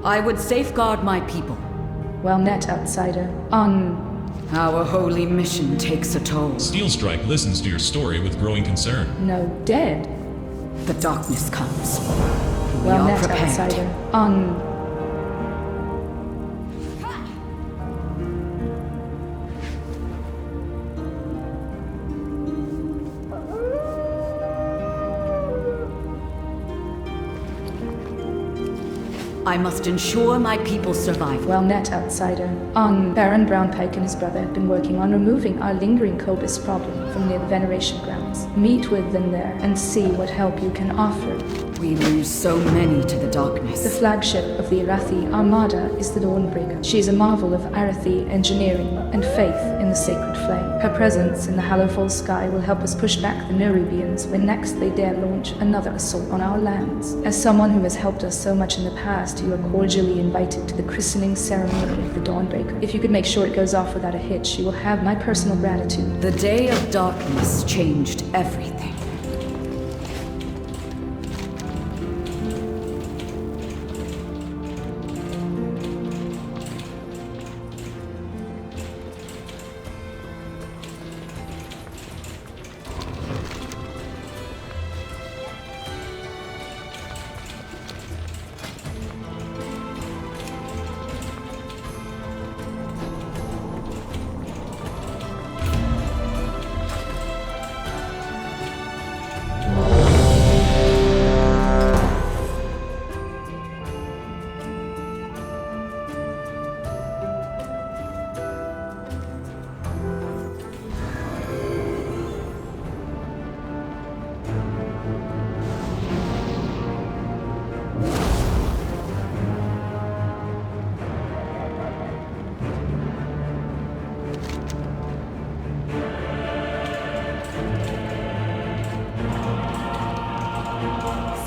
I would safeguard my people. Well met, outsider. On Our holy mission takes a toll. Steelstrike listens to your story with growing concern. No, dead. The darkness comes. Well are met, prepared. outsider. On. I must ensure my people survive. Well met, outsider. On. Baron Brownpike and his brother have been working on removing our lingering kobyss problem from near the veneration grounds. Meet with them there and see what help you can offer. We lose so many to the darkness. The flagship of the Arathi Armada is the Dawnbreaker. She is a marvel of Arathi engineering and faith in the sacred flame. Her presence in the Hallowfall sky will help us push back the nerubians when next they dare launch another assault on our lands. As someone who has helped us so much in the past, you are cordially invited to the christening ceremony of the Dawnbreaker. If you could make sure it goes off without a hitch, you will have my personal gratitude. The day of darkness changed everything.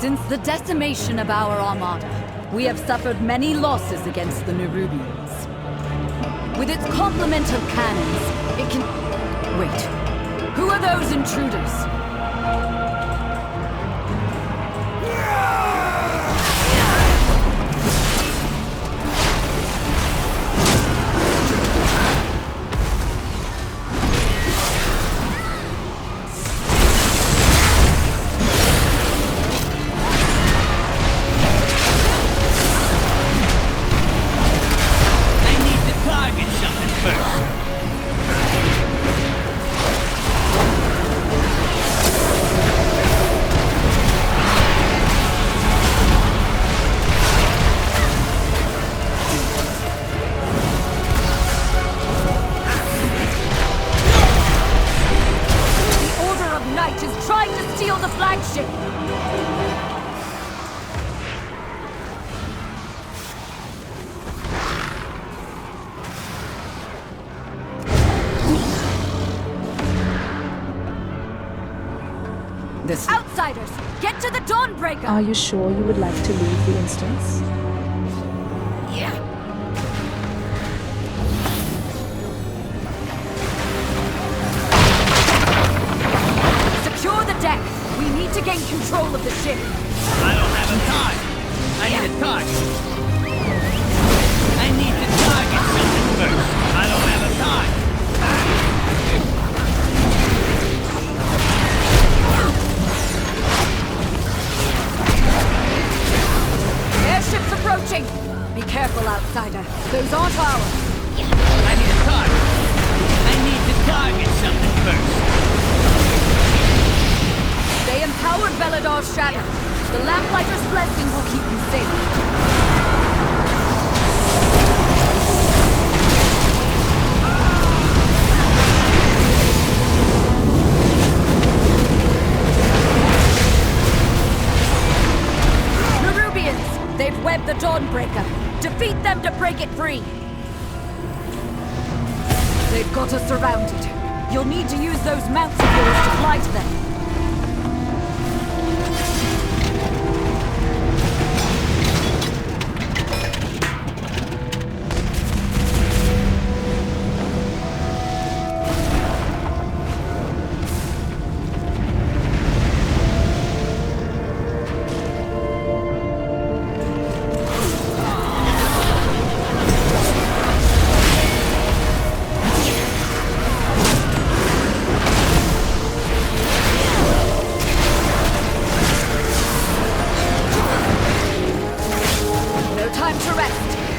Since the decimation of our armada, we have suffered many losses against the Nerubians. With its complement of cannons, it can... Wait, who are those intruders? Outsiders, get to the Dawnbreaker! Are you sure you would like to leave the instance? Yeah. Secure the deck! We need to gain control of the ship! I don't have a card! I need a card! I need to target something first! I don't have a card! Airship's approaching! Be careful, outsider. Those aren't ours. I need a card! I need to target something first! They empowered Beledar's shadow. The Lamplighter's blessing will keep you safe. Nerubians! They've webbed the Dawnbreaker. Defeat them to break it free! They've got us surrounded. You'll need to use those mounts of yours to fly to them.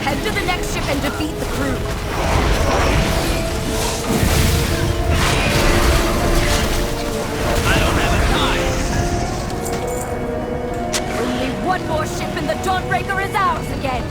Head to the next ship and defeat the crew. I don't have a time. Only one more ship and the Dawnbreaker is ours again.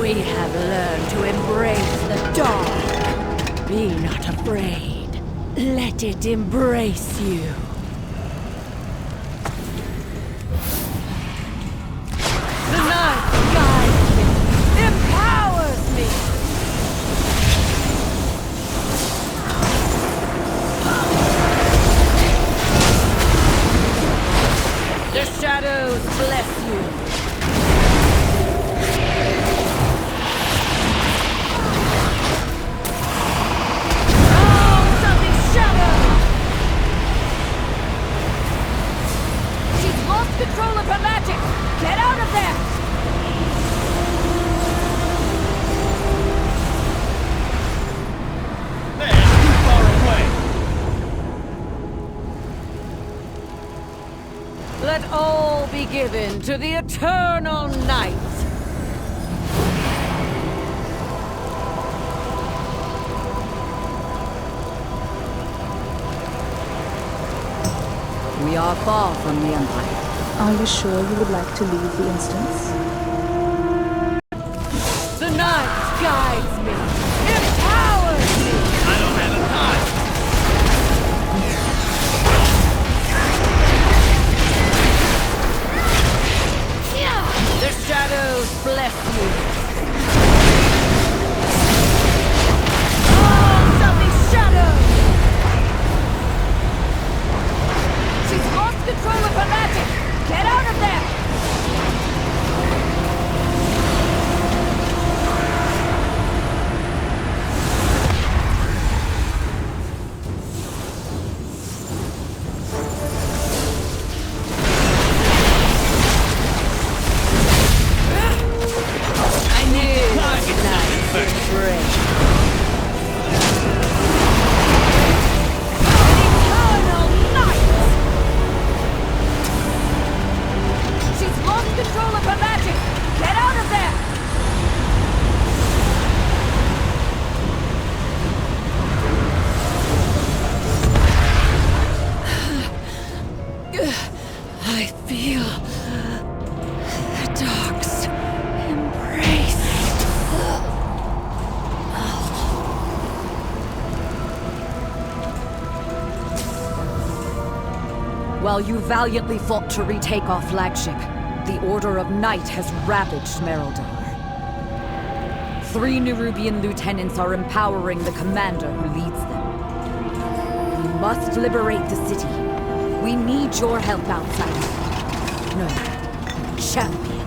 We have learned to embrace the dark. Be not afraid. Let it embrace you. The night guides me, empowers me. The shadows bless you. Control of her magic! Get out of there! Man, too far away! Let all be given to the eternal night! We are far from the Empire. Are you sure you would like to leave the instance? The night guides me, empowers me! I don't have a time. The shadows bless you. Oh, something shadows! She's lost control of her magic! Get out of there! I knew target night first break. Eternal night! She's lost control of her magic! Get out of there! I feel the dark's embrace. While you valiantly fought to retake our flagship, the Order of Night has ravaged Mereldar. 3 Nerubian lieutenants are empowering the commander who leads them. We must liberate the city. We need your help outside. No, champion.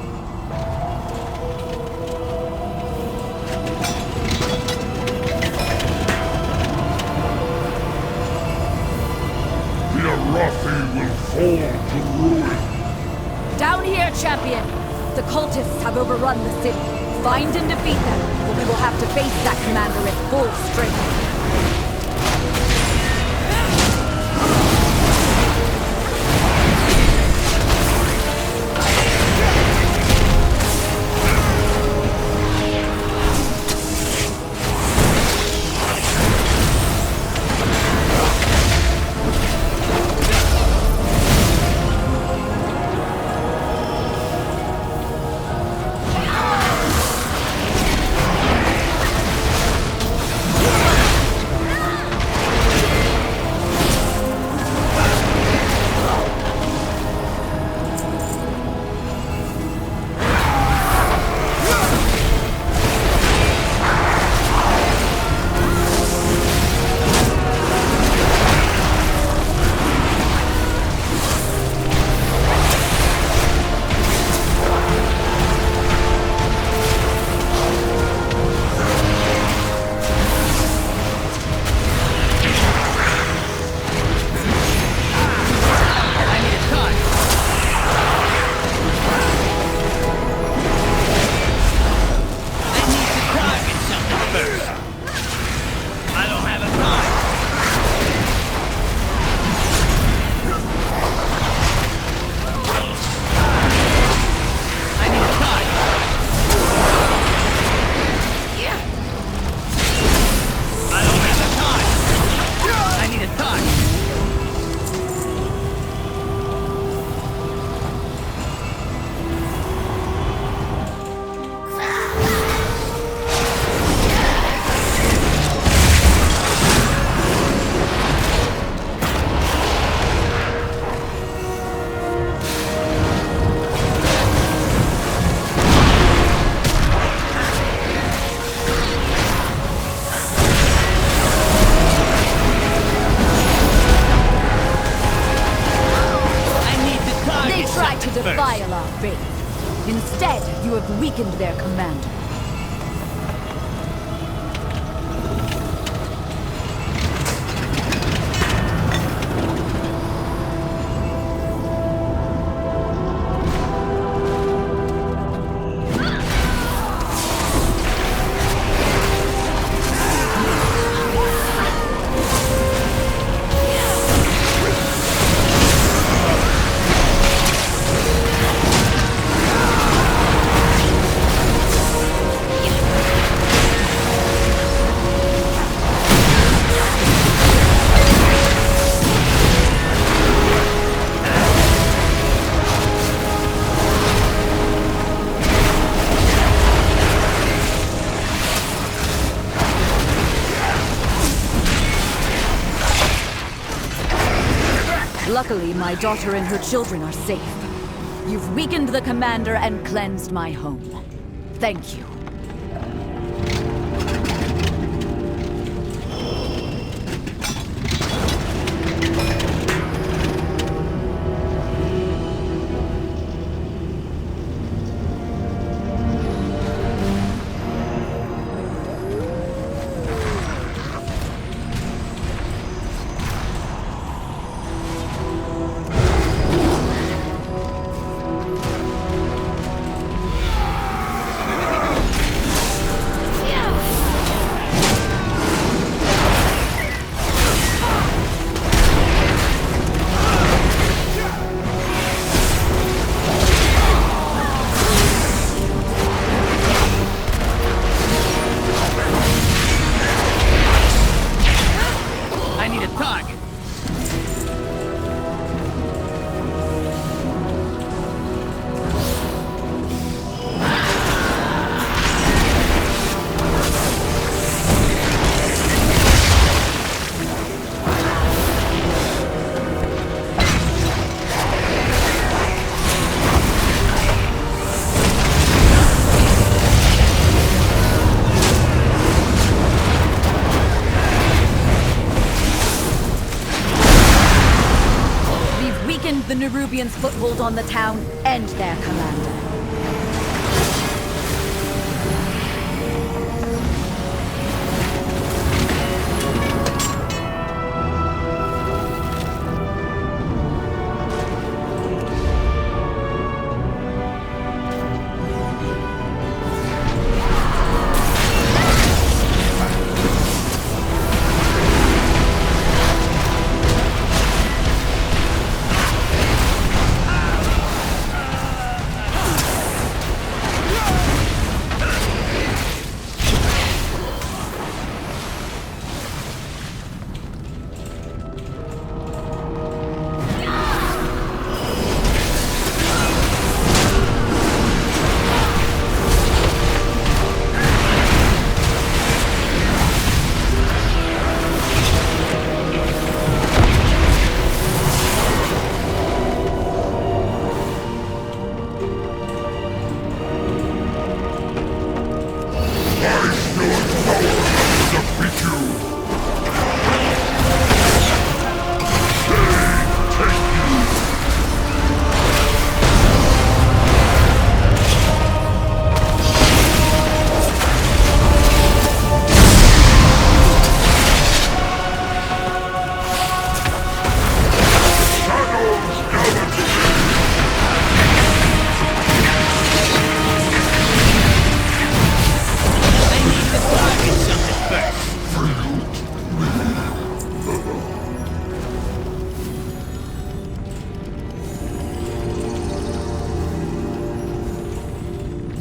The Arathi will fall to ruin. Down here, champion! The cultists have overrun the city. Find and defeat them, or we will have to face that commander at full strength. Instead, you have weakened their commander. Luckily, my daughter and her children are safe. You've weakened the commander and cleansed my home. Thank you. The Nerubians' foothold on the town and their commander.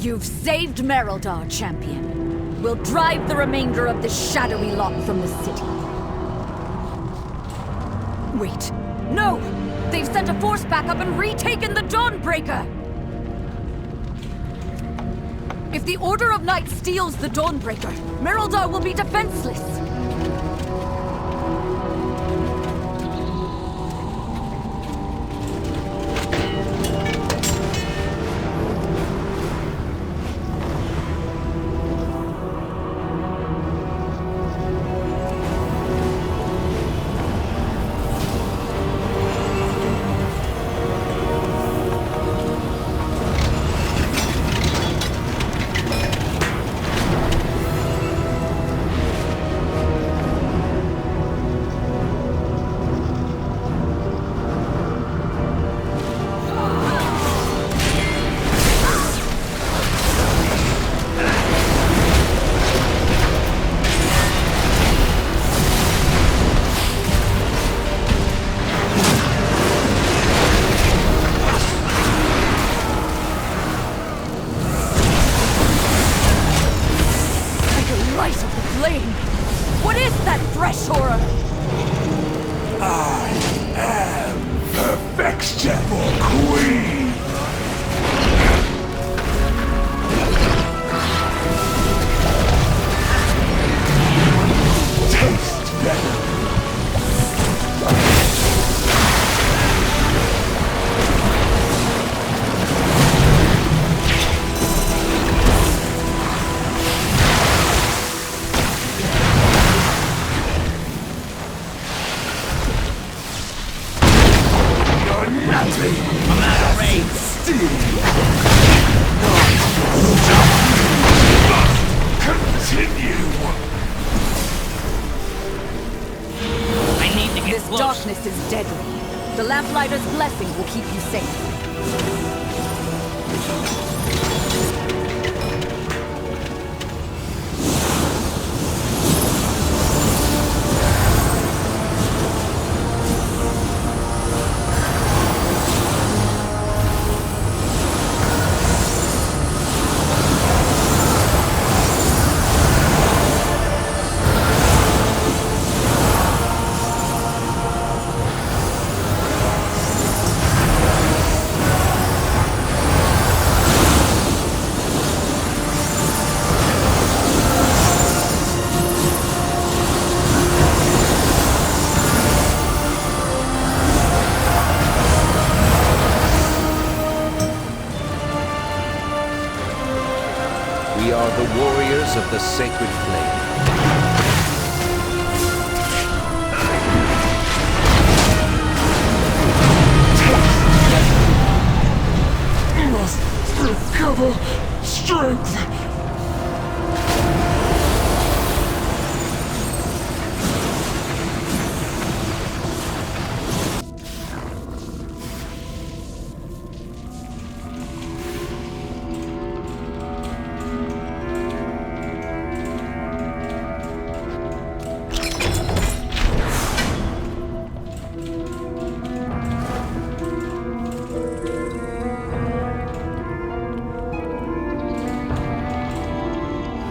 You've saved Beledar, champion. We'll drive the remainder of this shadowy lot from the city. Wait. No! They've sent a force backup and retaken the Dawnbreaker! If the Order of Night steals the Dawnbreaker, Beledar will be defenseless! that fresh horror! I am perfection, queen! Taste better! I'm out of range. Continue. I need to get This close. darkness is deadly. The Lamplighter's blessing will keep you safe. We are the warriors of the sacred flame. Must recover strength.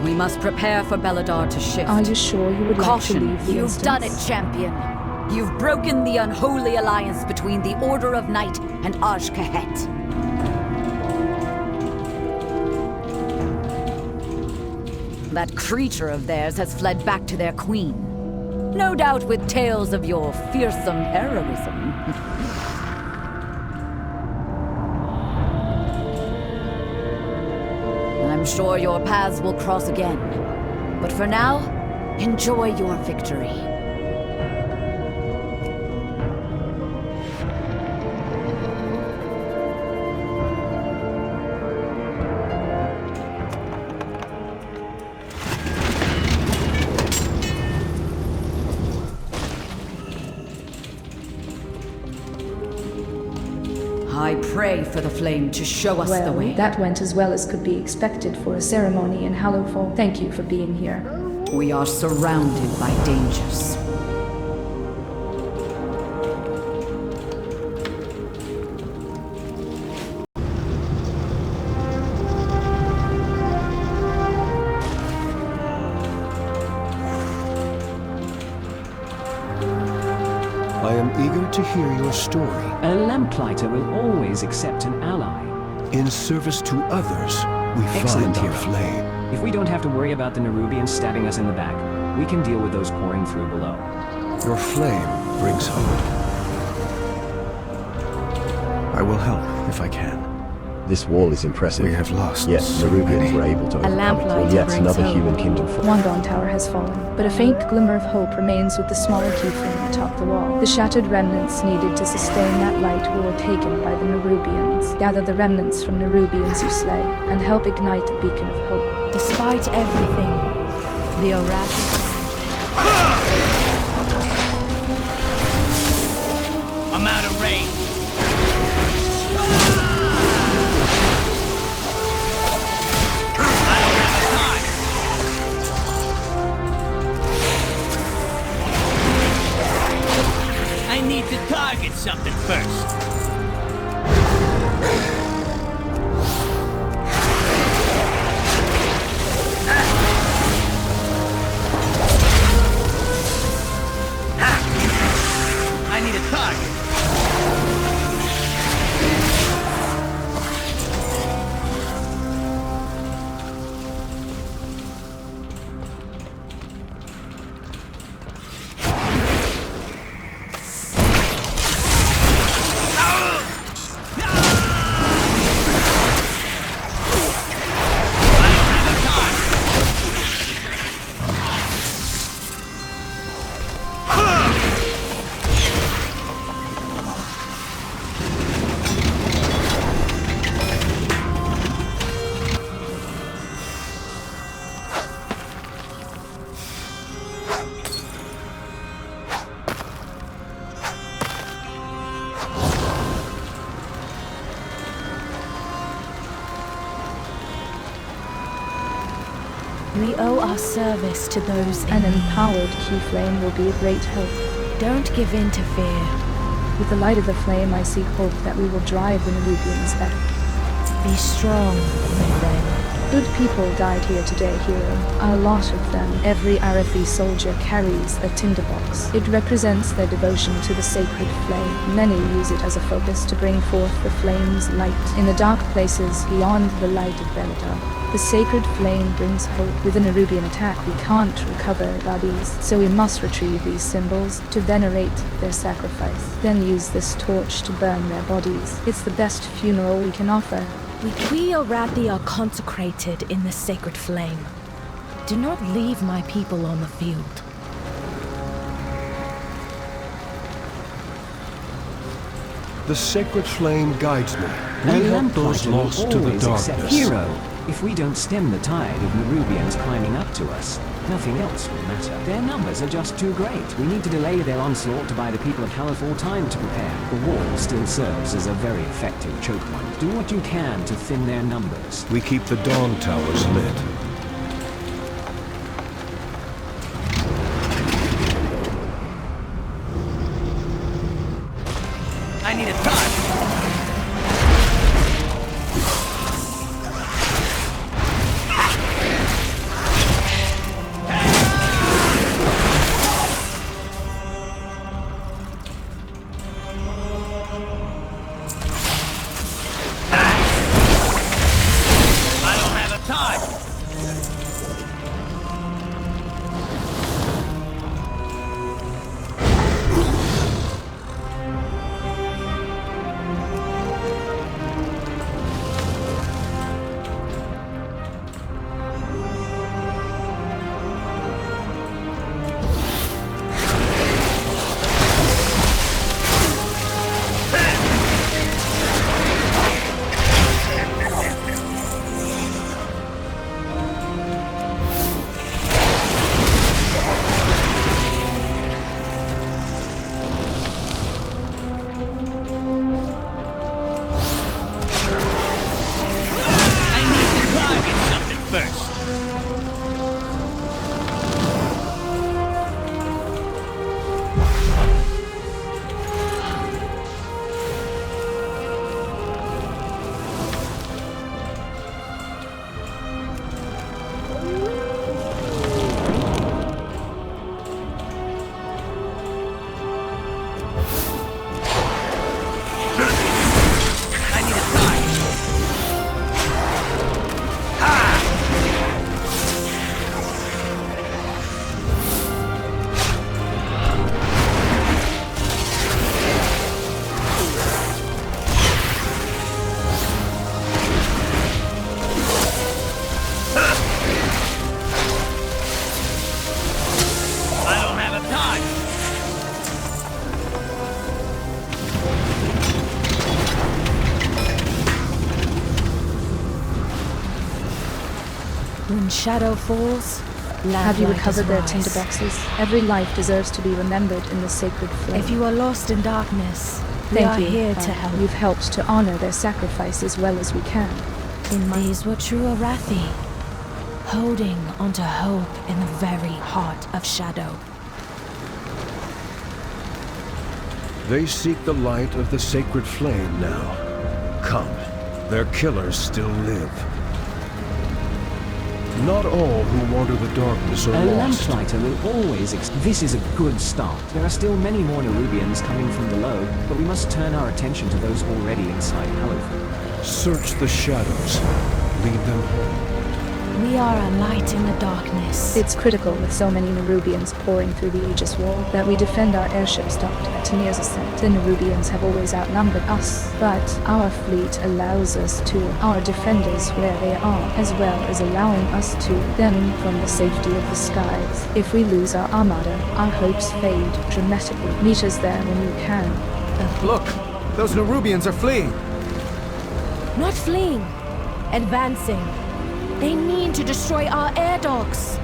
We must prepare for Beledar to shift. Are you sure you would Caution, like to leave the you've instance? done it, champion. You've broken the unholy alliance between the Order of Night and Aj-Kahet. That creature of theirs has fled back to their queen. No doubt with tales of your fearsome heroism. I'm sure your paths will cross again. But for now, enjoy your victory. I pray for the flame to show us the way. That went as well as could be expected for a ceremony in Hallowfall. Thank you for being here. We are surrounded by dangers. I am eager to hear your story. A lamplighter will always accept an ally. In service to others, we Excellent, find our hero. flame. If we don't have to worry about the nerubians stabbing us in the back, we can deal with those pouring through below. Your flame brings hope. I will help if I can. This wall is impressive. We have lost Yes, so Nerubians many. were able to A overcome it. lamplighter Yet brings another hope. human kingdom for One dawn tower has fallen, but a faint glimmer of hope remains with the smaller key flame atop the wall. The shattered remnants needed to sustain that light were taken by the Nerubians. Gather the remnants from Nerubians you slay, and help ignite a beacon of hope. Despite everything, the Arathi... I'm out of range. I need to target something first. We owe our service to those An empowered key flame will be a great help. Don't give in to fear. With the light of the flame, I seek hope that we will drive the nerubians back. Be strong, my friend. Good people died here today, hero. A lot of them. Every Arathi soldier carries a tinderbox. It represents their devotion to the sacred flame. Many use it as a focus to bring forth the flame's light. In the dark places beyond the light of Beledar, the sacred flame brings hope. With a nerubian attack, we can't recover bodies, so we must retrieve these symbols to venerate their sacrifice. Then use this torch to burn their bodies. It's the best funeral we can offer. We Arathi are consecrated in the sacred flame. Do not leave my people on the field. The sacred flame guides me. A We help those lamplighter will lost to the always accept darkness. hero. If we don't stem the tide of nerubians climbing up to us, nothing else will matter. Their numbers are just too great. We need to delay their onslaught to buy the people of Hallowfall time to prepare. The wall still serves as a very effective choke point. Do what you can to thin their numbers. We keep the dawn towers lit. I need a touch. When shadow falls, Have you light recovered is their rise. tinderboxes? Every life deserves to be remembered in the sacred flame. If you are lost in darkness, we Thank are you. here to help. You've helped to honor their sacrifice as well as we can. These were true Arathi, holding onto hope in the very heart of shadow. They seek the light of the sacred flame now. Come, their killers still live. Not all who wander the darkness are A lost. lamplighter will always This is a good start. There are still many more nerubians coming from below, but we must turn our attention to those already inside Hallowfall. Search the shadows. Lead them home. We are a light in the darkness. It's critical with so many nerubians pouring through the Aegis Wall that we defend our airships docked at Tanir's ascent. The nerubians have always outnumbered us, but our fleet allows us to. Our defenders where they are, as well as allowing us to them from the safety of the skies. If we lose our armada, our hopes fade dramatically. Meet us there when you can. Look! Those nerubians are fleeing! Not fleeing, advancing. They need to destroy our air dogs.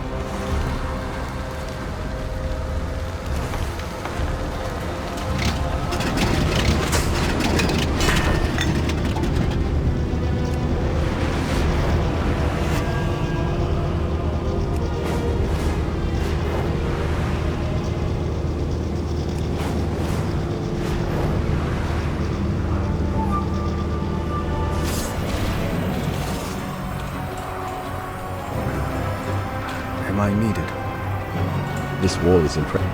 I needed? This wall is impressive.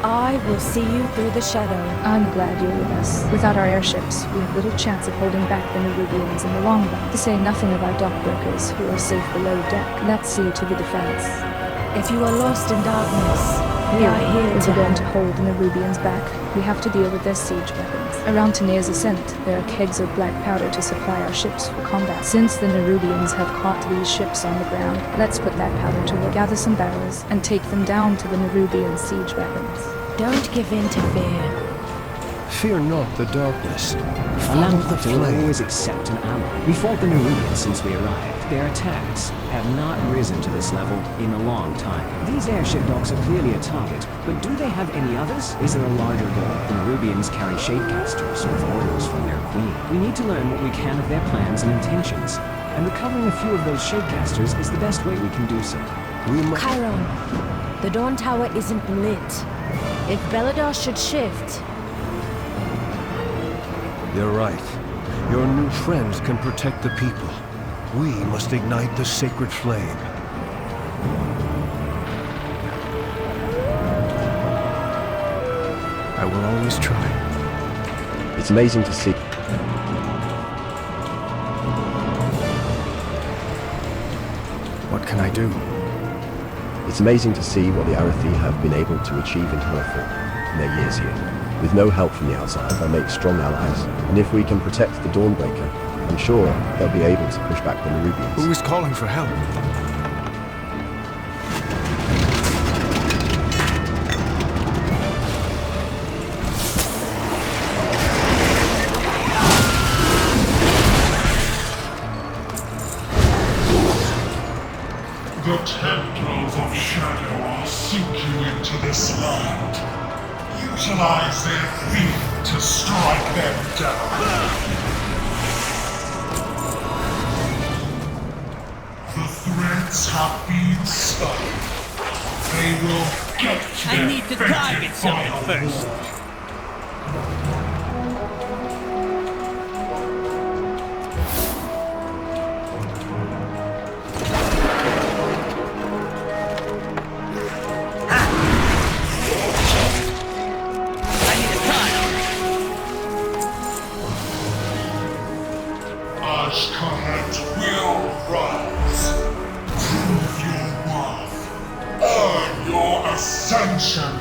I will see you through the shadow. I'm glad you're with us. Without our airships, we have little chance of holding back the nerubians in the long run, to say nothing of our dockworkers who are safe below deck. Let's see to the defense. If you are lost in darkness, we are here if to we're going help. to hold the nerubians back, we have to deal with their siege weapons. Around Tanir's ascent, there are kegs of black powder to supply our ships for combat. Since the nerubians have caught these ships on the ground, let's put that powder to work. Gather some barrels and take them down to the nerubian siege weapons. Don't give in to fear. Fear not the darkness. A Lamplighter will always accept an ally. We fought the Nerubians since we arrived. Their attacks have not risen to this level in a long time. These airship docks are clearly a target, but do they have any others? Is there a larger goal? The Nerubians carry shadecasters with orders from their queen. We need to learn what we can of their plans and intentions, and recovering a few of those shadecasters is the best way we can do so. Chiron, the Dawn Tower isn't lit. If Beledar should shift... You're right. Your new friends can protect the people. We must ignite the sacred flame. I will always try. It's amazing to see. What can I do? It's amazing to see what the Arathi have been able to achieve in Hallowfall in their years here. With no help from the outside, they'll make strong allies. And if we can protect the Dawnbreaker, I'm sure they'll be able to push back the Nerubians. Who is calling for help? The tendrils of shadow are sinking into this land. Utilize their feet to strike them down. The threads have been spun. They will get I their need to fetid target something final first. blow. Ashkaret will rise. Prove your worth. Earn your ascension.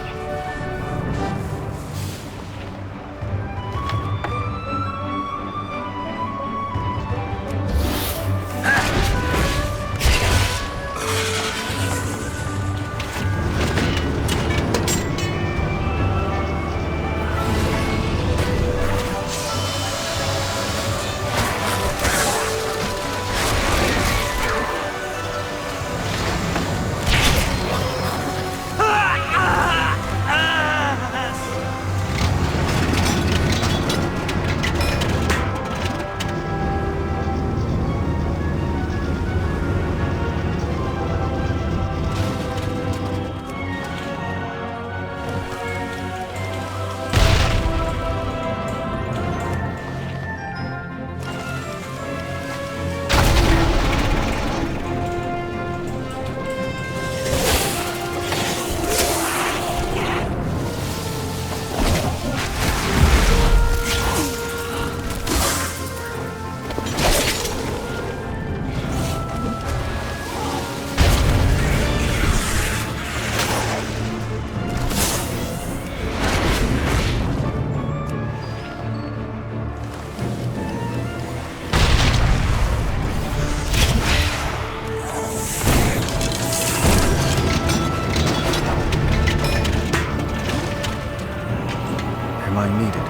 Am I needed?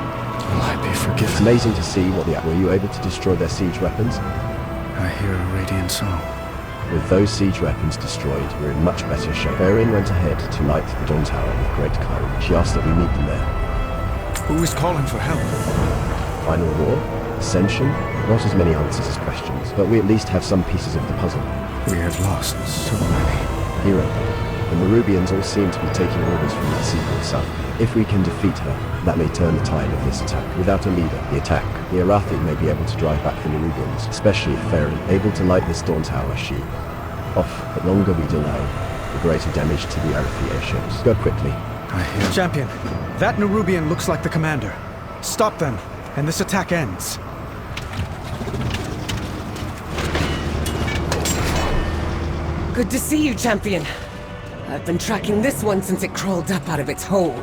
Will I be forgiven? It's amazing to see what the... Were you able to destroy their siege weapons? I hear a radiant song. With those siege weapons destroyed, we're in much better shape. Varian went ahead to light the Dawn Tower with great Chiron. She asked that we meet them there. Who is calling for help? Final war? Ascension? Not as many answers as questions, but we at least have some pieces of the puzzle. We have lost so many. Hero. The Nerubians all seem to be taking orders from the secret south. If we can defeat her, that may turn the tide of this attack. Without a leader, the Arathi may be able to drive back the Nerubians, especially if Varian, able to light this Dawn Tower, she. Off, the longer we delay, the greater damage to the Arathi airships. Go quickly. Champion, that Nerubian looks like the commander. Stop them, and this attack ends. Good to see you, Champion. I've been tracking this one since it crawled up out of its hole.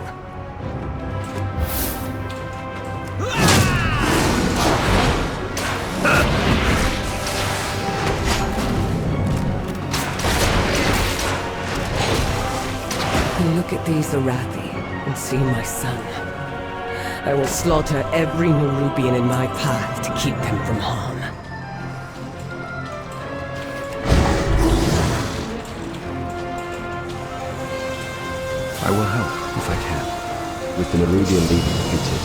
Look at these Arathi and see my son. I will slaughter every nerubian in my path to keep them from harm. I will help if I can. With the Nerubian leader defeated,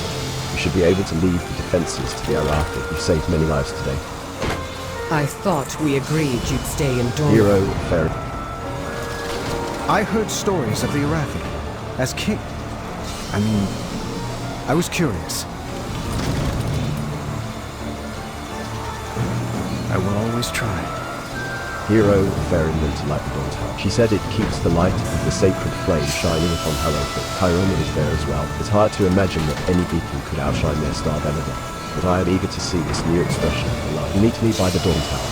you should be able to leave the defenses to the Arathi. You've saved many lives today. I thought we agreed you'd stay in Dorne. Hero, fair. I heard stories of the Arathi as king. I mean, I was curious. I will always try. Hero, Farron went to light the dawn tower. She said it keeps the light of the sacred flame shining upon Hallowfall. Tyrone is there as well. It's hard to imagine that any beacon could outshine their star Beledar, but I am eager to see this new expression of the light. Meet me by the dawn tower,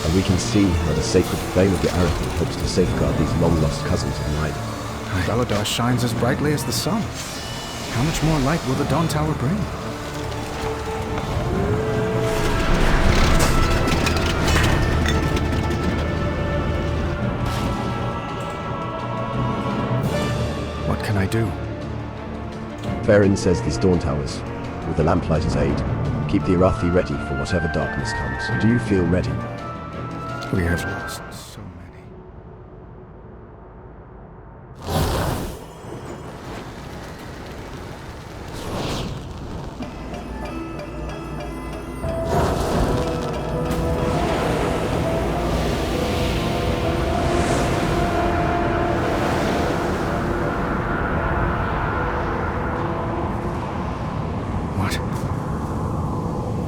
and we can see how the sacred flame of the Arathi hopes to safeguard these long-lost cousins of mine. Beledar shines as brightly as the sun. How much more light will the dawn tower bring? What can I do? Farron says these dawn towers, with the lamplighter's aid, keep the Arathi ready for whatever darkness comes. Do you feel ready? We have lost so many.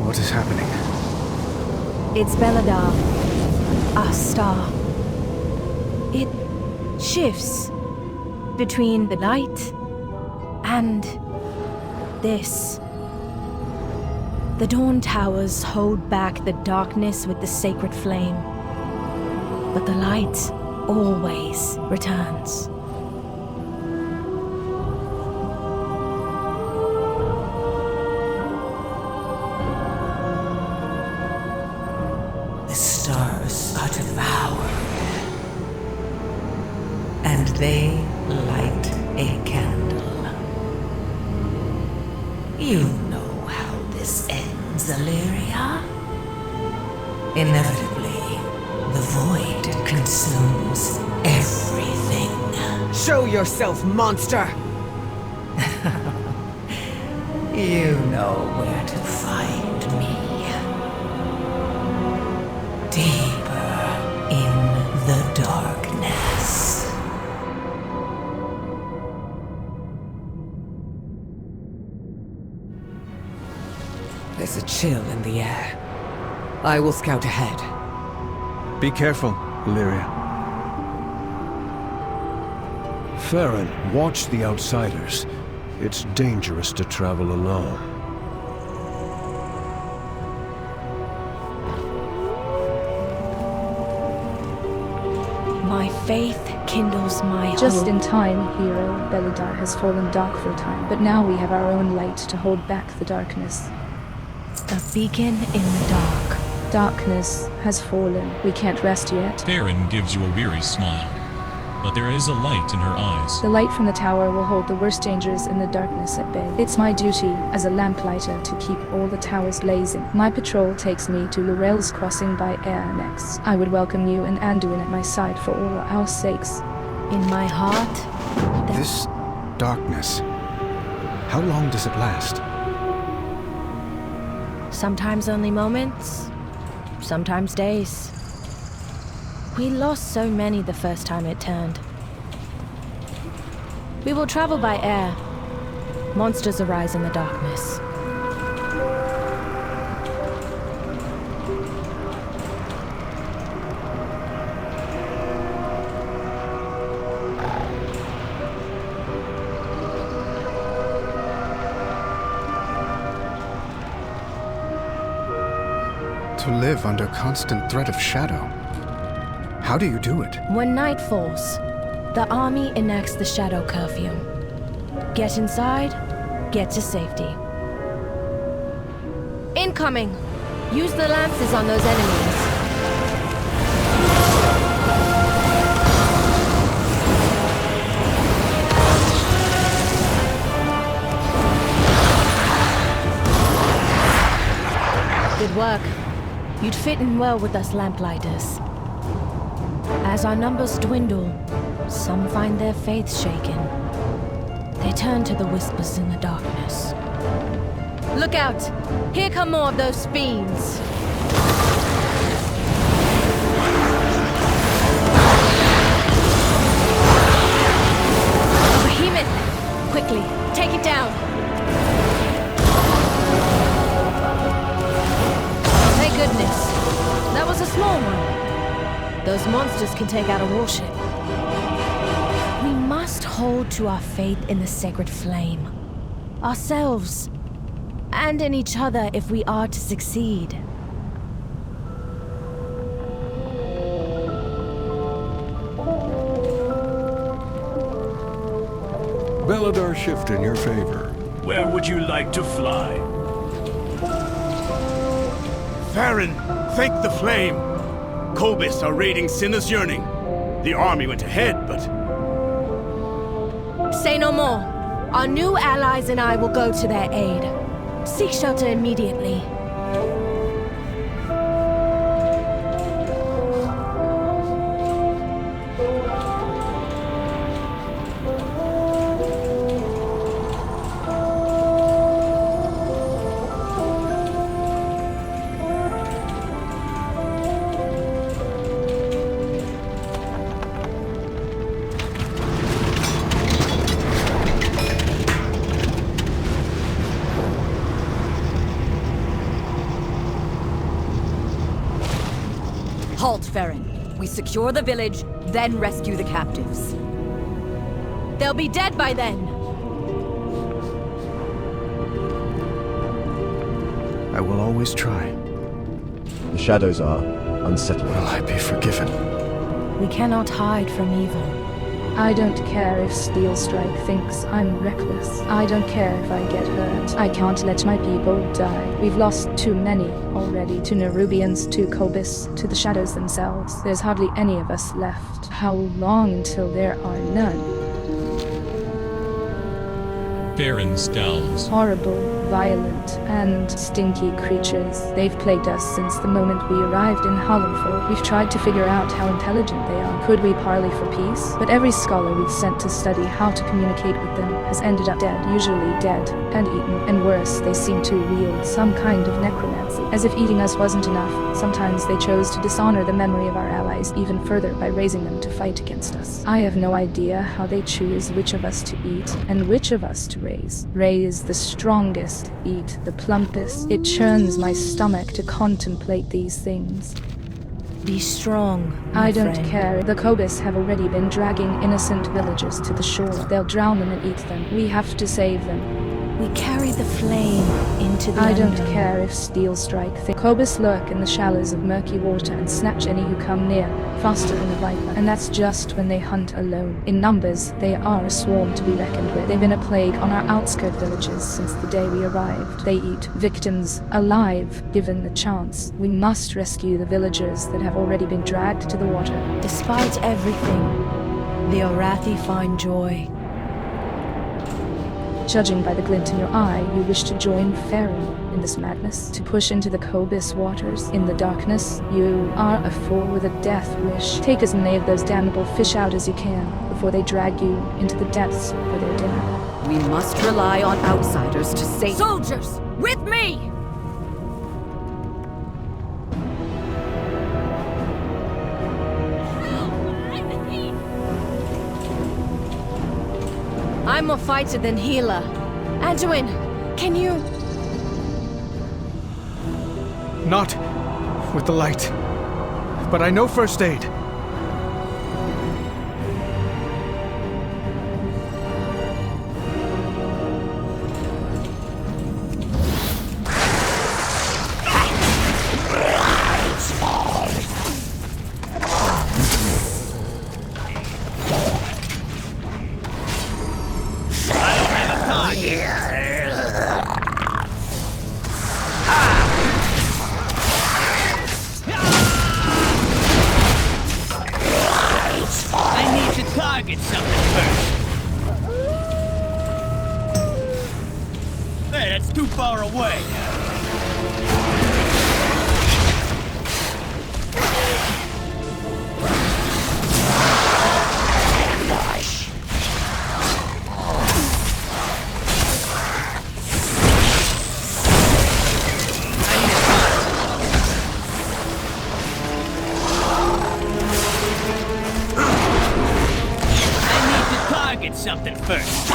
What is happening? It's Beledar. Our star. It shifts between the light and this. The dawn towers hold back the darkness with the sacred flame, but the light always returns. The stars are devoured, and they light a candle. You know how this ends, Illyria. Inevitably, the void consumes everything. Show yourself, monster! You know where to find me. Deeper in the darkness. There's a chill in the air. I will scout ahead. Be careful, Illyria. Farron, watch the outsiders. It's dangerous to travel alone. My faith kindles my hope. Just in time, hero. Beledar has fallen dark for a time, but now we have our own light to hold back the darkness. A beacon in the dark. Darkness has fallen. We can't rest yet. Farron gives you a weary smile, but there is a light in her eyes. The light from the tower will hold the worst dangers in the darkness at bay. It's my duty as a lamplighter to keep all the towers blazing. My patrol takes me to Lorel's crossing by air next. I would welcome you and Anduin at my side for all our sakes. In my heart, This darkness, how long does it last? sometimes only moments, sometimes days. We lost so many the first time it turned. We will travel by air. Monsters arise in the darkness. to live under constant threat of shadow. How do you do it? When night falls, the army enacts the shadow curfew. Get inside, get to safety. Incoming! Use the lances on those enemies. Good work. You'd fit in well with us lamplighters. As our numbers dwindle, some find their faith shaken. They turn to the whispers in the darkness. Look out! Here come more of those fiends! Behemoth! Quickly, take it down! Thank goodness. That was a small one. Those monsters can take out a warship. We must hold to our faith in the sacred flame. Ourselves. And in each other if we are to succeed. Beledar shift in your favor. Where would you like to fly? Farron, thank the flame. Kobyss are raiding Sinner's Yearning. The army went ahead, but... Say no more. Our new allies and I will go to their aid. Seek shelter immediately. Halt, Farron. We secure the village, then rescue the captives. They'll be dead by then. I will always try. The shadows are unsettling. Will I be forgiven? We cannot hide from evil. I don't care if Steelstrike thinks I'm reckless. I don't care if I get hurt. I can't let my people die. We've lost too many already. To nerubians, to kobyss, to the shadows themselves. There's hardly any of us left. How long until there are none? Farron scowls. Horrible, violent, and stinky creatures. They've plagued us since the moment we arrived in Hallowfall. We've tried to figure out how intelligent they are. Could we parley for peace? But every scholar we've sent to study how to communicate with them has ended up dead, usually dead and eaten. And worse, they seem to wield some kind of necromancy. As if eating us wasn't enough, sometimes they chose to dishonor the memory of our allies even further by raising them to fight against us. I have no idea how they choose which of us to eat and which of us to raise. Raise the strongest, eat the plumpest. It churns my stomach to contemplate these things. Be strong, I don't care. The kobyss have already been dragging innocent villagers to the shore. They'll drown them and eat them. We have to save them. We carry the flame into the I don't unknown. care if Steelstrike. The kobyss lurk in the shallows of murky water and snatch any who come near, faster than a viper. And that's just when they hunt alone. In numbers, they are a swarm to be reckoned with. They've been a plague on our outskirt villages since the day we arrived. They eat victims alive, given the chance. We must rescue the villagers that have already been dragged to the water. Despite everything, the Arathi find joy. Judging by the glint in your eye, you wish to join Farron in this madness, to push into the kobyss waters in the darkness. You are a fool with a death wish. Take as many of those damnable fish out as you can before they drag you into the depths for their dinner. We must rely on outsiders to save— Soldiers, with me! I'm more fighter than healer. Anduin, can you... Not with the light, but I know first aid. I need to target something first. Hey, that's too far away. Target something first.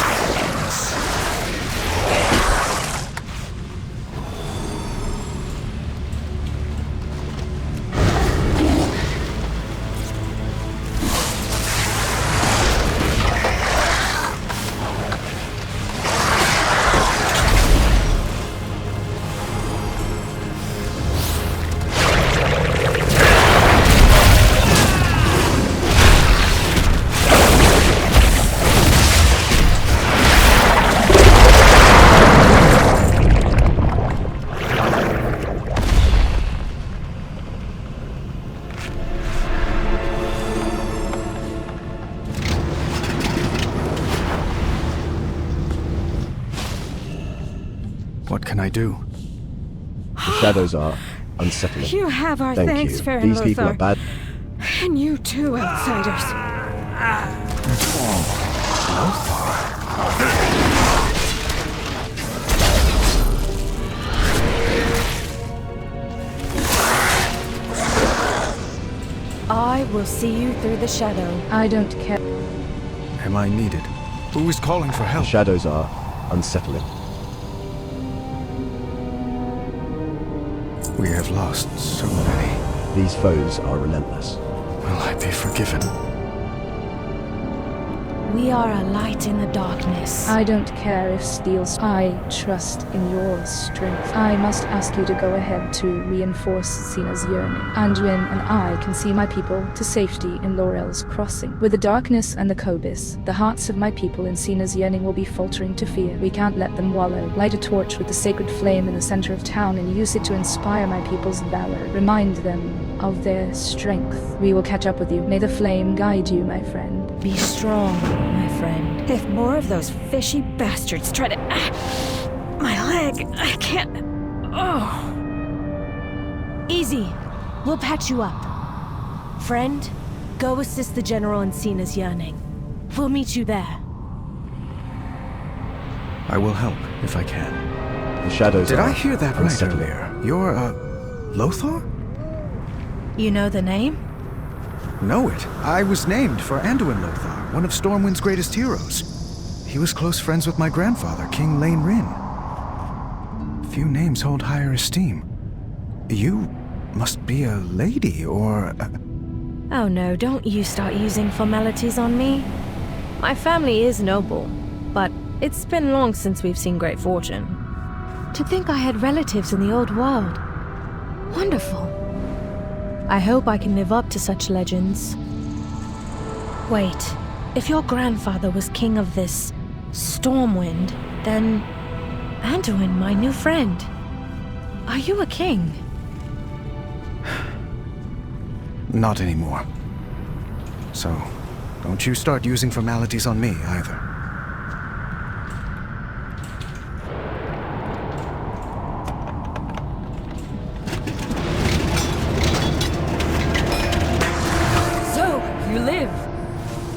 What can I do? The shadows are unsettling. You have our Thank thanks, you. fair These people are Lothar. bad. And you too, outsiders. I will see you through the shadow. I don't care. Am I needed? Who is calling for help? The shadows are unsettling. We have lost so many. These foes are relentless. Will I be forgiven? We are a light in the darkness. I don't care if Steel's. I trust in your strength. I must ask you to go ahead to reinforce Sina's yearning. Anduin and I can see my people to safety in Laurel's crossing. With the darkness and the kobyss, the hearts of my people in Sina's yearning will be faltering to fear. We can't let them wallow. Light a torch with the sacred flame in the center of town and use it to inspire my people's valor. Remind them of their strength. We will catch up with you. May the flame guide you, my friend. Be strong, my friend. If more of those fishy bastards try to... my leg! I can't... Oh! Easy. We'll patch you up. Friend, go assist the General in Sina's yearning. We'll meet you there. I will help if I can. The shadows Did are I hear that right unsettling. earlier? You're, Lothar? You know the name? Know it. I was named for Anduin Lothar, one of Stormwind's greatest heroes. He was close friends with my grandfather, King Wrynn. Few names hold higher esteem. You must be a lady, or... Oh no, don't you start using formalities on me. My family is noble, but it's been long since we've seen great fortune. To think I had relatives in the old world. Wonderful. I hope I can live up to such legends. Wait, if your grandfather was king of this Stormwind, then Anduin, my new friend, are you a king? Not anymore. So, don't you start using formalities on me, either.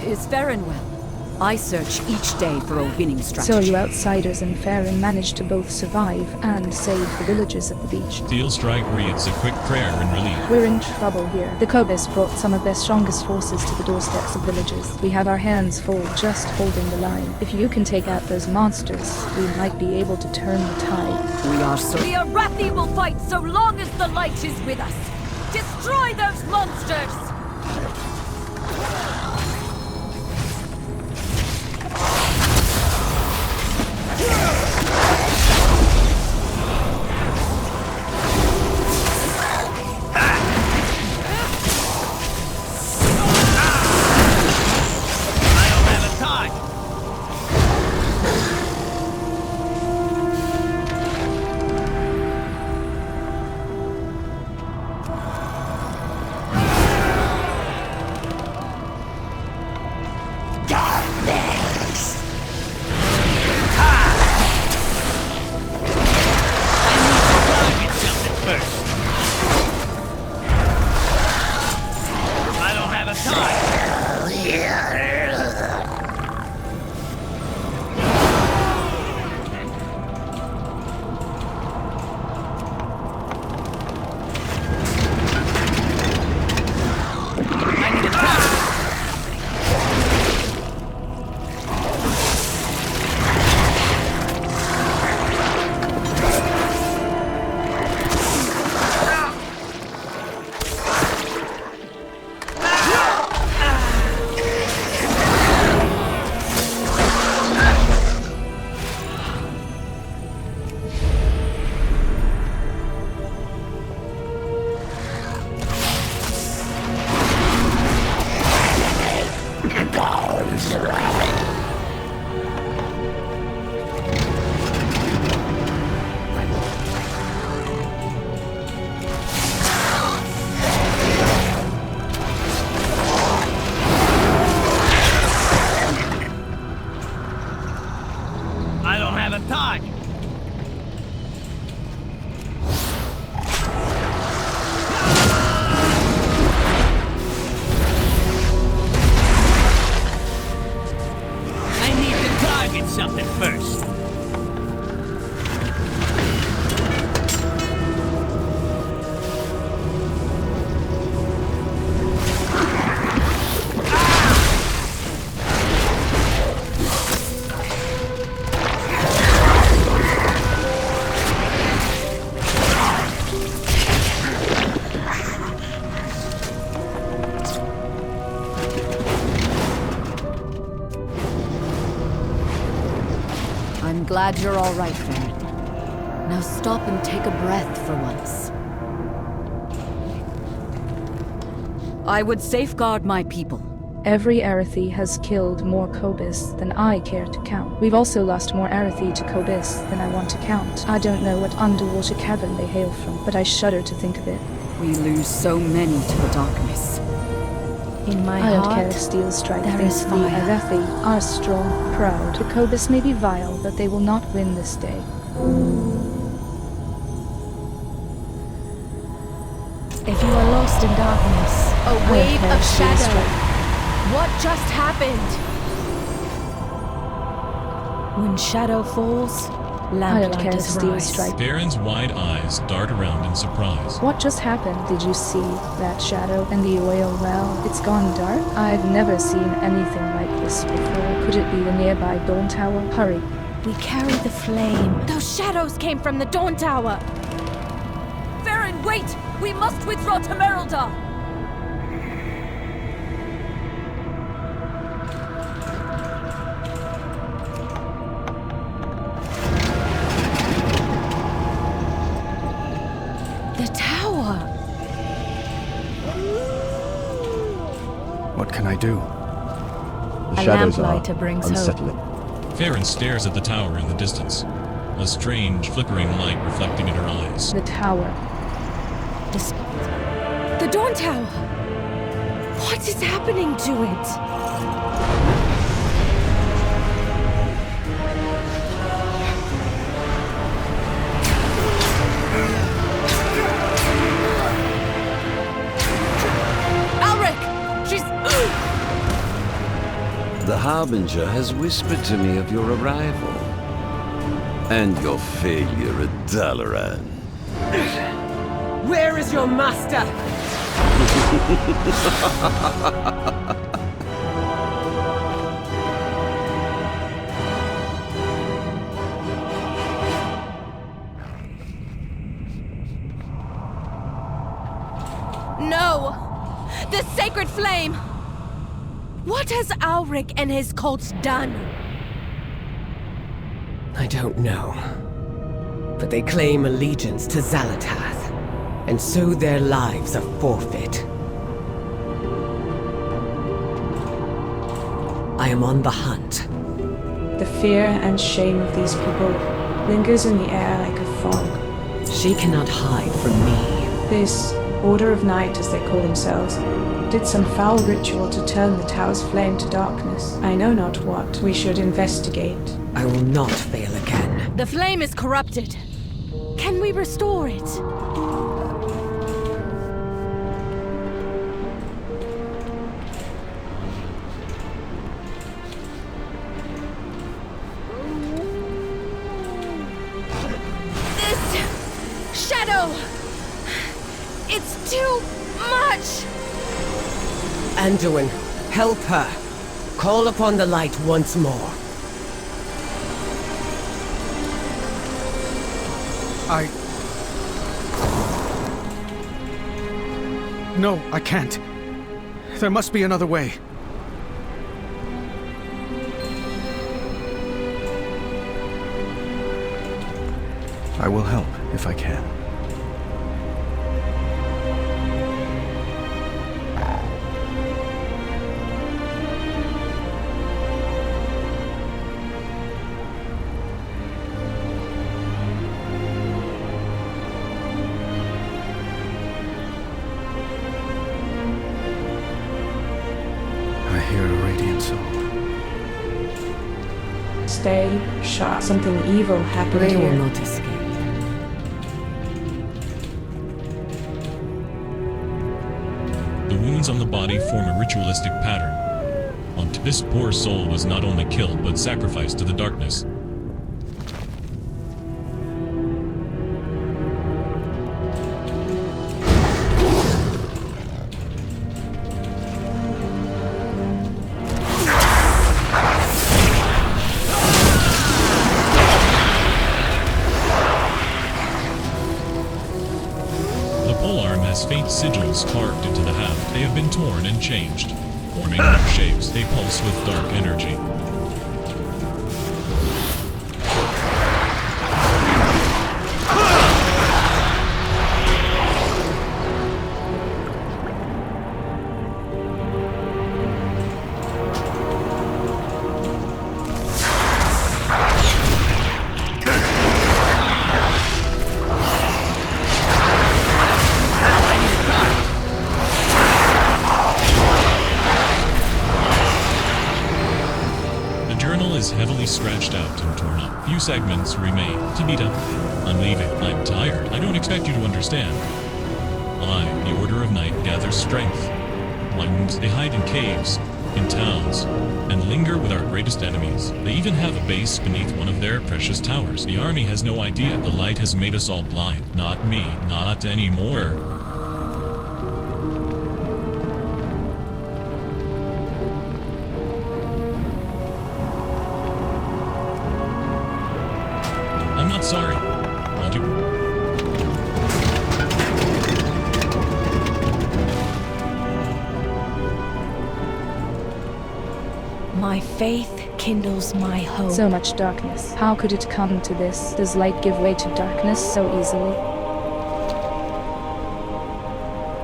Is Farron well? I search each day for a winning strategy. So you outsiders and Farron managed to both survive and save the villagers at the beach. Steel Strike reads a quick prayer in relief. We're in trouble here. The kobyss brought some of their strongest forces to the doorsteps of villages. We have our hands full just holding the line. If you can take out those monsters, we might be able to turn the tide. We are so... The Arathi will fight so long as the light is with us. Destroy those monsters! on target. I need to target something first. I'm glad you're all right, Farron. Now stop and take a breath for once. I would safeguard my people. Every Arathi has killed more kobyss than I care to count. We've also lost more Arathi to kobyss than I want to count. I don't know what underwater cavern they hail from, but I shudder to think of it. We lose so many to the darkness. In my heart, I don't care if steel strike thinks the Arathi are strong, proud. The kobyss may be vile, but they will not win this day. If you are lost in darkness, a wave of shadow. What just happened? When shadow falls, lamplight is rise. Farron's wide eyes dart around in surprise. What just happened? Did you see that shadow and the oil well? It's gone dark? I've never seen anything like this before. Could it be the nearby Dawn Tower? Hurry. We carry the flame. Those shadows came from the Dawn Tower. Farron, wait! We must withdraw to Beledar! What can I do? The shadows are unsettling. Farron stares at the tower in the distance, a strange flickering light reflecting in her eyes. The tower. The Dawn Tower! What is happening to it? The Harbinger has whispered to me of your arrival. And your failure at Dalaran. Where is your master? No! The sacred flame! What has Alric and his cults done? I don't know. But they claim allegiance to Xalatath, and so their lives are forfeit. I am on the hunt. The fear and shame of these people lingers in the air like a fog. She cannot hide from me. This Order of Night, as they call themselves, did some foul ritual to turn the tower's flame to darkness. I know not what. We should investigate. I will not fail again. The flame is corrupted. Can we restore it? This shadow! It's too much! Anduin, help her. Call upon the light once more. No, I can't. There must be another way. I will help if I can. Stay sharp. Something evil happened They here. will not escape. The wounds on the body form a ritualistic pattern. This poor soul was not only killed, but sacrificed to the darkness. The polearm has faint sigils carved into the haft. They have been torn and changed. Forming new shapes, they pulse with dark energy. Heavily scratched out and torn up. Few segments remain to beat up. I'm leaving. I'm tired. I don't expect you to understand. I, the Order of Night, gather strength. My wounds, they hide in caves, in towns, and linger with our greatest enemies. They even have a base beneath one of their precious towers. The army has no idea. The light has made us all blind. Not me. Not anymore. I'm not sorry. Won't you? My faith kindles my hope. So much darkness. How could it come to this? Does light give way to darkness so easily?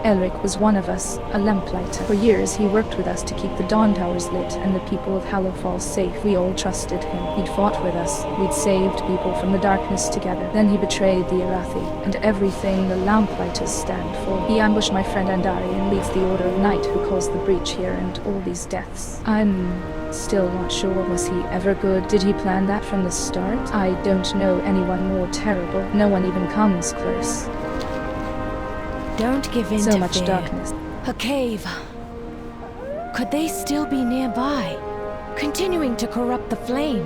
Elric was one of us, a lamplighter. For years he worked with us to keep the Dawn Towers lit and the people of Hallowfall safe. We all trusted him. He'd fought with us. We'd saved people from the darkness together. Then he betrayed the Arathi and everything the Lamplighters stand for. He ambushed my friend Andari and leads the Order of Night who caused the breach here and all these deaths. I'm still not sure. Was he ever good? Did he plan that from the start? I don't know anyone more terrible. No one even comes close. Don't give in to So much fear. darkness. A cave. Could they still be nearby, continuing to corrupt the flame?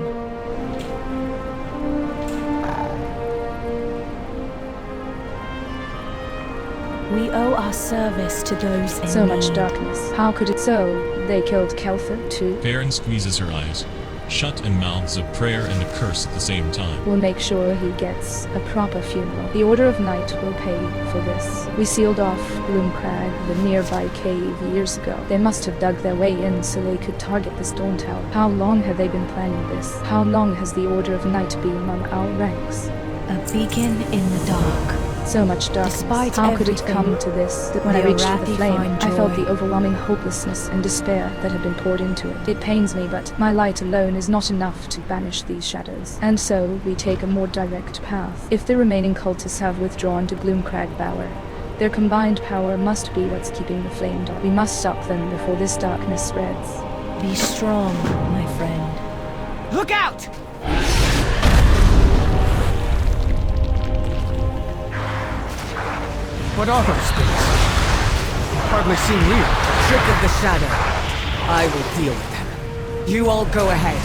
We owe our service to those in So much need. darkness. How could it so? They killed Kelther too? Farron squeezes her eyes, shut and mouths a prayer and a curse at the same time. We'll make sure he gets a proper funeral. The Order of Night will pay for this. We sealed off Gloomcrag, the nearby cave, years ago. They must have dug their way in so they could target this Dawn Tower. How long have they been planning this? How long has the Order of Night been among our ranks? A beacon in the dark. So much darkness. Despite How could it everything, come to this? That when I the reached for Arathi the flame, find I felt joy. the overwhelming hopelessness and despair that had been poured into it. It pains me, but my light alone is not enough to banish these shadows. And so, we take a more direct path. If the remaining cultists have withdrawn to Gloomcrag Bower, their combined power must be what's keeping the flame dark. We must stop them before this darkness spreads. Be strong, my friend. Look out! What are those things? Hardly seem real. Trick of the shadow. I will deal with them. You all go ahead.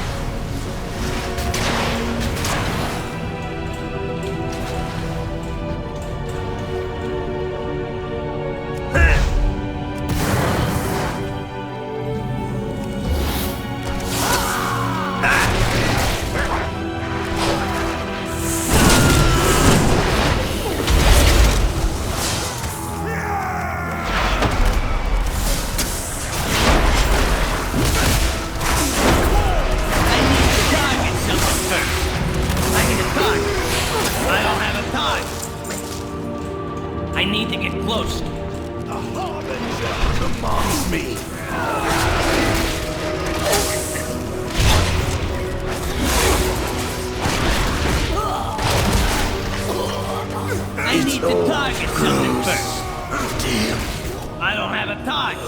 I need to get close. The Harbinger commands me. I need to target something first. I don't have a target.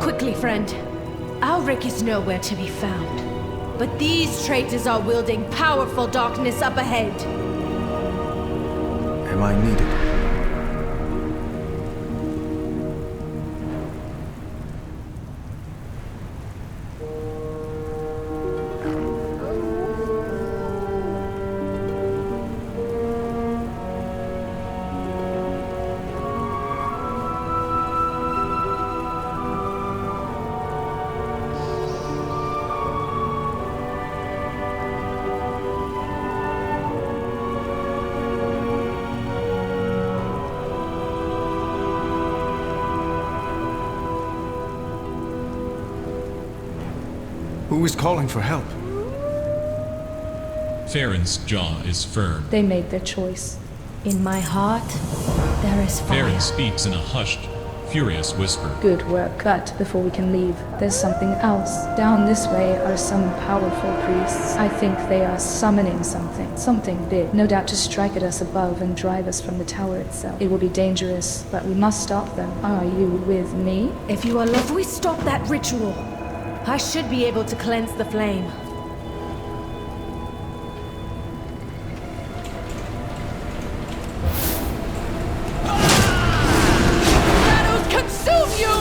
Quickly, friend. Alric is nowhere to be found. But these traitors are wielding powerful darkness up ahead. Am I needed? Who is calling for help? Farron's jaw is firm. They made their choice. In my heart, there is fire. Farron speaks in a hushed, furious whisper. Good work. But before we can leave, there's something else. Down this way are some powerful priests. I think they are summoning something big. No doubt to strike at us above and drive us from the tower itself. It will be dangerous, but we must stop them. Are you with me? If you are love, we stop that ritual. I should be able to cleanse the flame. Shadows consume you!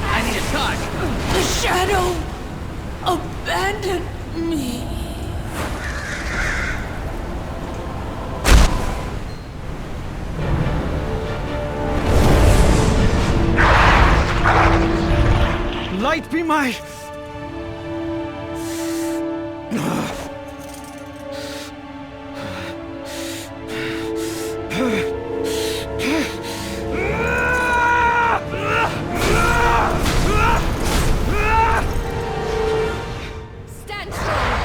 I need a touch. The shadow abandoned me. Light be my... Stand strong.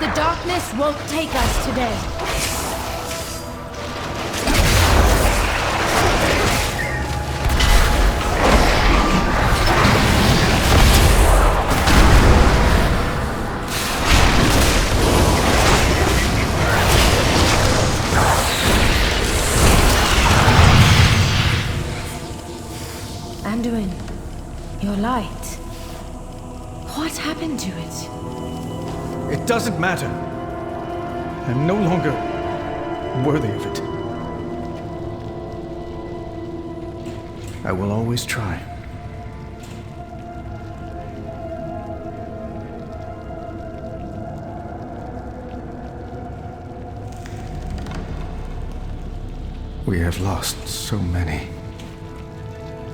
The darkness won't take us today. Anduin, your light. What happened to it? It doesn't matter. I'm no longer worthy of it. I will always try. We have lost so many.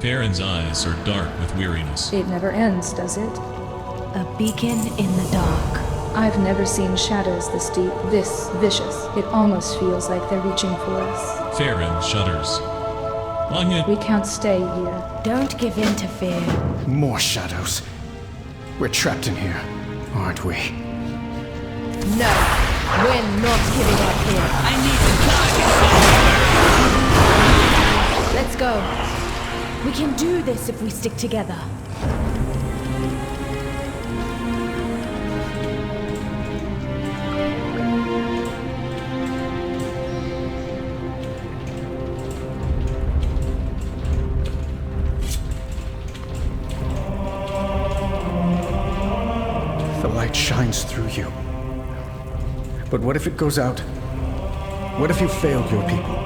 Farron's eyes are dark with weariness. It never ends, does it? A beacon in the dark. I've never seen shadows this deep, this vicious. It almost feels like they're reaching for us. Farron shudders. Anya... We can't stay here. Don't give in to fear. More shadows. We're trapped in here, aren't we? No, we're not giving up here. I need the target. Let's go. We can do this if we stick together. The light shines through you. But what if it goes out? What if you failed your people?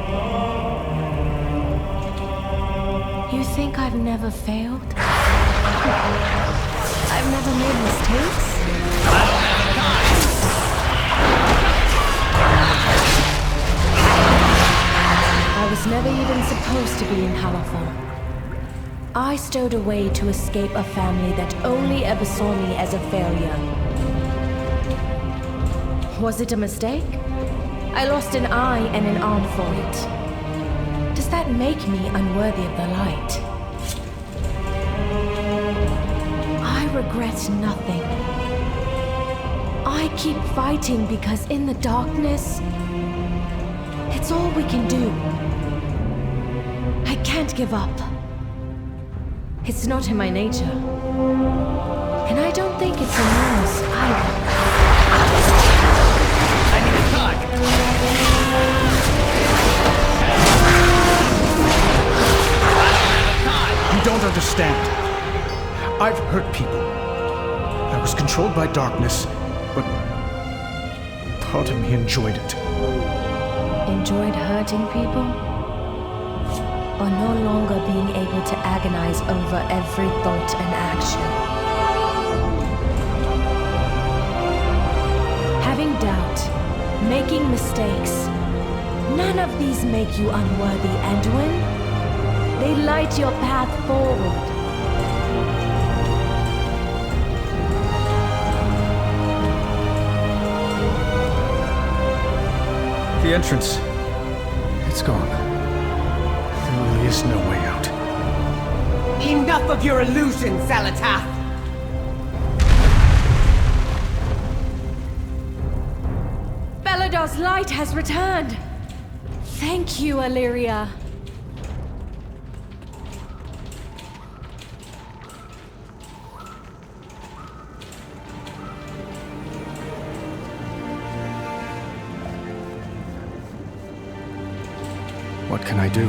You think I've never failed? I've never made mistakes? I don't have I was never even supposed to be in Hallowfall. I stowed away to escape a family that only ever saw me as a failure. Was it a mistake? I lost an eye and an arm for it. Does that make me unworthy of the light? I regret nothing. I keep fighting because in the darkness, it's all we can do. I can't give up. It's not in my nature. And I don't think it's in yours either. I need a understand. I've hurt people. I was controlled by darkness, but part of me enjoyed it. Enjoyed hurting people? Or no longer being able to agonize over every thought and action? Having doubt, making mistakes, none of these make you unworthy, Anduin. They light your path forward. The entrance. It's gone. There really is no way out. Enough of your illusions, Zalatath! Beledar's light has returned! Thank you, Illyria. What can I do?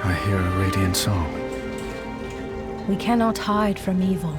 I hear a radiant song. We cannot hide from evil.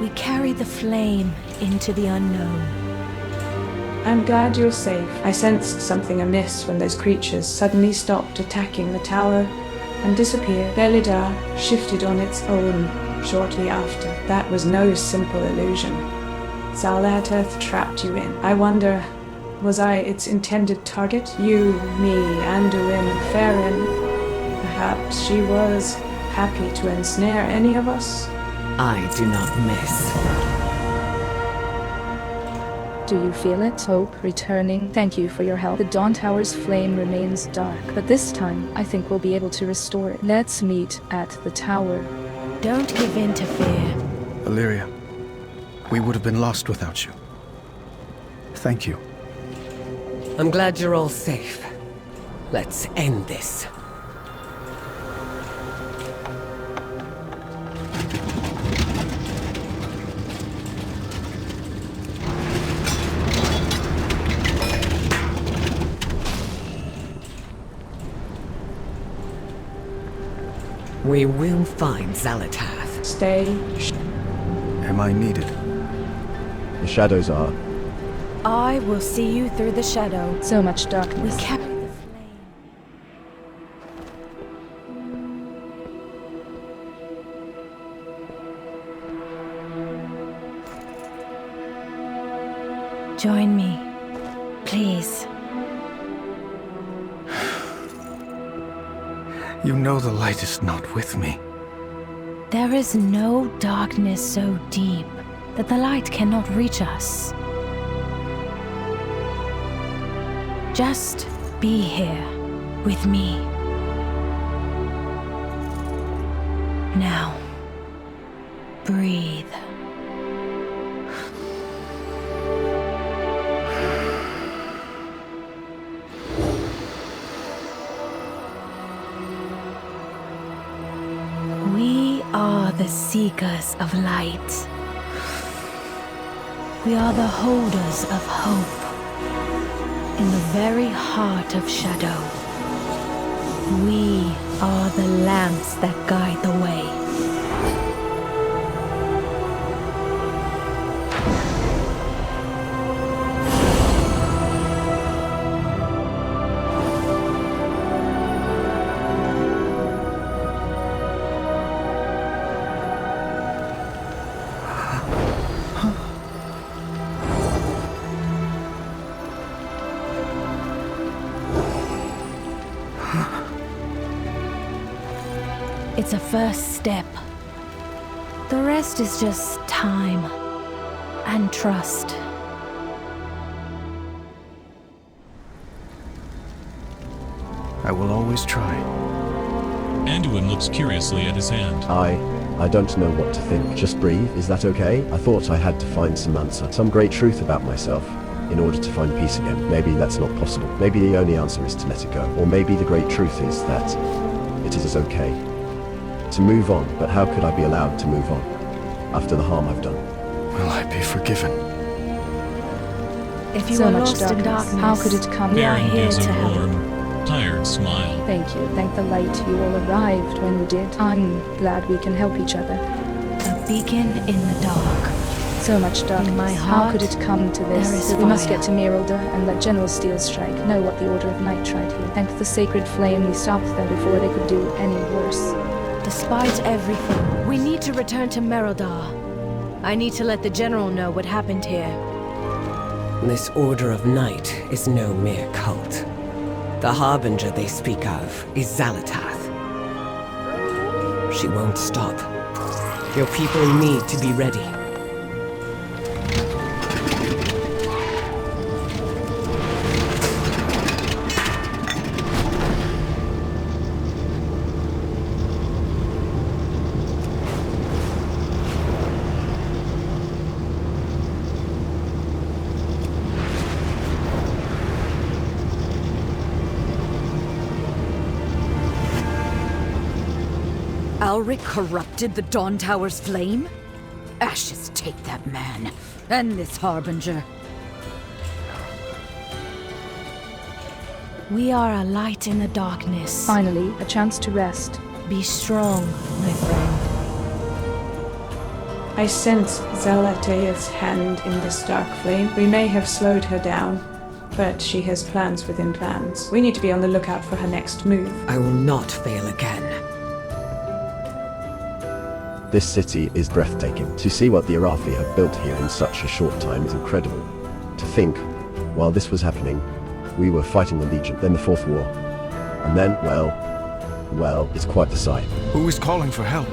We carry the flame into the unknown. I'm glad you're safe. I sensed something amiss when those creatures suddenly stopped attacking the tower and disappeared. Beledar shifted on its own shortly after. That was no simple illusion. Zalatath trapped you in. I wonder, was I its intended target? You, me, Anduin, Farron. Perhaps she was happy to ensnare any of us? I do not miss. Do you feel it? Hope returning. Thank you for your help. The Dawn Tower's flame remains dark, but this time I think we'll be able to restore it. Let's meet at the tower. Don't give in to fear. Illyria, we would have been lost without you. Thank you. I'm glad you're all safe. Let's end this. We will find Zalatath. Stay. Am I needed? The shadows are. I will see you through the shadow. So much darkness. We carry the flame. Join me, please. You know the light is not with me. There is no darkness so deep that the light cannot reach us. Just be here with me. Now, breathe. We are the seekers of light. We are the holders of hope. In the very heart of shadow, we are the lamps that guide the way. It's a first step. The rest is just time and trust. I will always try. Anduin looks curiously at his hand. I don't know what to think. Just breathe, is that okay? I thought I had to find some answer, some great truth about myself, in order to find peace again. Maybe that's not possible. Maybe the only answer is to let it go. Or maybe the great truth is that it is okay to move on. But how could I be allowed to move on after the harm I've done? Will I be forgiven? If you So are much lost in darkness. darkness, How could it come? we are Baron here gives to a help. warm, tired smile. Thank you. Thank the light you all arrived when you did. I'm glad we can help each other. A beacon in the dark. So much darkness. In my How heart, could it come to there this? is We must fire. get to Miralda and let General Steelstrike know what the Order of Night tried here. Thank the sacred flame we stopped them before they could do any worse. Despite everything, we need to return to Beledar. I need to let the General know what happened here. This Order of Night is no mere cult. The Harbinger they speak of is Xalatath. She won't stop. Your people need to be ready. Alric corrupted the Dawn Tower's flame? Ashes take that man, and this Harbinger. We are a light in the darkness. Finally, a chance to rest. Be strong, my friend. I sense Zalatea's hand in this dark flame. We may have slowed her down, but she has plans within plans. We need to be on the lookout for her next move. I will not fail again. This city is breathtaking. To see what the Arathi have built here in such a short time is incredible. To think, while this was happening, we were fighting the Legion, then the Fourth War. And then, well, it's quite the sight. Who is calling for help?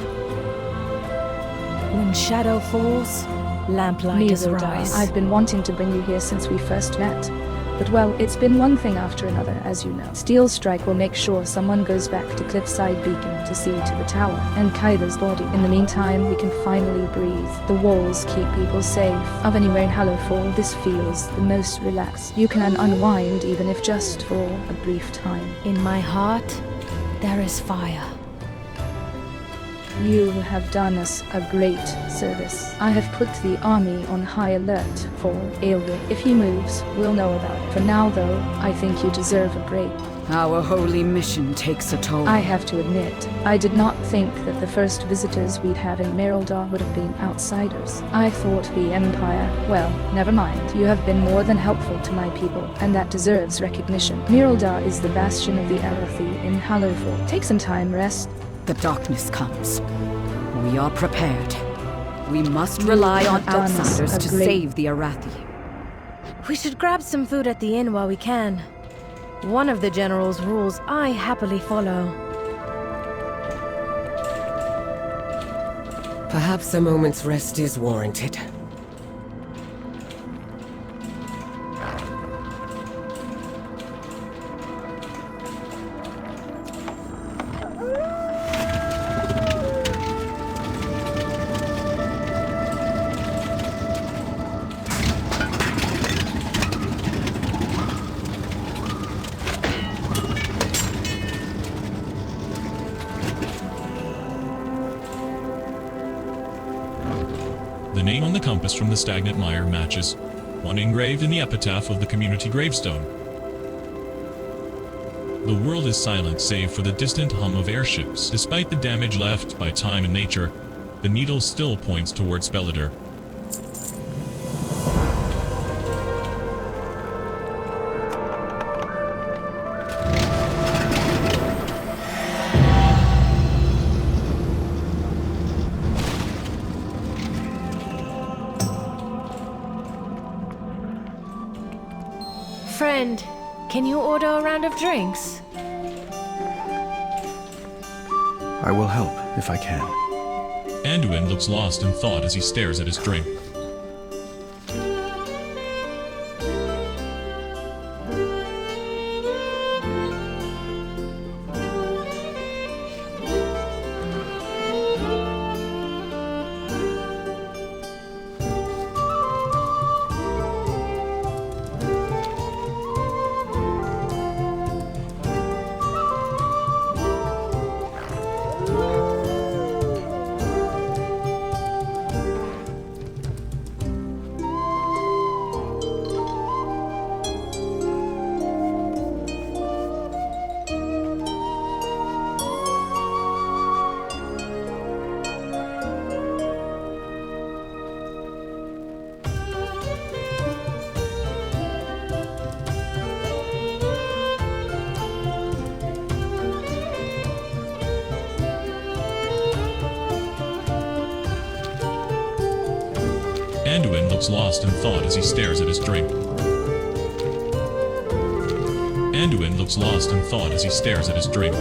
When shadow falls, lamplight is Miralda, rise. I've been wanting to bring you here since we first met. But well, it's been one thing after another, as you know. Steelstrike will make sure someone goes back to Cliffside Beacon to see to the tower, and Kyther's body. In the meantime, we can finally breathe. The walls keep people safe. Of anywhere in Hallowfall, this feels the most relaxed. You can unwind, even if just for a brief time. In my heart, there is fire. You have done us a great service. I have put the army on high alert for Aelric. If he moves, we'll know about it. For now, though, I think you deserve a break. Our holy mission takes a toll. I have to admit, I did not think that the first visitors we'd have in Miraldar would have been outsiders. I thought the Empire, well, never mind. You have been more than helpful to my people, and that deserves recognition. Miraldar is the bastion of the Arathi in Hallowfall. Take some time, rest. The darkness comes. We are prepared. We must rely on outsiders to save the Arathi. We should grab some food at the inn while we can. One of the General's rules I happily follow. Perhaps a moment's rest is warranted. The name on the compass from the stagnant mire matches one engraved in the epitaph of the community gravestone. The world is silent save for the distant hum of airships. Despite the damage left by time and nature, the needle still points towards Beledar. Friend, can you order a round of drinks? I will help if I can. Anduin looks lost in thought as he stares at his drink. Anduin looks lost in thought as he stares at his drink. Anduin looks lost in thought as he stares at his drink.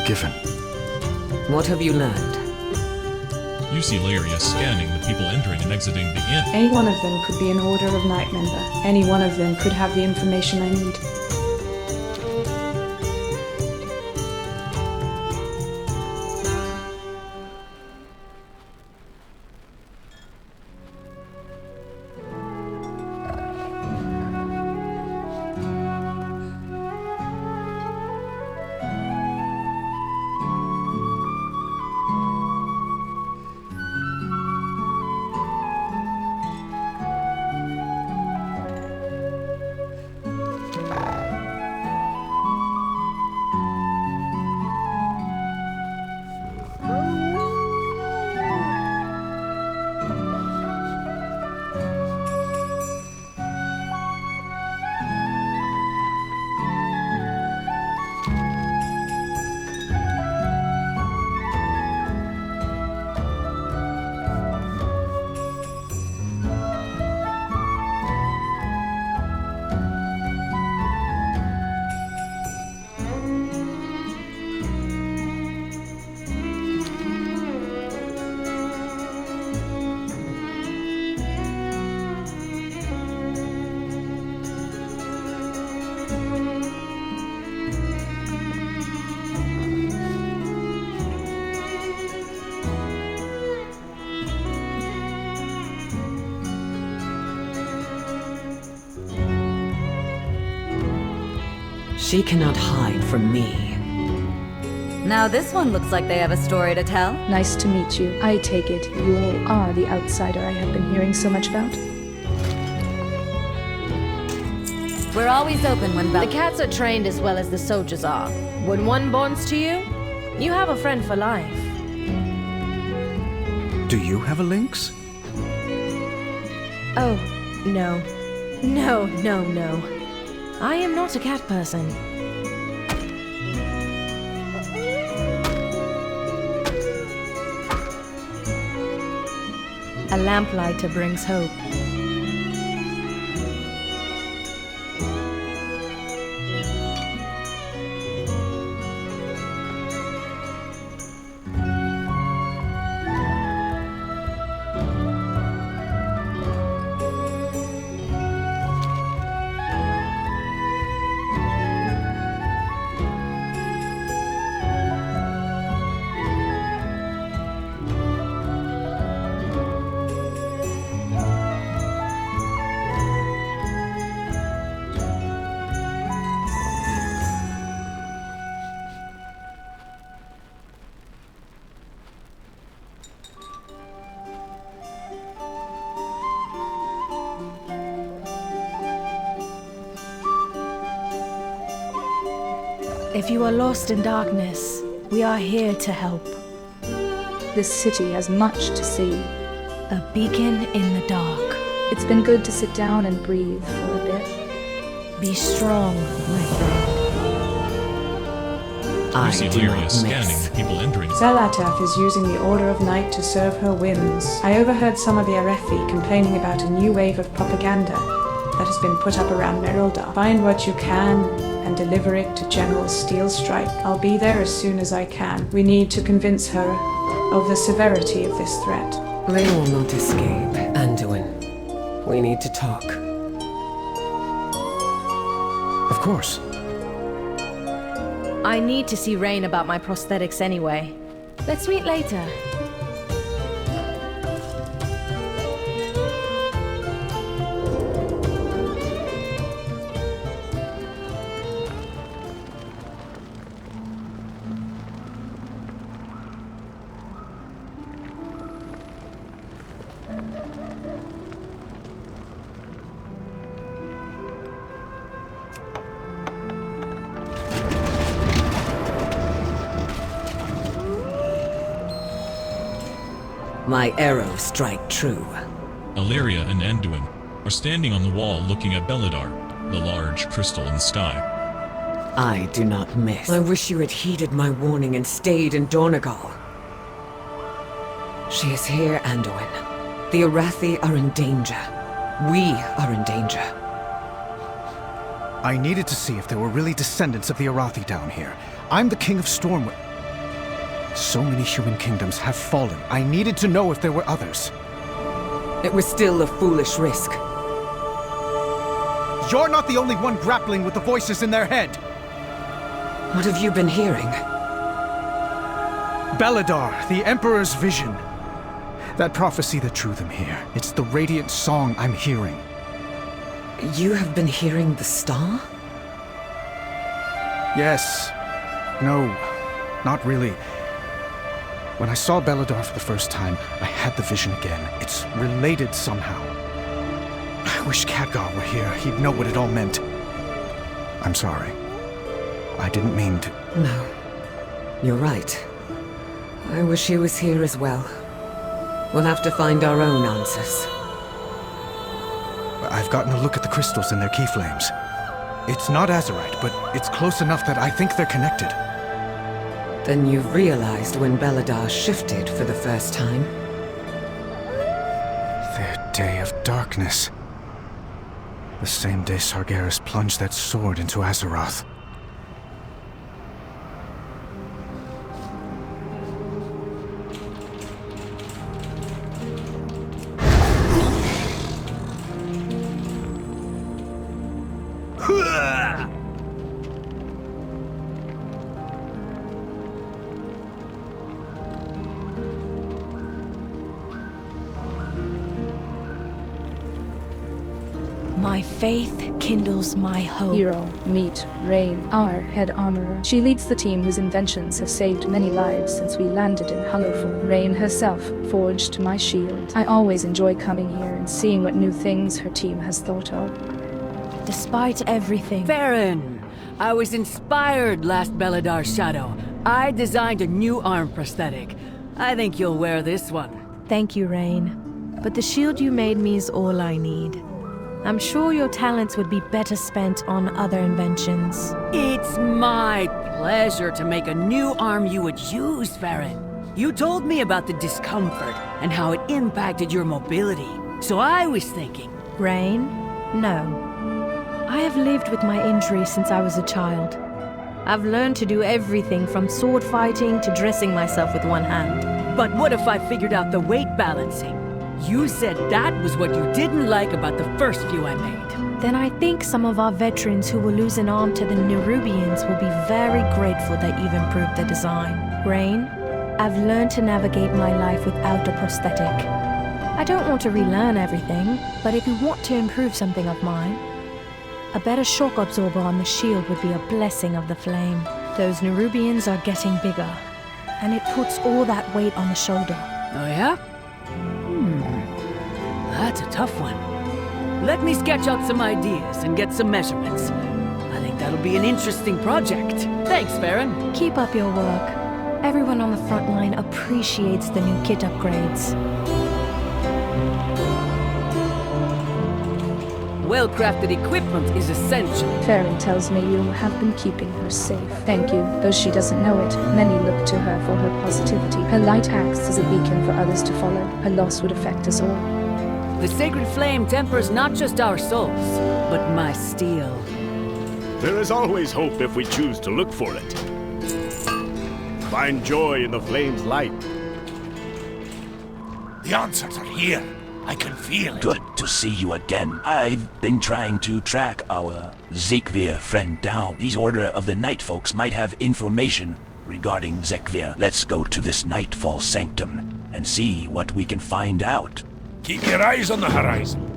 Forgiven. What have you learned? You see Laria scanning the people entering and exiting the inn. Any one of them could be an Order of Night member. Any one of them could have the information I need. She cannot hide from me. Now this one looks like they have a story to tell. Nice to meet you. I take it you all are the outsider I have been hearing so much about? We're always open when The cats are trained as well as the soldiers are. When one bonds to you, you have a friend for life. Do you have a lynx? Oh, no. No. I am not a cat person. A lamplighter brings hope. If you are lost in darkness, we are here to help. This city has much to see. A beacon in the dark. It's been good to sit down and breathe for a bit. Be strong, my friend. You see Lyria scanning the people entering. Xalatath is using the Order of Night to serve her whims. I overheard some of the Arathi complaining about a new wave of propaganda that has been put up around Beledar. Find what you can and deliver it to General Steelstrike. I'll be there as soon as I can. We need to convince her of the severity of this threat. They will not escape, Anduin. We need to talk. Of course. I need to see Rain about my prosthetics anyway. Let's meet later. My arrows strike true. Lyria and Anduin are standing on the wall looking at Beledar, the large crystal in the sky. I do not miss. I wish you had heeded my warning and stayed in Dornegal. She is here, Anduin. The Arathi are in danger. We are in danger. I needed to see if there were really descendants of the Arathi down here. I'm the King of Stormwind. So many human kingdoms have fallen. I needed to know if there were others. It was still a foolish risk. You're not the only one grappling with the voices in their head! What have you been hearing? Beledar, the Emperor's vision. That prophecy that drew them here. It's the radiant song I'm hearing. You have been hearing the star? Yes. No, not really. When I saw Beledar for the first time, I had the vision again. It's related somehow. I wish Khadgar were here. He'd know what it all meant. I'm sorry. I didn't mean to... No. You're right. I wish he was here as well. We'll have to find our own answers. I've gotten a look at the crystals and their keyflames. It's not Azerite, but it's close enough that I think they're connected. Then you've realized when Beledar shifted for the first time? Their day of darkness. The same day Sargeras plunged that sword into Azeroth. My faith kindles my hope. Hero, meet Rain, our head armorer. She leads the team whose inventions have saved many lives since we landed in Hallowfall. Rain herself forged my shield. I always enjoy coming here and seeing what new things her team has thought of. Despite everything... Farron! I was inspired last Beledar's shadow. I designed a new arm prosthetic. I think you'll wear this one. Thank you, Rain. But the shield you made me is all I need. I'm sure your talents would be better spent on other inventions. It's my pleasure to make a new arm you would use, Farron. You told me about the discomfort and how it impacted your mobility. So I was thinking... Rain? No. I have lived with my injury since I was a child. I've learned to do everything from sword fighting to dressing myself with one hand. But what if I figured out the weight balancing? You said that was what you didn't like about the first few I made. Then I think some of our veterans who will lose an arm to the Nerubians will be very grateful that you've improved the design. Rain, I've learned to navigate my life without a prosthetic. I don't want to relearn everything, but if you want to improve something of mine, a better shock absorber on the shield would be a blessing of the flame. Those Nerubians are getting bigger, and it puts all that weight on the shoulder. Oh yeah? That's a tough one. Let me sketch out some ideas and get some measurements. I think that'll be an interesting project. Thanks, Farron. Keep up your work. Everyone on the front line appreciates the new kit upgrades. Well-crafted equipment is essential. Farron tells me you have been keeping her safe. Thank you. Though she doesn't know it, many look to her for her positivity. Her light acts as a beacon for others to follow. Her loss would affect us all. The sacred flame tempers not just our souls, but my steel. There is always hope if we choose to look for it. Find joy in the flame's light. The answers are here. I can feel it. Good to see you again. I've been trying to track our Zekvir friend down. These Order of the Night folks might have information regarding Zekvir. Let's go to this Nightfall Sanctum and see what we can find out. Keep your eyes on the horizon.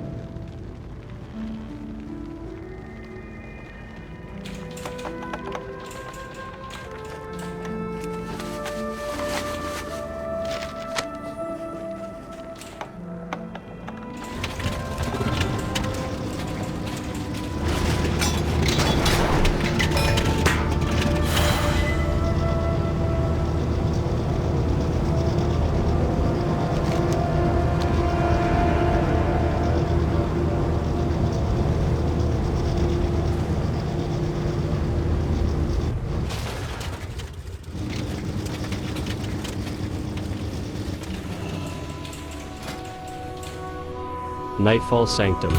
Nightfall Sanctum.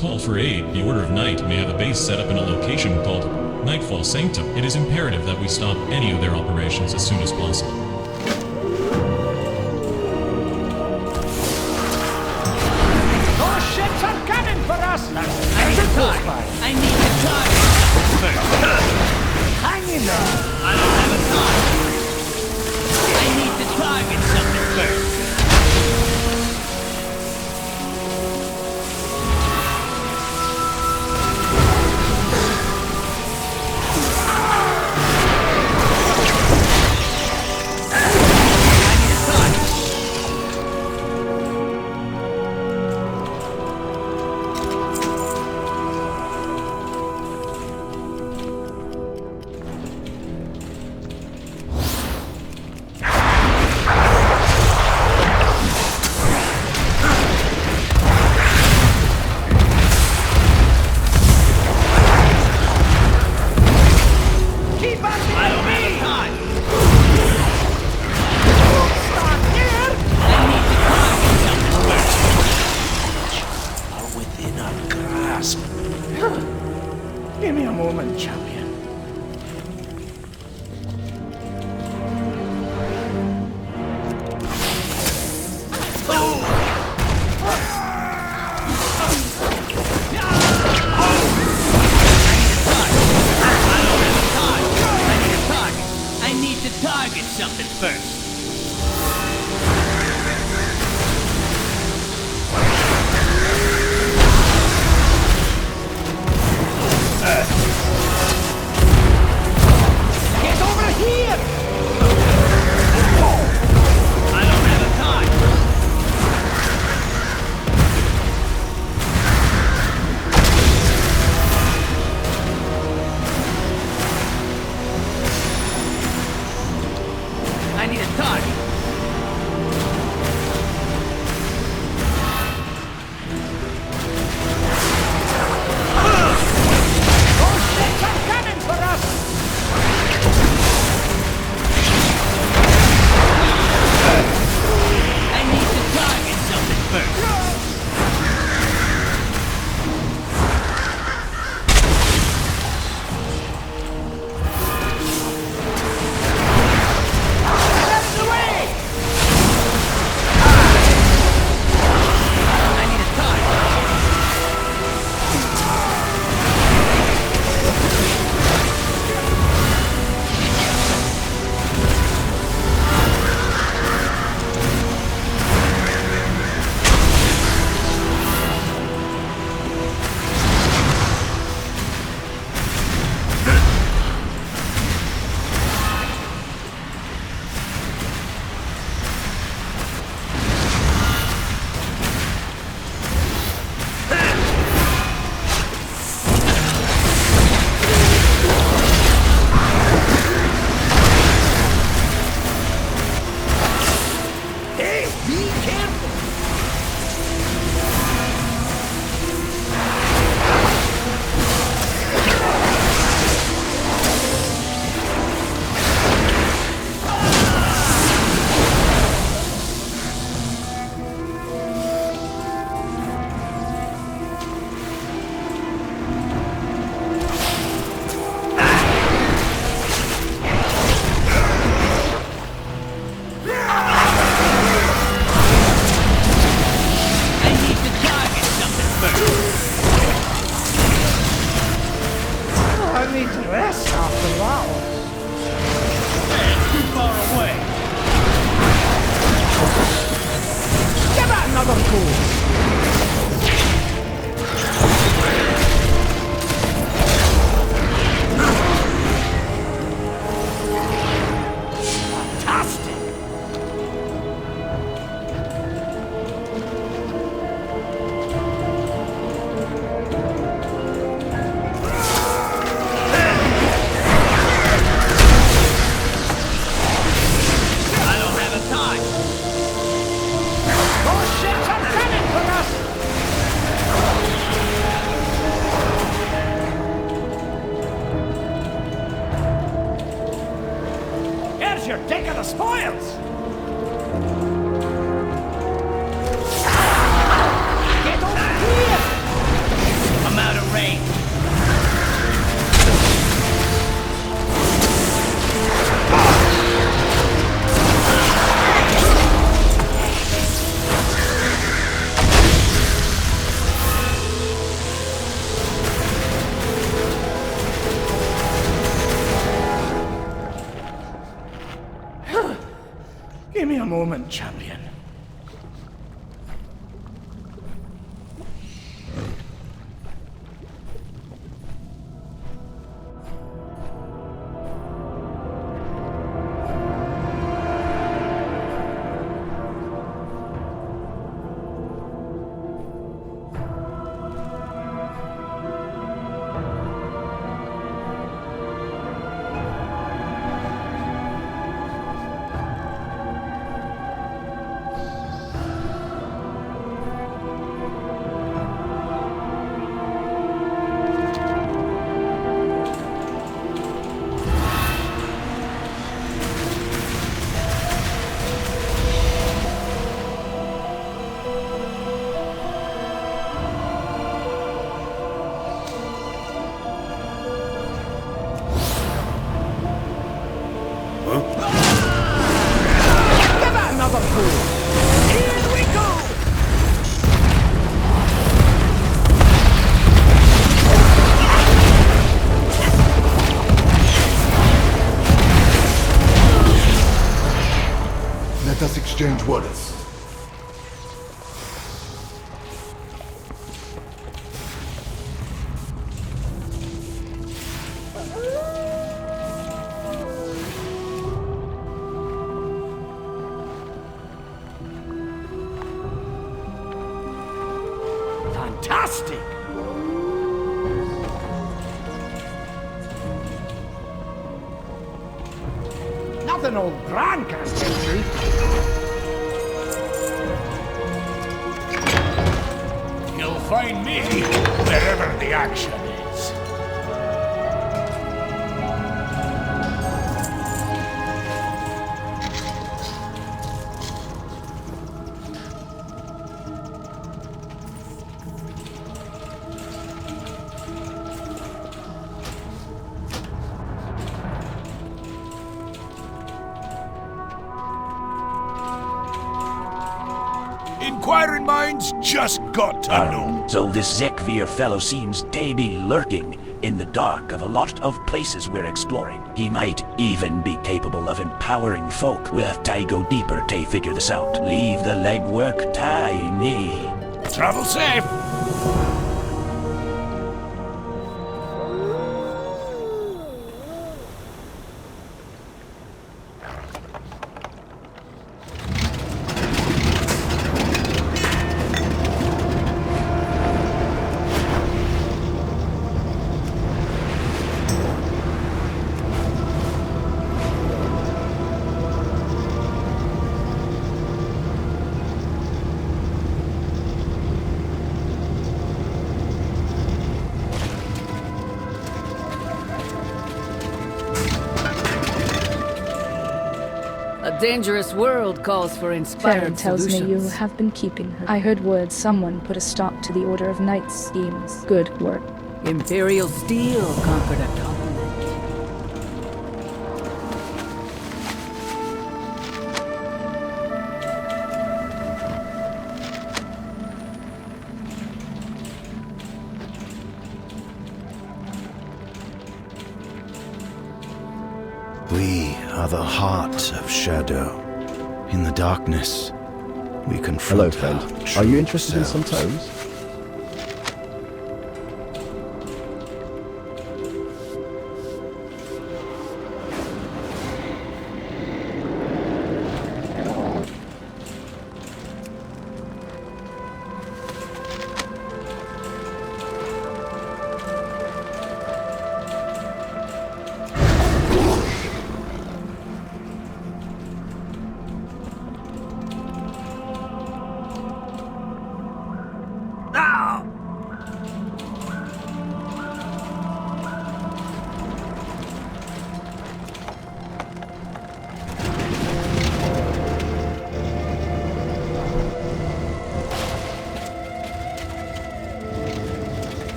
Call for aid. The Order of Night may have a base set up in a location called Nightfall Sanctum. It is imperative that we stop any of their operations as soon as possible. I need to target. Hang in there. I don't have a time. I need to target something first. Give me a moment, champion. I need to target something first. rest after that. Too far away. Give it another go. Give me a moment, champion. Let us exchange words. Fantastic! Nothing old Bran can't get through. You'll find me wherever the action is. Inquiring minds just got to know. So this Zekvir fellow seems to be lurking in the dark of a lot of places we're exploring. He might even be capable of empowering folk. We'll have to go deeper to figure this out. Leave the legwork tiny. Travel safe! A dangerous world calls for inspired Farron tells solutions. me you have been keeping her. I heard word someone put a stop to the Order of Knights schemes. Good work. Imperial steel conquered a continent. We are the heart of shadow. In the darkness, we confront. Hello, friend. Are you interested in some tomes?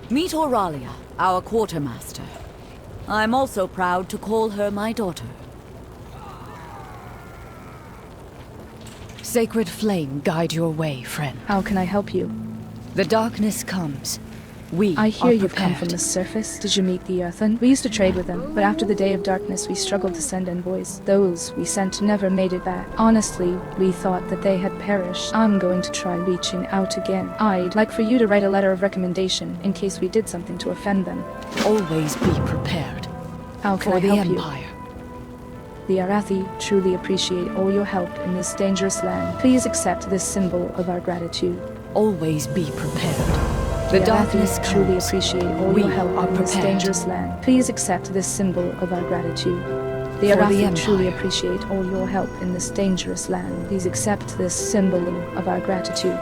Meet Auralia, our quartermaster. I'm also proud to call her my daughter. Sacred flame, guide your way, friend. How can I help you? The darkness comes. I hear you've come prepared. from the surface. Did you meet the Earthen? We used to trade with them, but after the Day of Darkness we struggled to send envoys. Those we sent never made it back. Honestly, we thought that they had perished. I'm going to try reaching out again. I'd like for you to write a letter of recommendation in case we did something to offend them. Always be prepared. How can For I the help Empire. you? The Arathi truly appreciate all your help in this dangerous land. Please accept this symbol of our gratitude. Always be prepared. The The darkness Arathi truly comes. appreciate all We your help are in this prepared. dangerous land. Please accept this symbol of our gratitude. The For the Arathi Empire. truly appreciate all your help in this dangerous land. Please accept this symbol of our gratitude.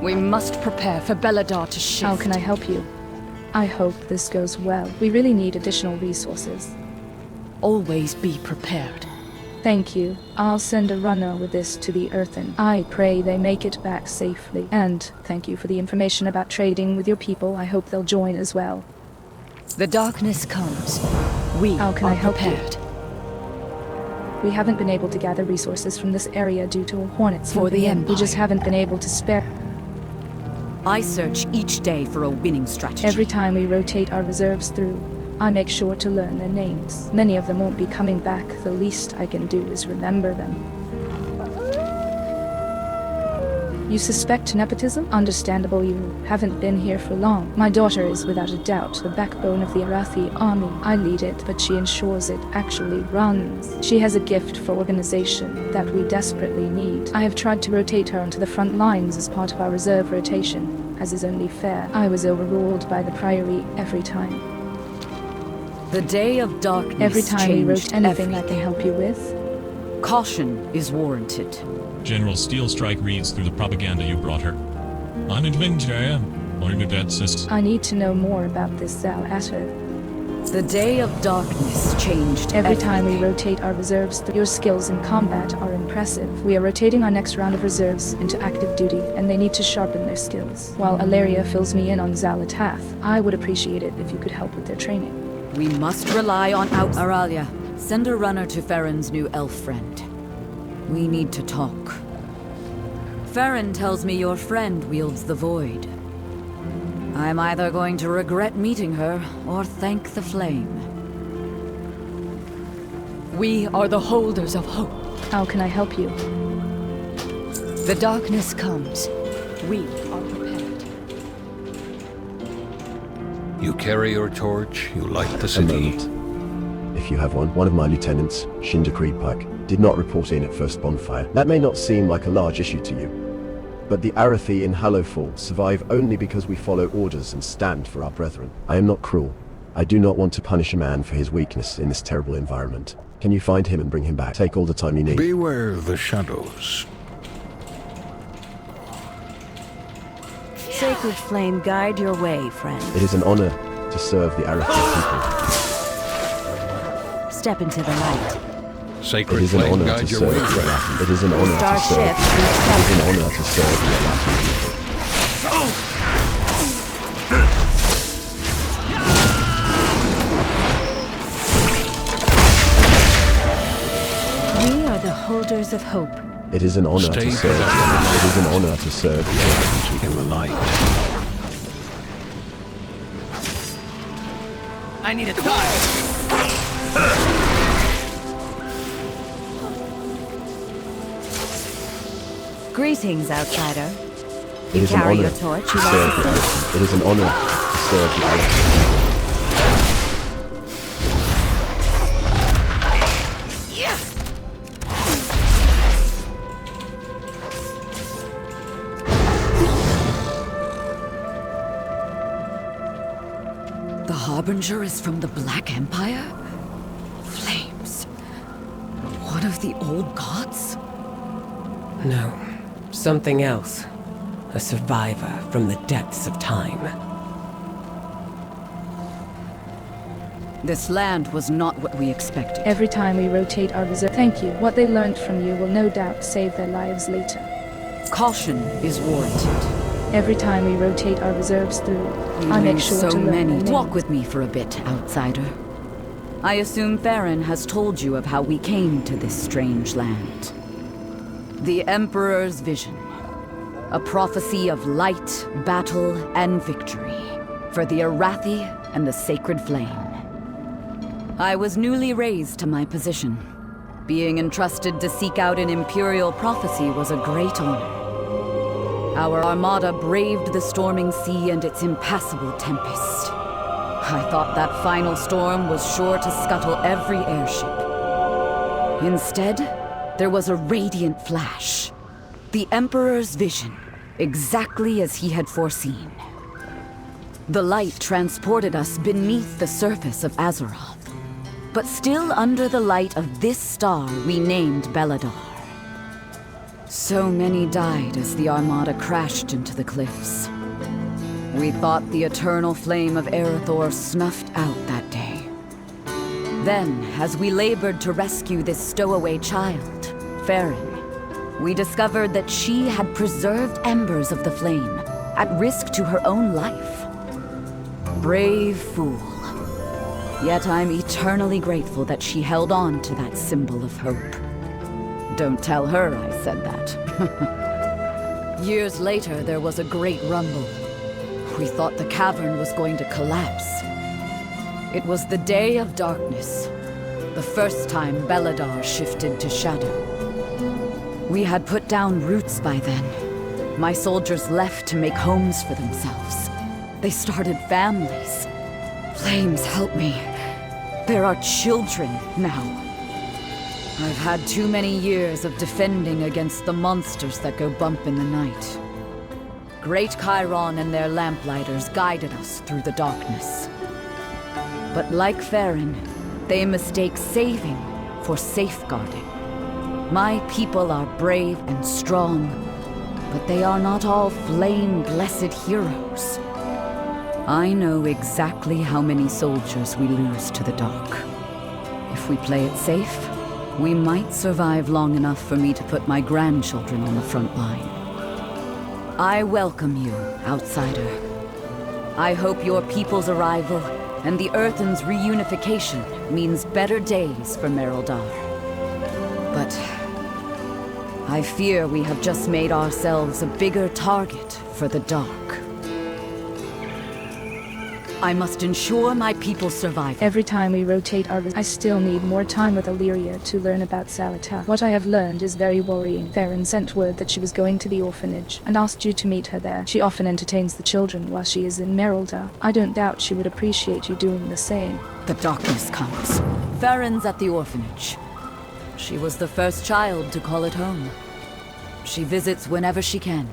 We must prepare for Beledar to shift. How can I help you? I hope this goes well. We really need additional resources. Always be prepared. Thank you. I'll send a runner with this to the Earthen. I pray they make it back safely. And thank you for the information about trading with your people. I hope they'll join as well. The darkness comes. We How can are I help prepared. you? We haven't been able to gather resources from this area due to hornets For the moving in. Empire. We just haven't been able to spare. I search each day for a winning strategy. Every time we rotate our reserves through, I make sure to learn their names. Many of them won't be coming back. The least I can do is remember them. You suspect nepotism? Understandable, you haven't been here for long. My daughter is without a doubt the backbone of the Arathi army. I lead it, but she ensures it actually runs. She has a gift for organization that we desperately need. I have tried to rotate her onto the front lines as part of our reserve rotation, as is only fair. I was overruled by the Priory every time. The Day of Darkness Every time we changed rotate anything I everything. can help you with. Caution is warranted. General Steelstrike reads through the propaganda you brought her. An adventure, or I need to know more about this Zalatter. The Day of Darkness changed Every time we everything. rotate our reserves, your skills in combat are impressive. We are rotating our next round of reserves into active duty, and they need to sharpen their skills. While Alaria fills me in on Zalatath, I would appreciate it if you could help with their training. We must rely on Auralia. Send a runner to Farron's new elf friend. We need to talk. Farron tells me your friend wields the void. I'm either going to regret meeting her, or thank the flame. We are the holders of hope. How can I help you? The darkness comes. We are prepared. You carry your torch, you light the city. If you have one. One of my lieutenants, Shinda Creedpike, did not report in at first bonfire. That may not seem like a large issue to you, but the Arathi in Hallowfall survive only because we follow orders and stand for our brethren. I am not cruel. I do not want to punish a man for his weakness in this terrible environment. Can you find him and bring him back? Take all the time you need. Beware the shadows. Sacred flame, guide your way, friend. It is an honor to serve the Arathi people. Step into the light. Sacred it is an flame, honor guide to your serve way, the friend. Arathi. It is an honor to serve. It is an honor to serve the Arathi people. We are the holders of hope. It is an honor to serve. It is an honor to serve the Arathi in the light. I need a touch. Greetings, outsider. It You is an carry honor your to torch, serve you the light the Arathi. It is an honor to serve the Arathi. The Harbinger is from the Black Empire? Flames. One of the old gods? No. Something else. A survivor from the depths of time. This land was not what we expected. Every time we rotate our reserve. Thank you. What they learned from you will no doubt save their lives later. Caution is warranted. Every time we rotate our reserves through, I make sure so to learn many. their names. Walk with me for a bit, outsider. I assume Farron has told you of how we came to this strange land. The Emperor's vision. A prophecy of light, battle, and victory. For the Arathi and the Sacred Flame. I was newly raised to my position. Being entrusted to seek out an Imperial prophecy was a great honor. Our armada braved the storming sea and its impassable tempest. I thought that final storm was sure to scuttle every airship. Instead, there was a radiant flash. The Emperor's vision, exactly as he had foreseen. The light transported us beneath the surface of Azeroth. But still under the light of this star we named Beledar. So many died as the Armada crashed into the cliffs. We thought the eternal flame of Arathor snuffed out that day. Then, as we labored to rescue this stowaway child, Farron, we discovered that she had preserved embers of the flame, at risk to her own life. Brave fool. Yet I'm eternally grateful that she held on to that symbol of hope. Don't tell her I said that. Years later, there was a great rumble. We thought the cavern was going to collapse. It was the day of darkness, the first time Beledar shifted to shadow. We had put down roots by then. My soldiers left to make homes for themselves. They started families. Flames, help me. There are children now. I've had too many years of defending against the monsters that go bump in the night. Great Chiron and their lamplighters guided us through the darkness. But like Farron, they mistake saving for safeguarding. My people are brave and strong, but they are not all flame-blessed heroes. I know exactly how many soldiers we lose to the dark. If we play it safe, we might survive long enough for me to put my grandchildren on the front line. I welcome you, outsider. I hope your people's arrival and the Earthen's reunification means better days for Mereldar. But I fear we have just made ourselves a bigger target for the Dark. I must ensure my people survive. Every time we rotate our... I still need more time with Illyria to learn about Salata. What I have learned is very worrying. Farron sent word that she was going to the orphanage and asked you to meet her there. She often entertains the children while she is in Mereldar. I don't doubt she would appreciate you doing the same. The darkness comes. Farron's at the orphanage. She was the first child to call it home. She visits whenever she can.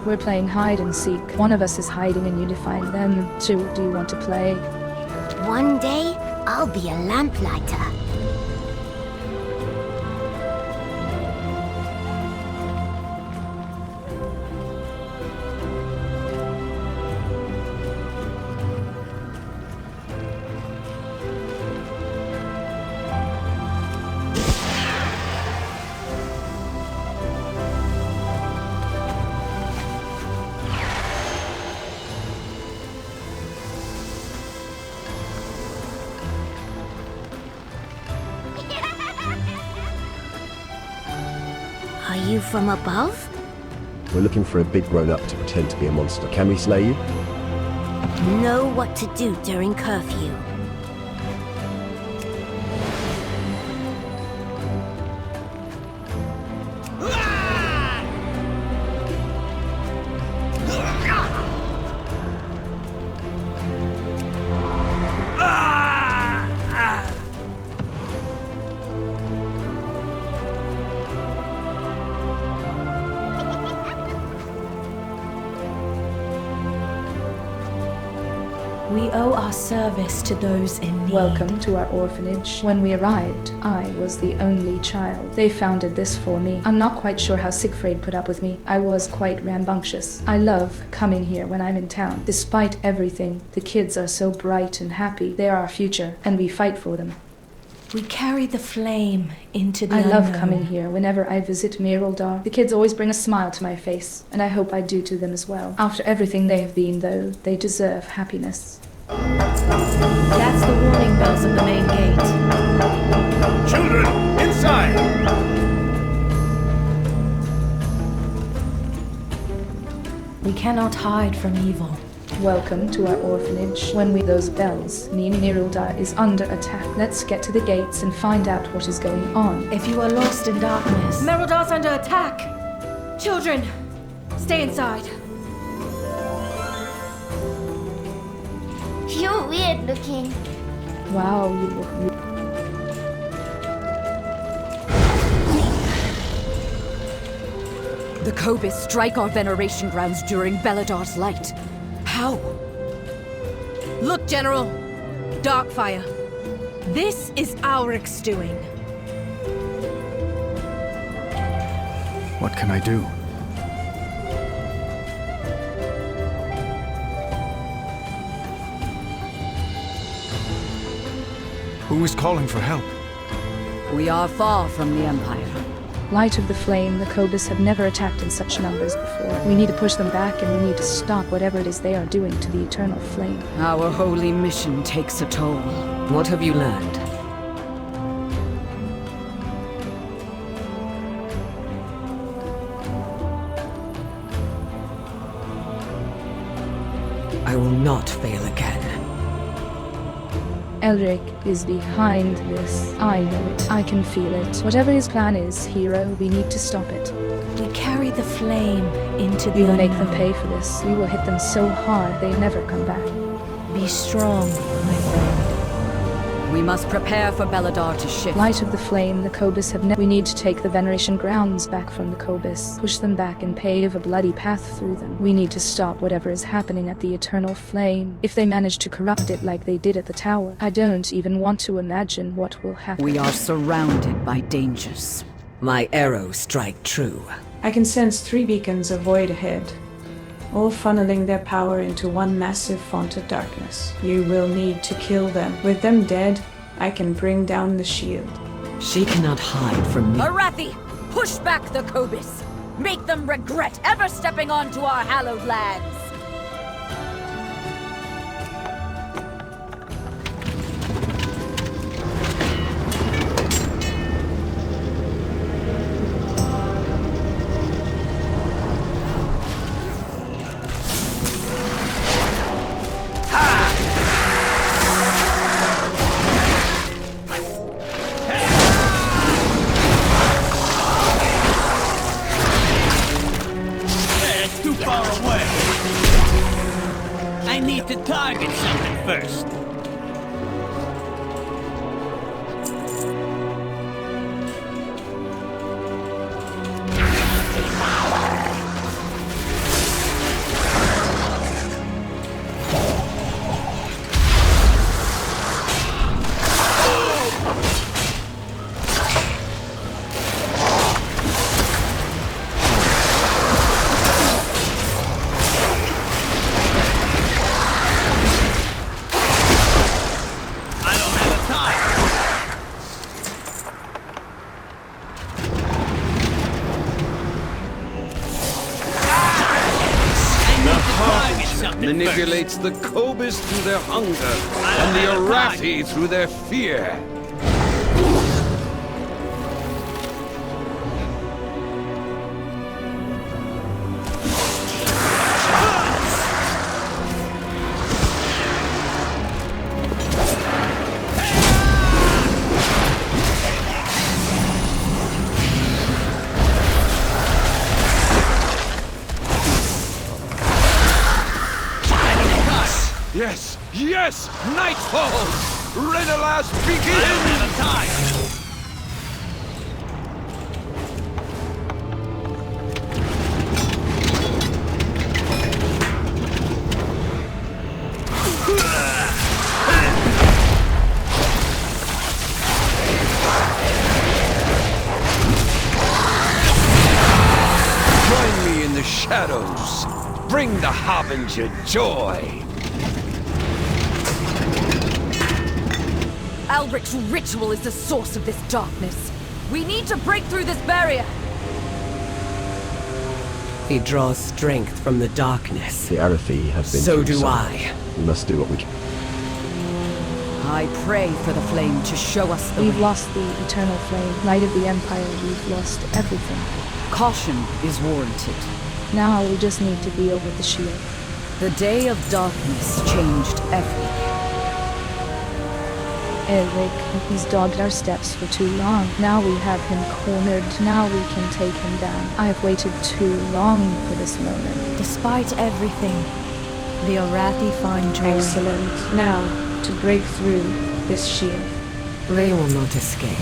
We're playing hide and seek. One of us is hiding and unifying them. Two, do you want to play? One day, I'll be a lamplighter. Are you from above? We're looking for a big grown-up to pretend to be a monster. Can we slay you? Know what to do during curfew. We owe our service to those in need. Welcome to our orphanage. When we arrived, I was the only child. They founded this for me. I'm not quite sure how Siegfried put up with me. I was quite rambunctious. I love coming here when I'm in town. Despite everything, the kids are so bright and happy. They are our future, and we fight for them. We carry the flame into the I unknown. love coming here whenever I visit Mereldar. The kids always bring a smile to my face, and I hope I do to them as well. After everything they have been, though, they deserve happiness. That's the warning bells of the main gate. Children, inside! We cannot hide from evil. Welcome to our orphanage. When we those bells mean Mereldar is under attack. Let's get to the gates and find out what is going on. If you are lost in darkness... Mereldar's under attack! Children, stay inside. You're weird looking. Wow, you look weird. The kobyss strike our veneration grounds during Beledar's light. How? Look, General. Darkfire. This is Auric's doing. What can I do? Who is calling for help? We are far from the Empire. Light of the Flame, the kobyss have never attacked in such numbers before. We need to push them back, and we need to stop whatever it is they are doing to the Eternal Flame. Our holy mission takes a toll. What have you learned? I will not fail again. Elric is behind this. I know it. I can feel it. Whatever his plan is, hero, we need to stop it. We carry the flame into the We will make unknown. them pay for this. We will hit them so hard they never come back. Be strong, my friend. We must prepare for Beledar to shift. Light of the Flame, the kobyss have never... We need to take the veneration grounds back from the kobyss. Push them back and pave a bloody path through them. We need to stop whatever is happening at the Eternal Flame. If they manage to corrupt it like they did at the tower, I don't even want to imagine what will happen. We are surrounded by dangers. My arrows strike true. I can sense 3 beacons of void ahead. all funneling their power into one massive font of darkness. You will need to kill them. With them dead, I can bring down the shield. She cannot hide from me. Arathi, push back the kobyss. Make them regret ever stepping onto our hallowed lands. Target something first. Manipulates the kobyss through their hunger, and the Arathi through their fear. Yes! Yes! Nightfall! Renalas begins! Join me in the shadows. Bring the Harbinger joy. Alric's ritual is the source of this darkness. We need to break through this barrier. He draws strength from the darkness. The Arathi have been So through do so I. much. We must do what we can. I pray for the flame to show us the We've way. lost the eternal flame, light of the Empire. We've lost everything. Caution is warranted. Now we just need to be over the shield. The day of darkness changed everything. Eric, he's dogged our steps for too long. Now we have him cornered. Now we can take him down. I've waited too long for this moment. Despite everything, the Arathi find joy. Excellent. Now, to break through this shield. They will not escape.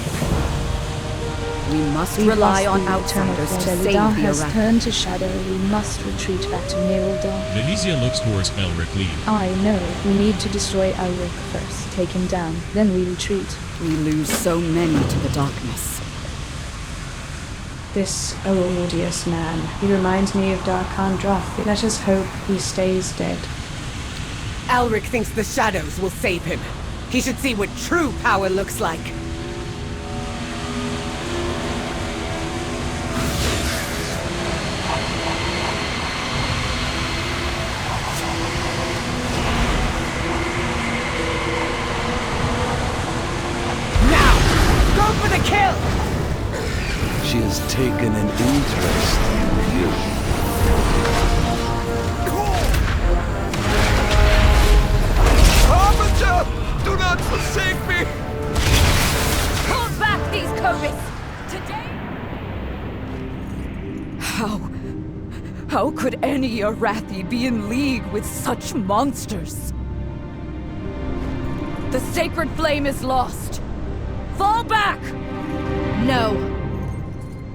We must We've rely lost on the outsiders to eternal save Beledar the has Arathi. turned to shadow. We must retreat back to Beledar. Velysia looks towards Elric Lee. I know. We need to destroy Elric first. Take him down. Then we retreat. We lose so many to the darkness. This odious man. He reminds me of Darkhan Droth. Let us hope he stays dead. Elric thinks the shadows will save him. He should see what true power looks like. She has taken an interest in you. Harbinger! Do not forsake me! Pull back these kobyss! Today... How could any Arathi be in league with such monsters? The sacred flame is lost! Fall back! No.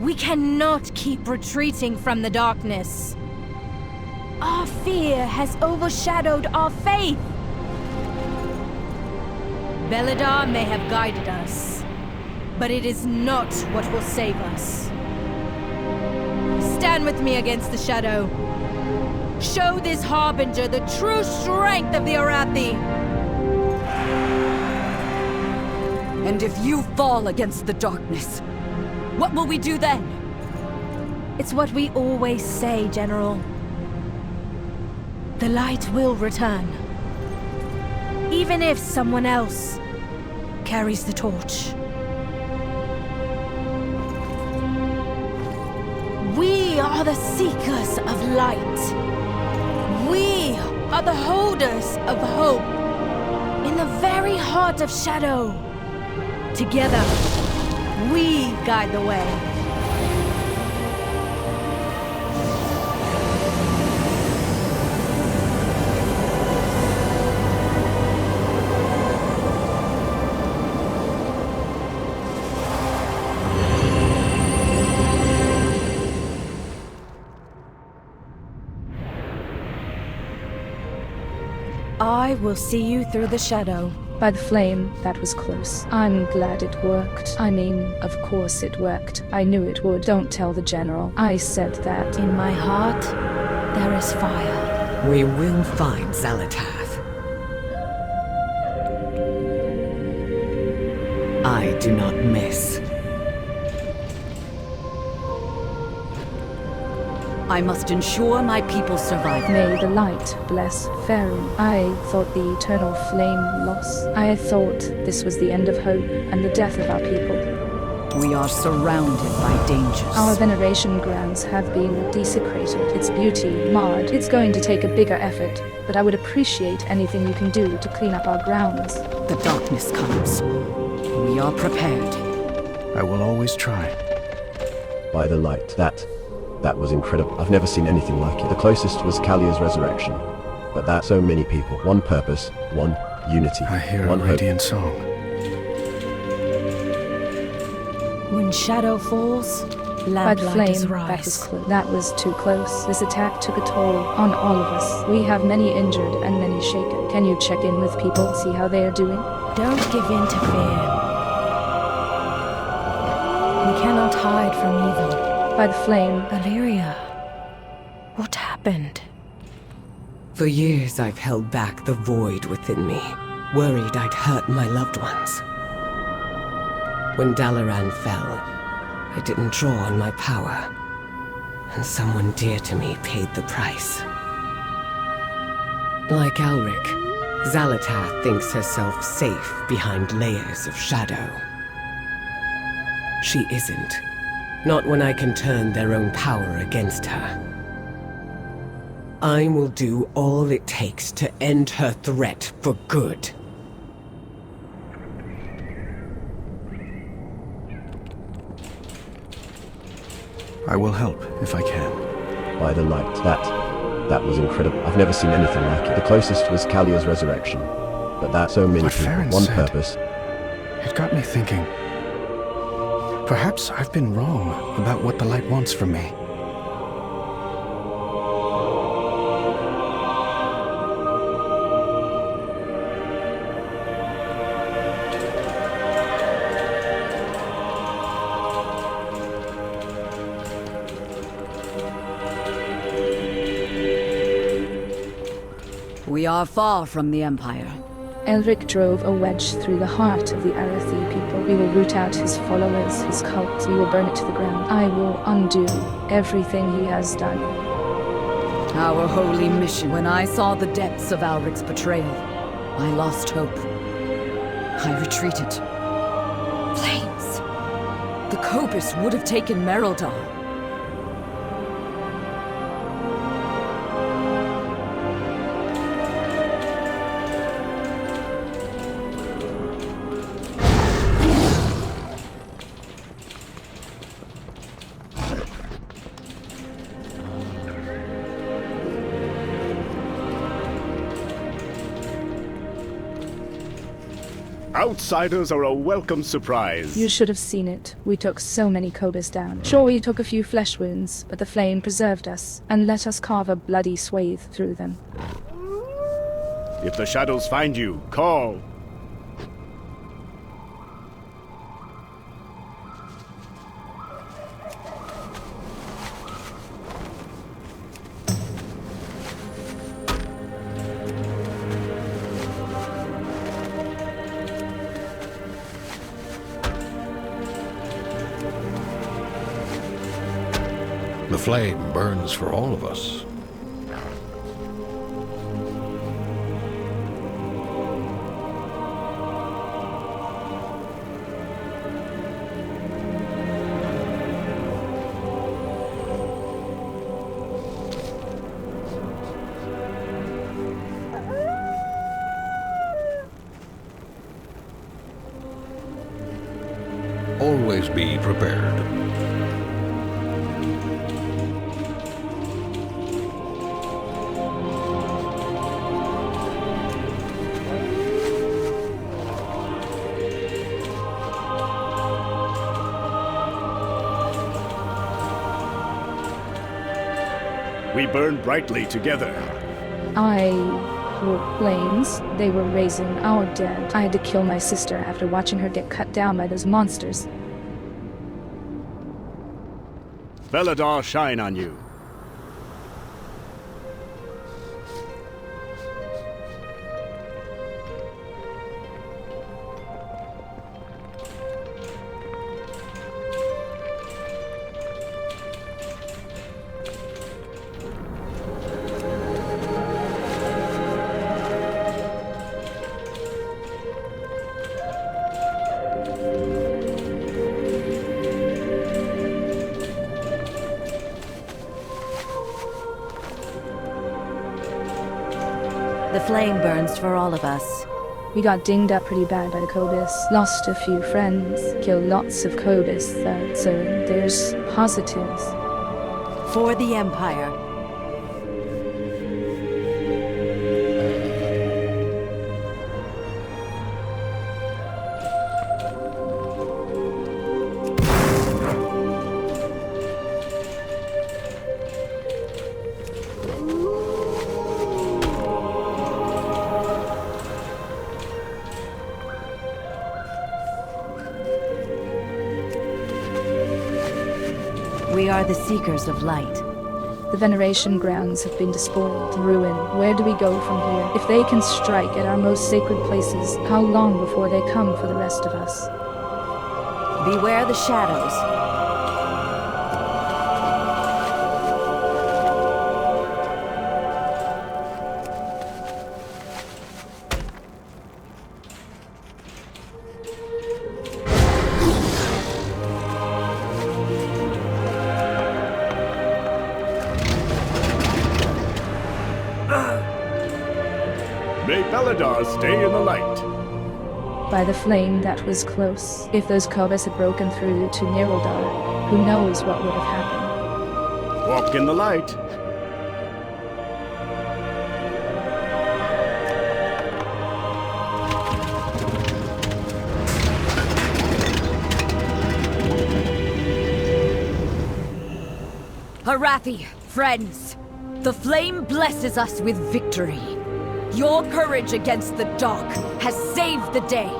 We cannot keep retreating from the darkness. Our fear has overshadowed our faith. Beledar may have guided us, but it is not what will save us. Stand with me against the shadow. Show this Harbinger the true strength of the Arathi! And if you fall against the darkness, what will we do then? It's what we always say, General. The light will return. Even if someone else carries the torch. We are the seekers of light. We are the holders of hope. In the very heart of shadow. Together, we guide the way. I will see you through the shadow. By the flame, that was close. I'm glad it worked. I mean, of course it worked. I knew it would. Don't tell the General. I said that. In my heart, there is fire. We will find Xalatath. I do not miss. I must ensure my people survive. May the light bless Faerun. I thought the eternal flame lost. I thought this was the end of hope and the death of our people. We are surrounded by dangers. Our veneration grounds have been desecrated, its beauty marred. It's going to take a bigger effort, but I would appreciate anything you can do to clean up our grounds. The darkness comes. We are prepared. I will always try. By the light, that was incredible. I've never seen anything like it. The closest was Kalia's resurrection. But that, so many people. One purpose, one unity. I hear one a radiant song. When shadow falls, By the lamplight is flame, rise. that was too close. This attack took a toll on all of us. We have many injured and many shaken. Can you check in with people, see how they are doing? Don't give in to fear. We cannot hide from evil. By the flame. Valeria, what happened? For years I've held back the void within me, worried I'd hurt my loved ones. When Dalaran fell, I didn't draw on my power, and someone dear to me paid the price. Like Alric, Xalatath thinks herself safe behind layers of shadow. She isn't. Not when I can turn their own power against her. I will do all it takes to end her threat for good. I will help if I can. By the light, that was incredible. I've never seen anything like it. The closest was Kalia's resurrection. But that, so many What people, Farron one said, purpose. It got me thinking. Perhaps I've been wrong about what the light wants from me. We are far from the Empire. Elric drove a wedge through the heart of the Arathi people. We will root out his followers, his cult. We will burn it to the ground. I will undo everything he has done. Our holy mission. When I saw the depths of Alric's betrayal, I lost hope. I retreated. Flames! The kobyss would have taken Beledar. Outsiders are a welcome surprise. You should have seen it. We took so many kobyss down. Sure, we took a few flesh wounds, but the flame preserved us, and let us carve a bloody swathe through them. If the shadows find you, call. flame burns for all of us. Always be prepared. We burn brightly together. Flames. They were raising our dead. I had to kill my sister after watching her get cut down by those monsters. Beledar shine on you. The flame burns for all of us. We got dinged up pretty bad by the kobyss. Lost a few friends. Killed lots of kobyss, so there's positives. For the Empire. We are the Seekers of Light. The veneration grounds have been despoiled, ruined. Where do we go from here? If they can strike at our most sacred places, how long before they come for the rest of us? Beware the shadows. May Beledar stay in the light. By the flame, that was close. If those kobyss had broken through to Nerubian, who knows what would have happened. Walk in the light. Arathi, friends, the flame blesses us with victory. Your courage against the dark has saved the day.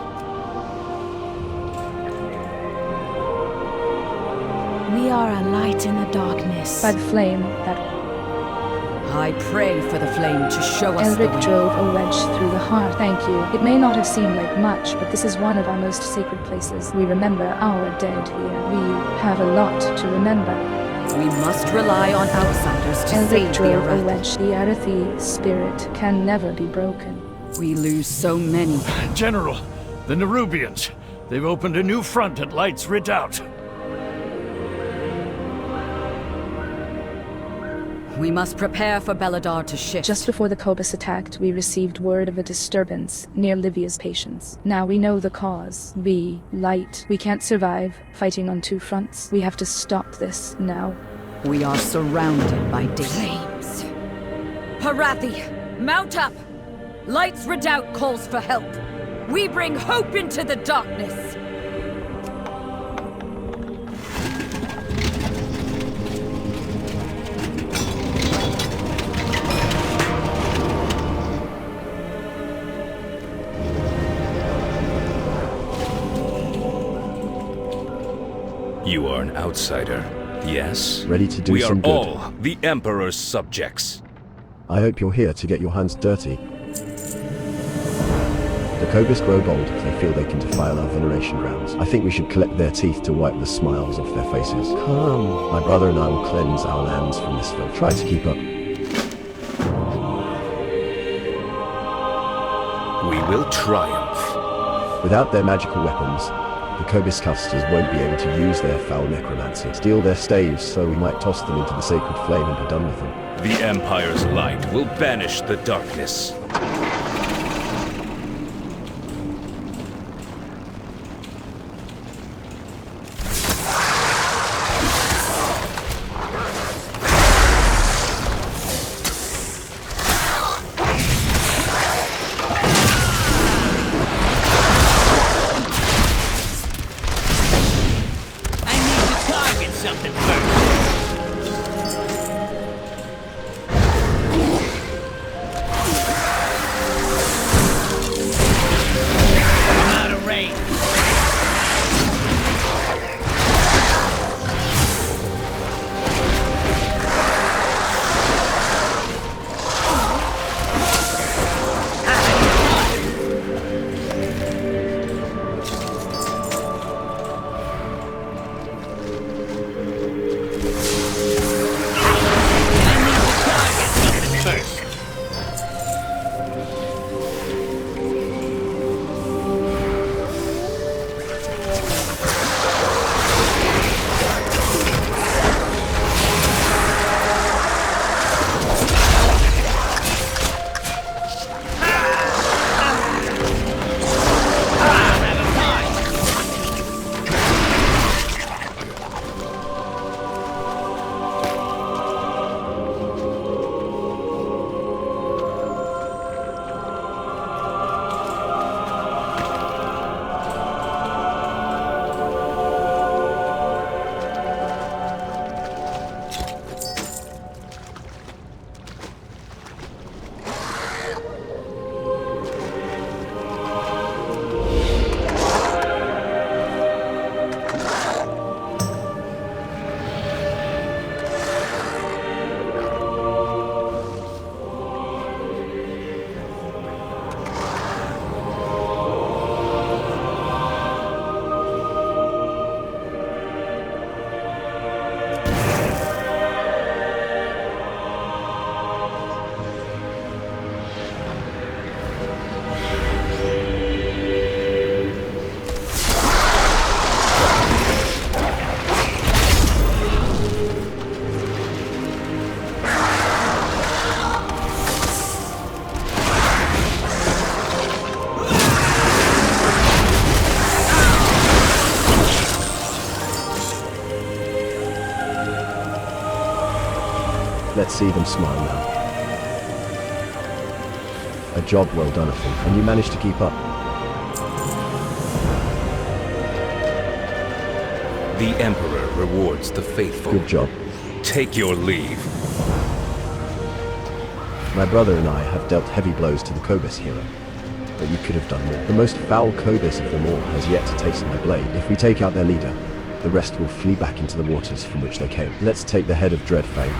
We are a light in the darkness. By the flame, that I pray for the flame to show us the way. Elric drove a wedge through the heart. Thank you. It may not have seemed like much, but this is one of our most sacred places. We remember our dead here. We have a lot to remember. We must rely on outsiders to Elric save the drove a Arathi. wedge. The Arathi spirit can never be broken. We lose so many. General, the Nerubians. They've opened a new front at Light's Redoubt. We must prepare for Beledar to shift. Just before the kobyss attacked, we received word of a disturbance near Livia's patients. Now we know the cause. We, Light, we can't survive fighting on two fronts. We have to stop this now. We are surrounded by flames. Arathi, mount up! Light's Redoubt calls for help. We bring hope into the darkness. You are an outsider, yes? Ready to do we some are good. all the Emperor's subjects. I hope you're here to get your hands dirty. The kobyss grow bold if they feel they can defile our veneration grounds. I think we should collect their teeth to wipe the smiles off their faces. Come. My brother and I will cleanse our lands from this filth. Try to keep up. We will triumph. Without their magical weapons, the kobyss custers won't be able to use their foul necromancy. Steal their staves so we might toss them into the sacred flame and be done with them. The Empire's light will banish the darkness. Let's see them smile now. A job well done, I think, and you managed to keep up. The Emperor rewards the faithful. Good job. Take your leave. My brother and I have dealt heavy blows to the kobyss hero, but you could have done more. The most foul kobyss of them all has yet to taste my blade. If we take out their leader, the rest will flee back into the waters from which they came. Let's take the head of Dreadfang.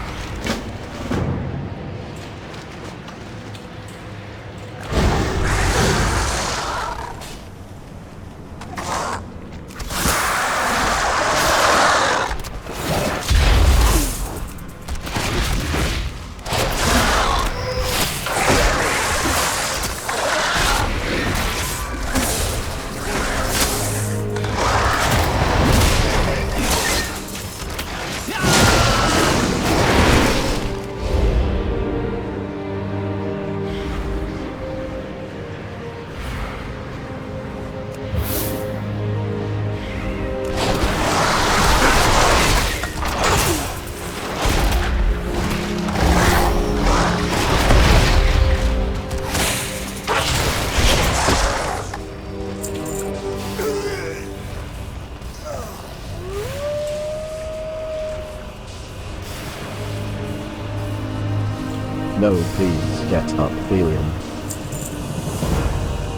No, please, get up, Thelium.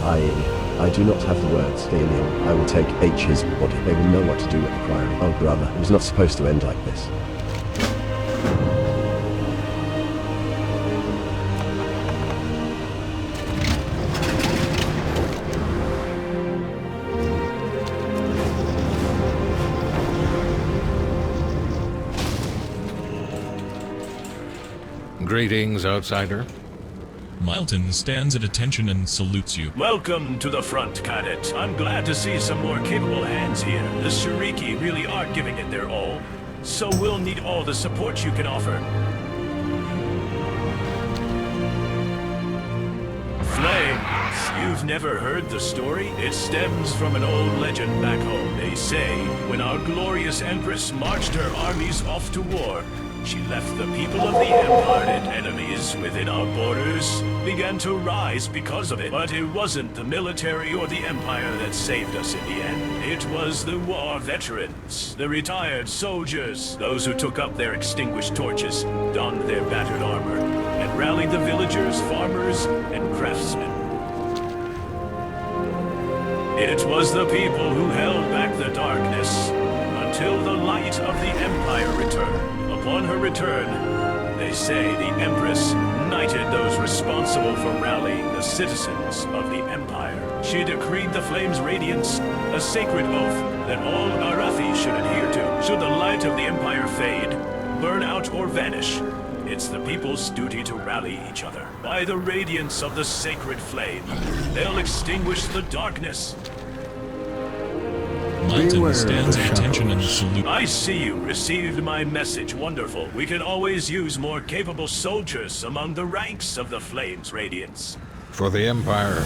I do not have the words, Thelium. I will take H's body. They will know what to do with the Priory. Oh, brother, it was not supposed to end like this. Greetings, outsider. Milton stands at attention and salutes you. Welcome to the front, Cadet. I'm glad to see some more capable hands here. The Shiriki really are giving it their all, so we'll need all the support you can offer. Flames. You've never heard the story? It stems from an old legend back home. They say, when our glorious Empress marched her armies off to war, she left the people of the Empire and enemies within our borders began to rise because of it. But it wasn't the military or the Empire that saved us in the end. It was the war veterans, the retired soldiers, those who took up their extinguished torches, donned their battered armor, and rallied the villagers, farmers, and craftsmen. It was the people who held back the darkness until the light of the Empire returned. Upon her return, they say the Empress knighted those responsible for rallying the citizens of the Empire. She decreed the flame's radiance, a sacred oath that all Arathi should adhere to. Should the light of the Empire fade, burn out, or vanish, it's the people's duty to rally each other. By the radiance of the sacred flame, they'll extinguish the darkness. Milton stands at attention and salutes. I see you received my message. Wonderful. We can always use more capable soldiers among the ranks of the Flame's Radiance. For the Empire.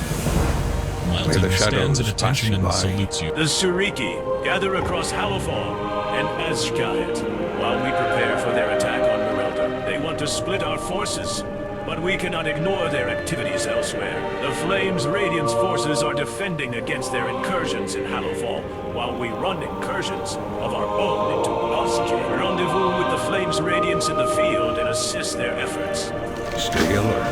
Milton stands at attention and salutes you. The Shiriki gather across Hallowfall and Azkaet while we prepare for their attack on Mereldar. They want to split our forces, but we cannot ignore their activities elsewhere. The Flame's Radiance forces are defending against their incursions in Hallowfall, while we run incursions of our own into Azkaet. Rendezvous with the Flame's Radiance in the field and assist their efforts. Stay alert.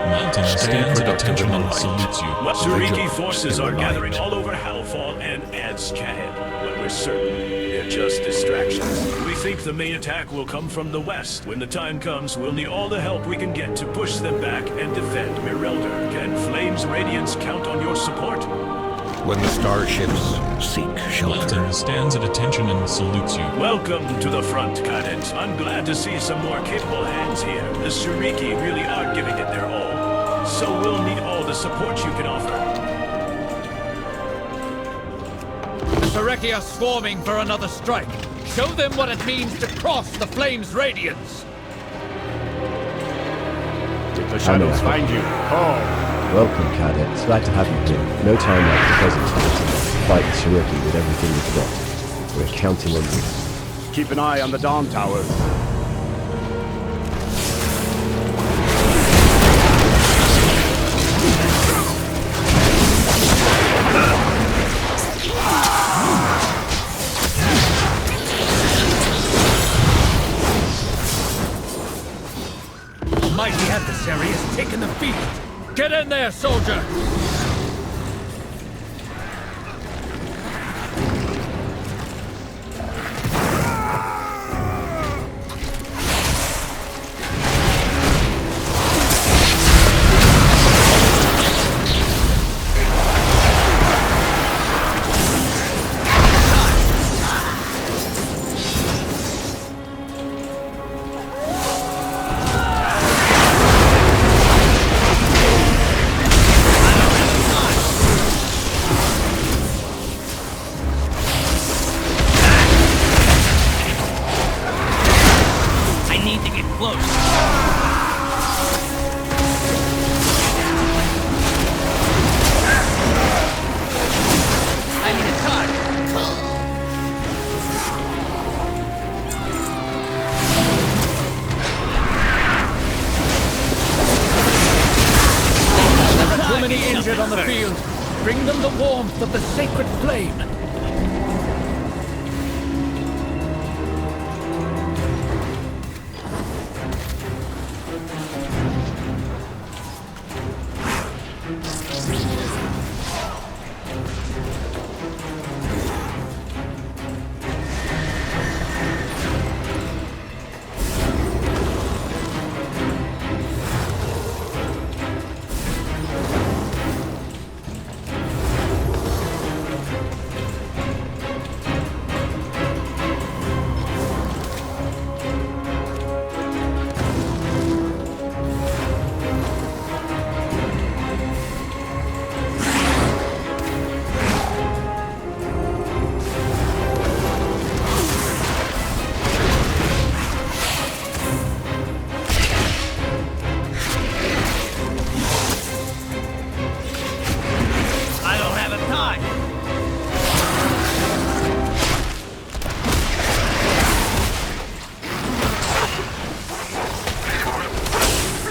Milton stands at attention and salutes you. Shiriki forces are gathering all over Hallowfall and Azkaet, but we're certain they're just distractions. We think the main attack will come from the west. When the time comes, we'll need all the help we can get to push them back and defend Mereldar. Can Flame's Radiance count on your support? When the starships seek shelter. Milton stands at attention and salutes you. Welcome to the front, Cadet. I'm glad to see some more capable hands here. The Shiriki really are giving it their all, so we'll need all the support you can offer. The Shiriki are swarming for another strike. Show them what it means to cross the Flame's Radiance. If the shadows find you, call. Welcome, cadets. Glad to have you here. No time like the present time to fight the Shiriki with everything we've got. We're counting on you. Keep an eye on the Dawn Tower. Mighty adversary has taken the field. Get in there, soldier! On the field, bring them the warmth of the sacred flame.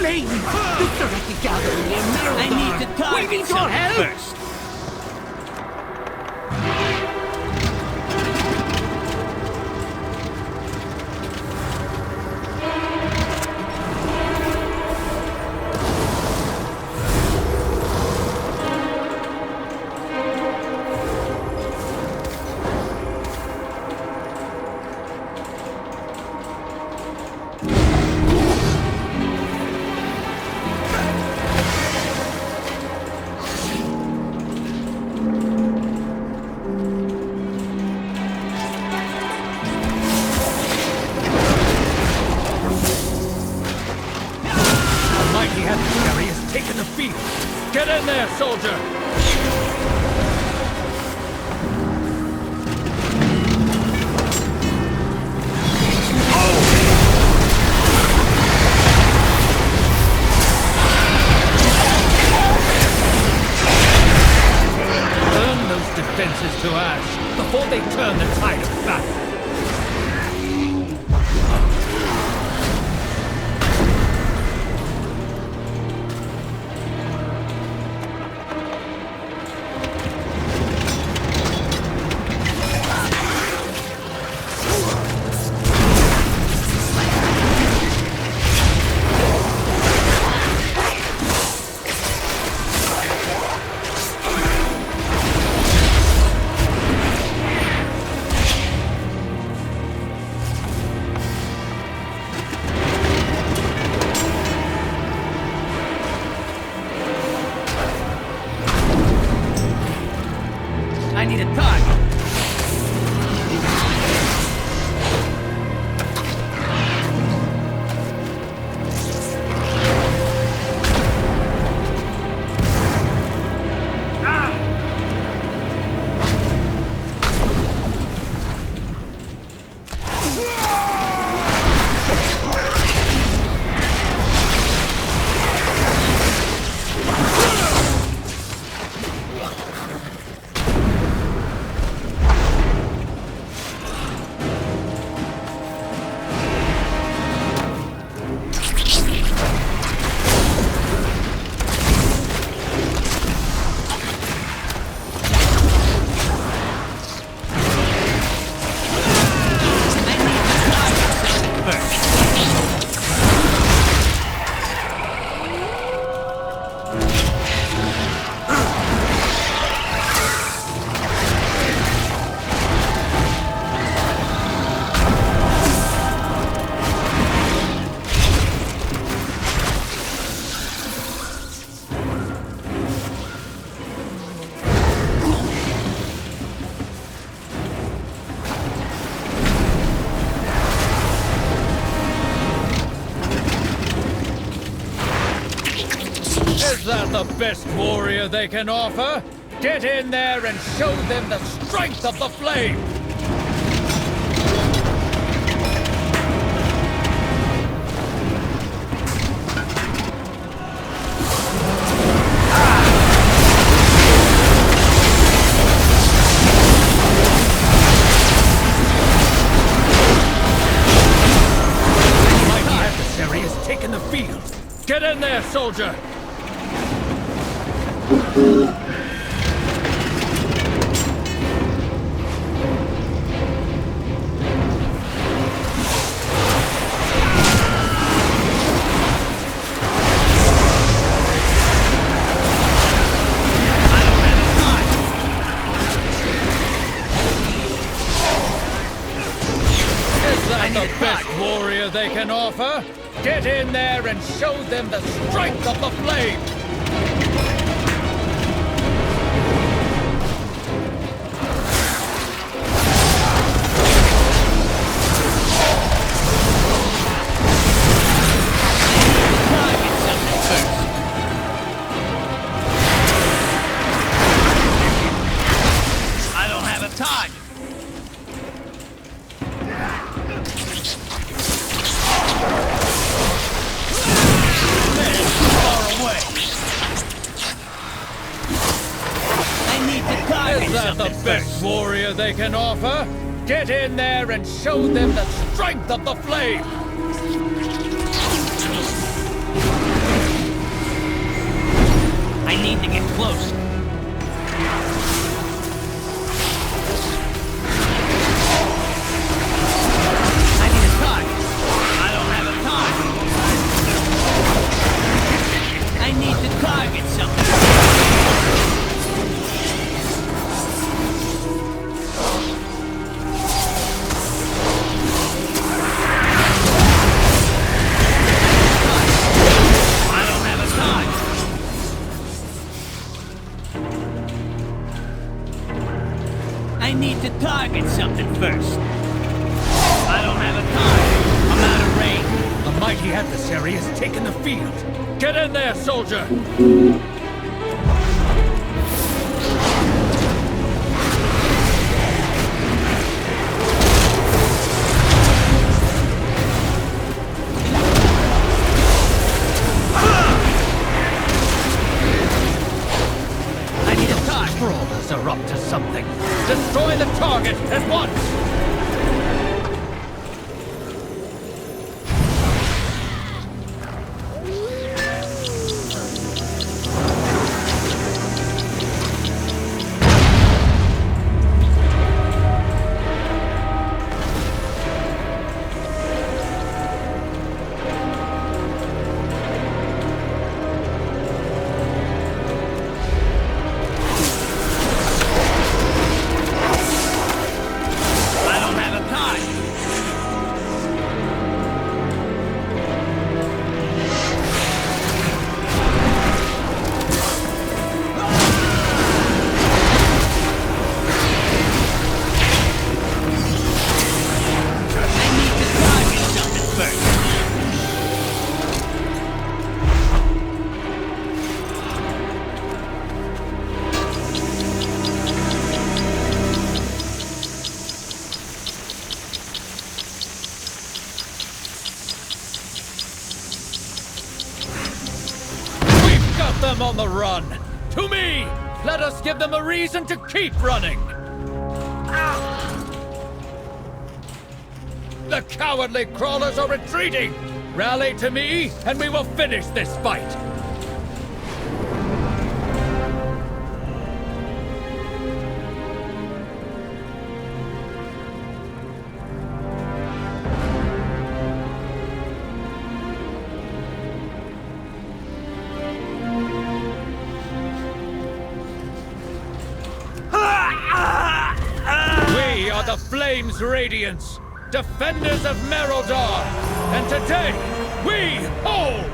flames! The Arathi gathering near Beledar! I need to target We need your help! first! Get in there, soldier! Burn those defenses to ash before they turn the tide of battle. I need a target! Is that the best warrior they can offer? Get in there and show them the strength of the flame! Mighty adversary has taken the field! Get in there, soldier! The best warrior they can offer? Get in there and show them the strength of the flame! I don't have a target! Is that the best warrior they can offer? Get in there and show them the strength of the flame! target something first. I don't have a time. I'm out of range. A mighty adversary has taken the field. Get in there, soldier! I need a target. Crawlers are up to something. Destroy the target at once! Them on the run! To me! Let us give them a reason to keep running! The cowardly crawlers are retreating! Rally to me, and we will finish this fight! We are the Flame's Radiance, defenders of Merodar, and today, we hold!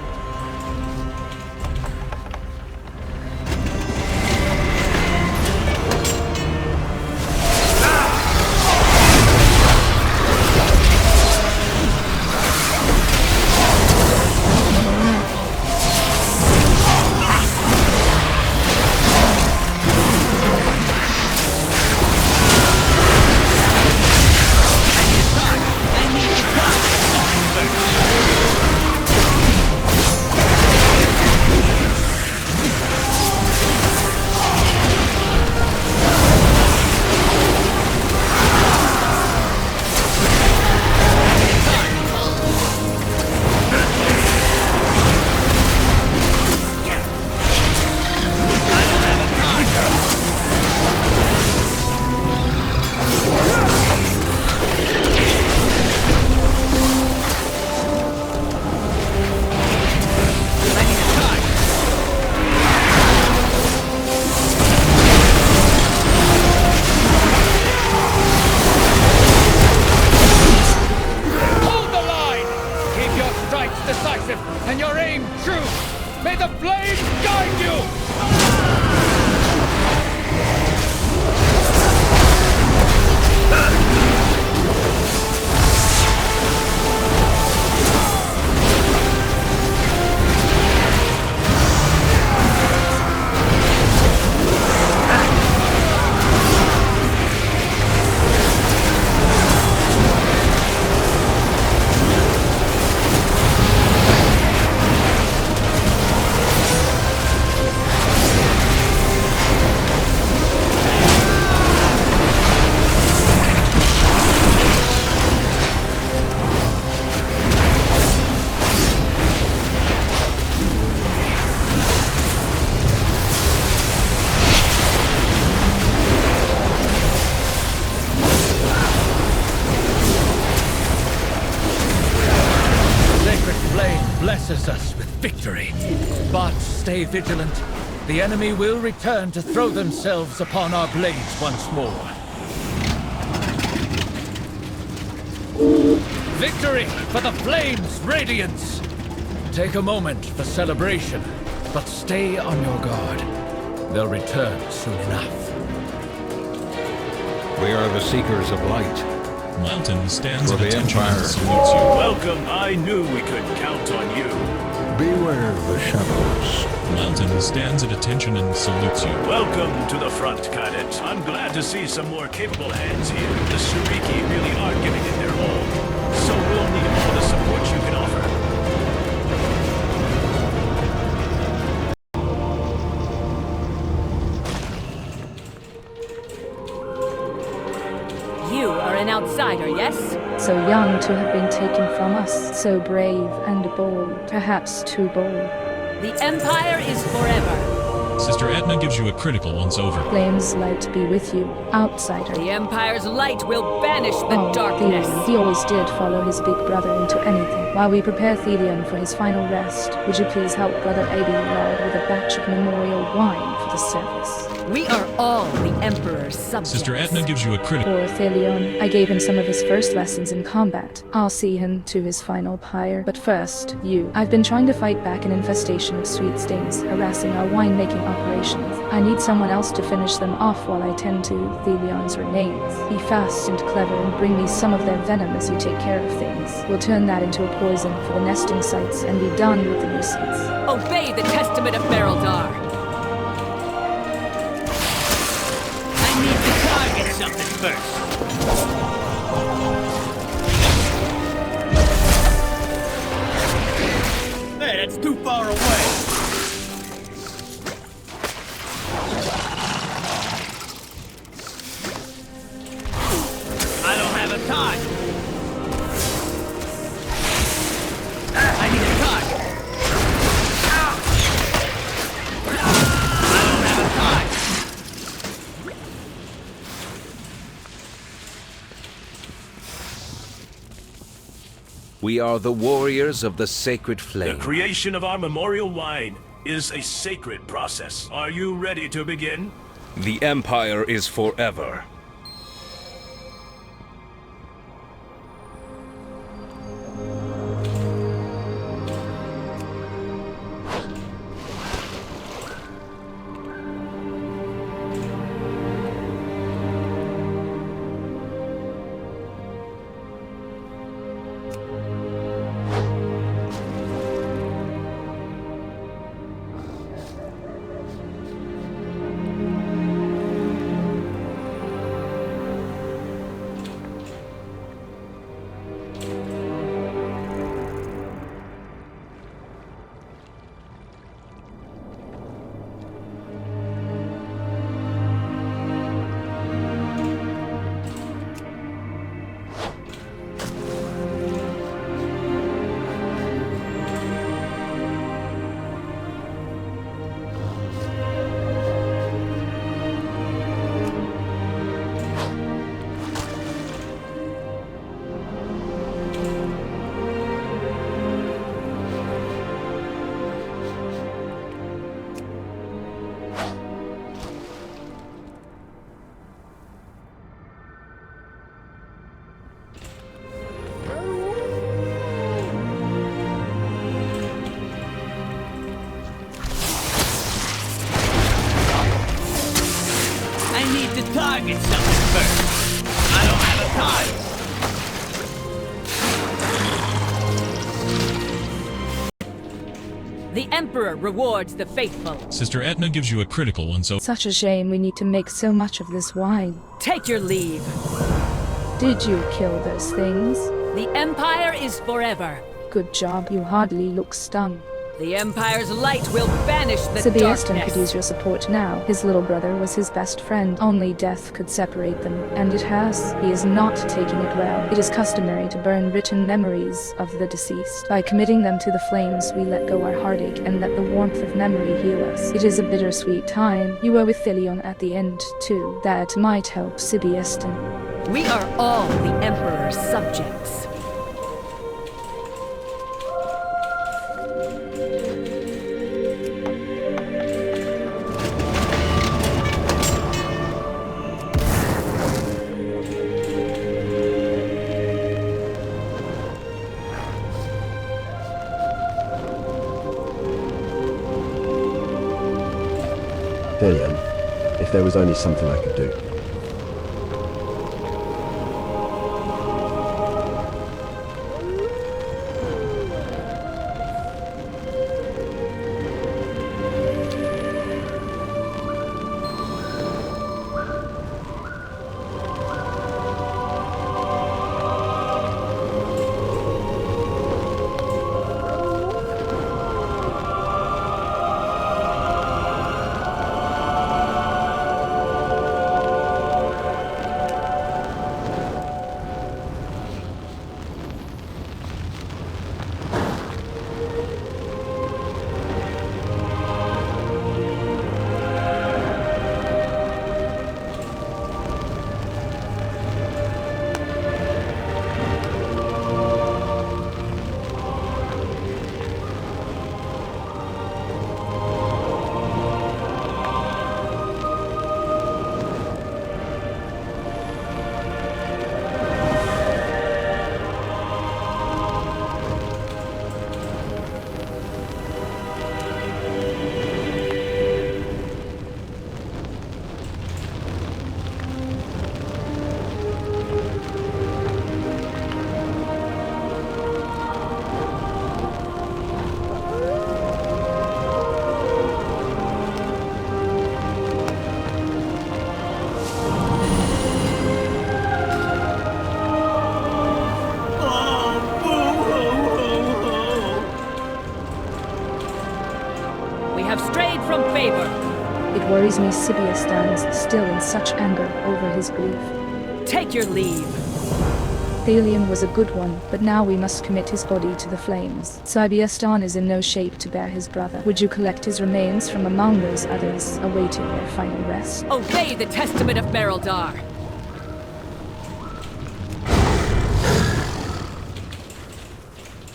And your aim true! May the flames guide you! Blesses us with victory. But stay vigilant. The enemy will return to throw themselves upon our blades once more. Victory for the Flame's Radiance! Take a moment for celebration, but stay on your guard. They'll return soon enough. We are the Seekers of Light. Mountain stands For at the attention Empire. and salutes you. Welcome. I knew we could count on you. Beware the shadows. Mountain stands at attention and salutes you. Welcome to the front, Cadet. I'm glad to see some more capable hands here. The Shuriki really are giving it their all. So we'll need all the support you can offer. You are an outsider, yes? So young to have been taken from us, so brave and bold, perhaps too bold. The Empire is forever. Sister Edna gives you a critical once over. Flames light be with you, outsider. The Empire's light will banish the darkness. Thelion. He always did follow his big brother into anything. While we prepare Thelion for his final rest, would you please help Brother Abelard with a batch of memorial wine for the service? We are all the Emperor's subjects. Sister Edna gives you a critical. Poor Thelion. I gave him some of his first lessons in combat. I'll see him to his final pyre. But first, you. I've been trying to fight back an infestation of sweet stains harassing our winemaking operations. I need someone else to finish them off while I tend to Thelion's remains. Be fast and clever and bring me some of their venom as you take care of things. We'll turn that into a poison for the nesting sites and be done with the nuisance. Obey the testament of Beledar. I need to target something first. Hey, that's too far away. I don't have a target. I need a target. I don't have a target. We are the warriors of the sacred flame. The creation of our memorial wine is a sacred process. Are you ready to begin? The Empire is forever. Target something first. I don't have a target. The Emperor rewards the faithful. Sister Edna gives you a critical once over. Such a shame we need to make so much of this wine. Take your leave. Did you kill those things? The Empire is forever. Good job. You hardly look stung. The Empire's light will banish the Sebastian darkness. could use your support now. His little brother was his best friend. Only death could separate them, and it has. He is not taking it well. It is customary to burn written memories of the deceased. By committing them to the flames, we let go our heartache and let the warmth of memory heal us. It is a bittersweet time. You were with Thelion at the end, too. That might help Sebastian. We are all the Emperor's subjects. Thelion, if there was only something I could do. We have strayed from favor. It worries me Sibia stands still in such anger over his grief. Take your leave. Thalion was a good one, but now we must commit his body to the flames. Sibiestan is in no shape to bear his brother. Would you collect his remains from among those others awaiting their final rest? Obey the testament of Beledar.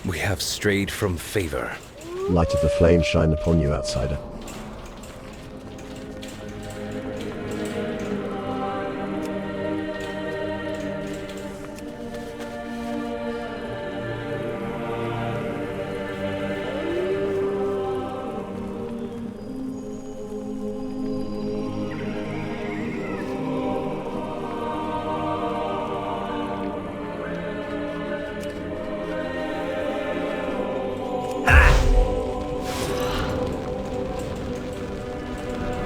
We have strayed from favor. Light of the flame shine upon you, outsider.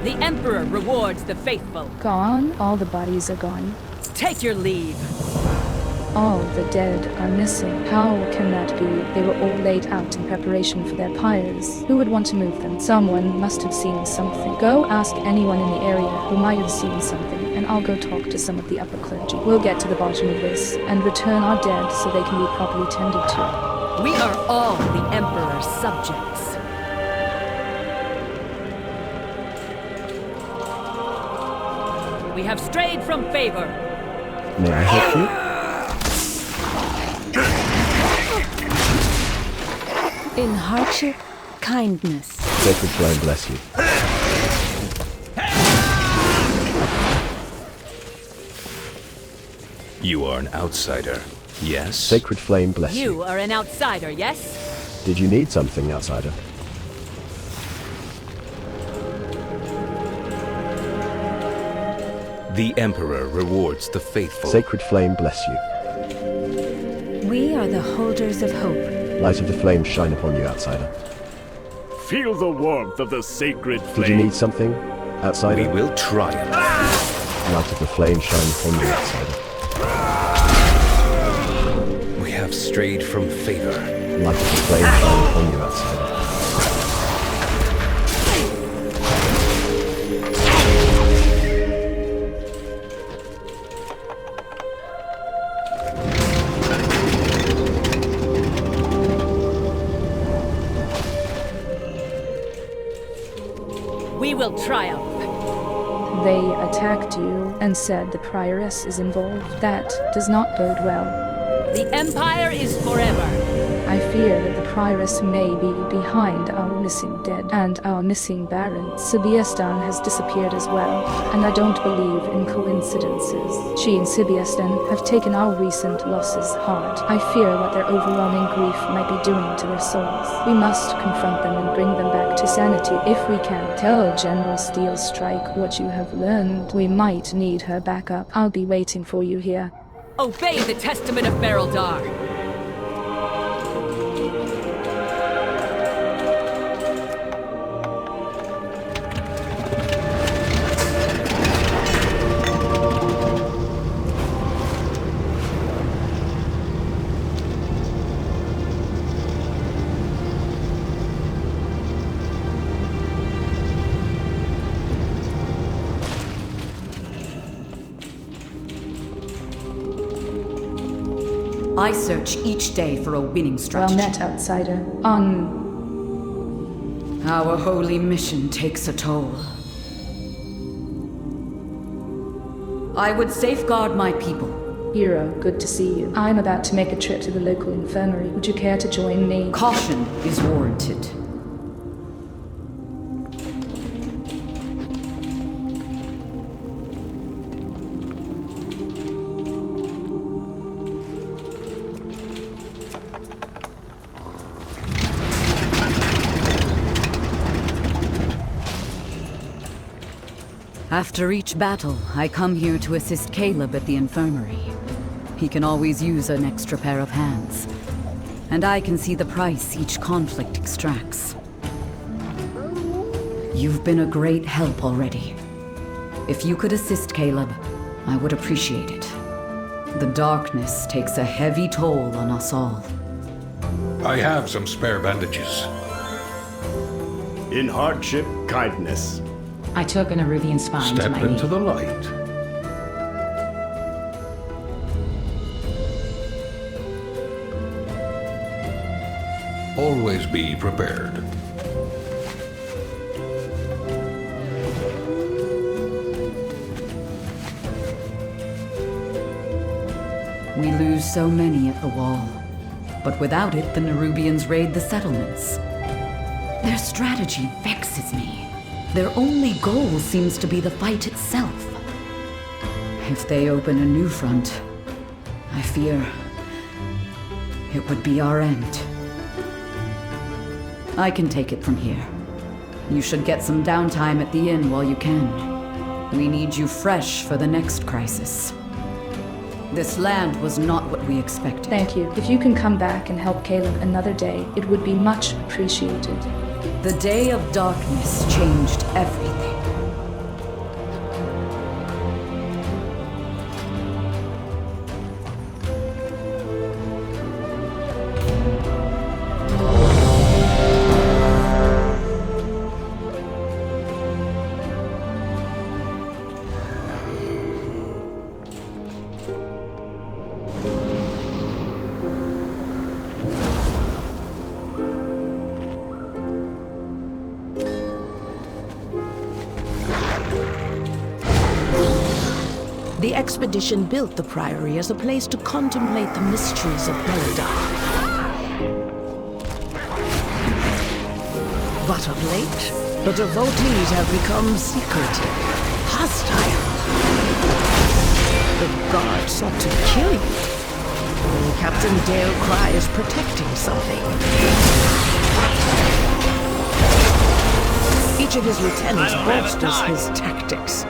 The Emperor rewards the faithful. Gone? All the bodies are gone. Take your leave. All the dead are missing. How can that be? They were all laid out in preparation for their pyres. Who would want to move them? Someone must have seen something. Go ask anyone in the area who might have seen something, and I'll go talk to some of the upper clergy. We'll get to the bottom of this, and return our dead so they can be properly tended to. We are all the Emperor's subjects. We have strayed from favor. May I help you? In hardship, kindness. Sacred flame bless you. You are an outsider, yes? Sacred flame bless you. You are an outsider, yes? Did you need something, outsider? The Emperor rewards the faithful. Sacred flame bless you. We are the holders of hope. Light of the flame shine upon you, outsider. Feel the warmth of the sacred flame. Did you need something, outsider? We will triumph. Light of the flame shine upon you, outsider. We have strayed from favor. Light of the flame shine upon you, outsider. We will triumph. They attacked you and said the prioress is involved. That does not bode well. The Empire is forever. I fear that the prioress may be behind our missing dead and our missing baron. Sibiestan has disappeared as well, and I don't believe in coincidences. She and Sibiestan have taken our recent losses hard. I fear what their overwhelming grief might be doing to their souls. We must confront them and bring them back to sanity if we can. Tell General Steelstrike what you have learned. We might need her backup. I'll be waiting for you here. Obey the testament of Beledar. I search each day for a winning strategy. Well met, outsider. On... Our holy mission takes a toll. I would safeguard my people. Hero, good to see you. I'm about to make a trip to the local infirmary. Would you care to join me? Caution is warranted. After each battle, I come here to assist Caleb at the infirmary. He can always use an extra pair of hands. And I can see the price each conflict extracts. You've been a great help already. If you could assist Caleb, I would appreciate it. The darkness takes a heavy toll on us all. I have some spare bandages. In hardship, kindness. I took a nerubian spine to Step my knee. into the light. Always be prepared. We lose so many at the wall. But without it, the Nerubians raid the settlements. Their strategy vexes me. Their only goal seems to be the fight itself. If they open a new front, I fear it would be our end. I can take it from here. You should get some downtime at the inn while you can. We need you fresh for the next crisis. This land was not what we expected. Thank you. If you can come back and help Caleb another day, it would be much appreciated. The Day of Darkness changed everything. The expedition built the Priory as a place to contemplate the mysteries of Beledar. But of late, the devotees have become secretive, hostile. The guard sought to kill you. And Captain Dale Cry is protecting something. Each of his lieutenants bolsters his tactics.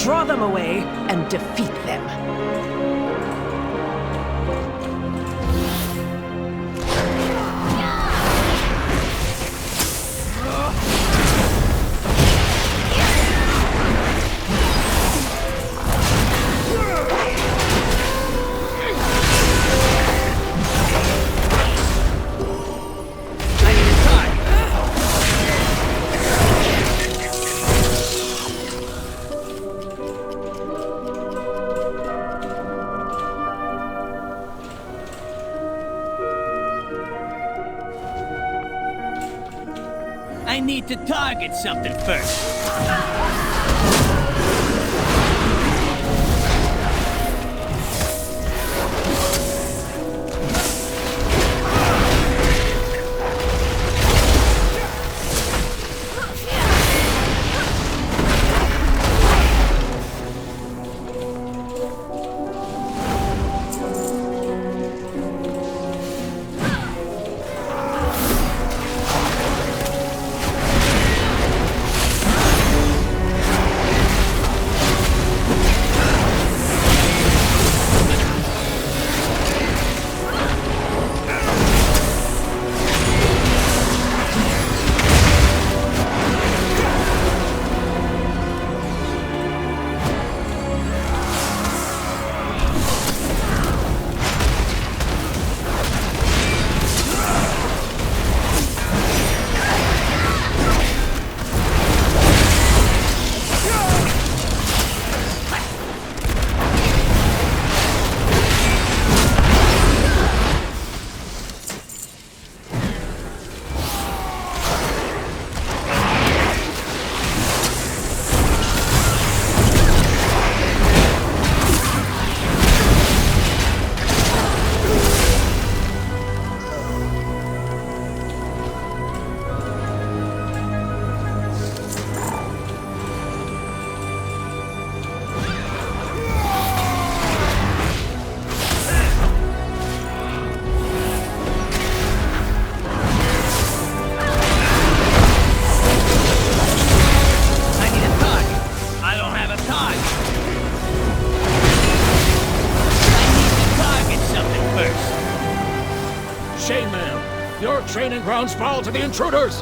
Draw them away and defeat them. I need to target something first. Training grounds fall to the intruders!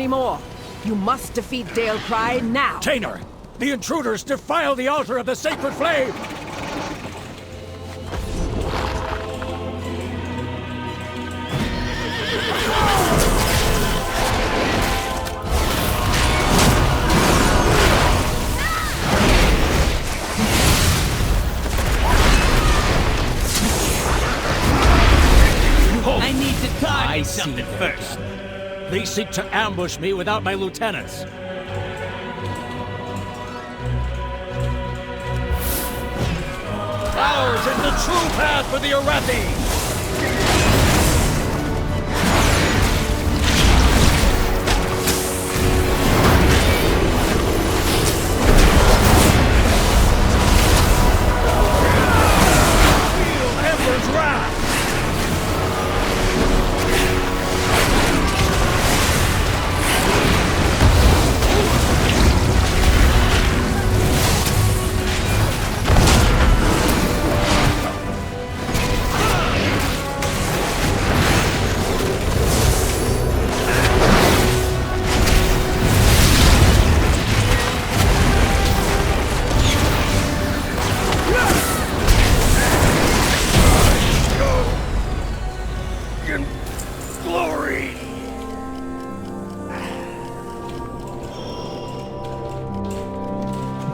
anymore. You must defeat Dalecry now. Tainor! The intruders defile the altar of the sacred flame! I need to target something first. They seek to ambush me without my lieutenants. Ours is the true path for the Arathi! Feel Ember's wrath!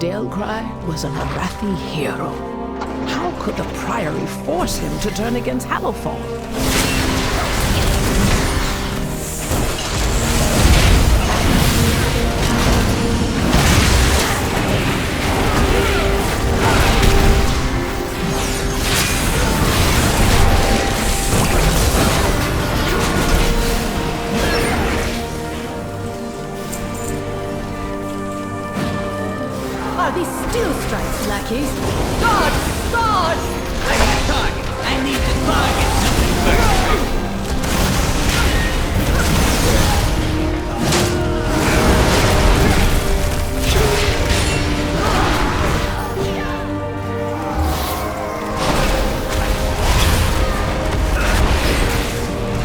Dalecry was an Arathi hero. How could the Priory force him to turn against Hallowfall? Are these steel strikes, lackeys? Guard! Guard! I need to target something first.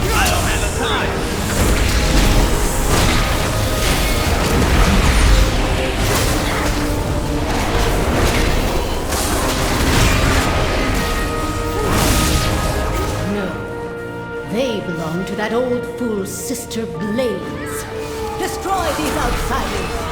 I don't have a time. They belong to that old fool's sister Blaze. Destroy these outsiders!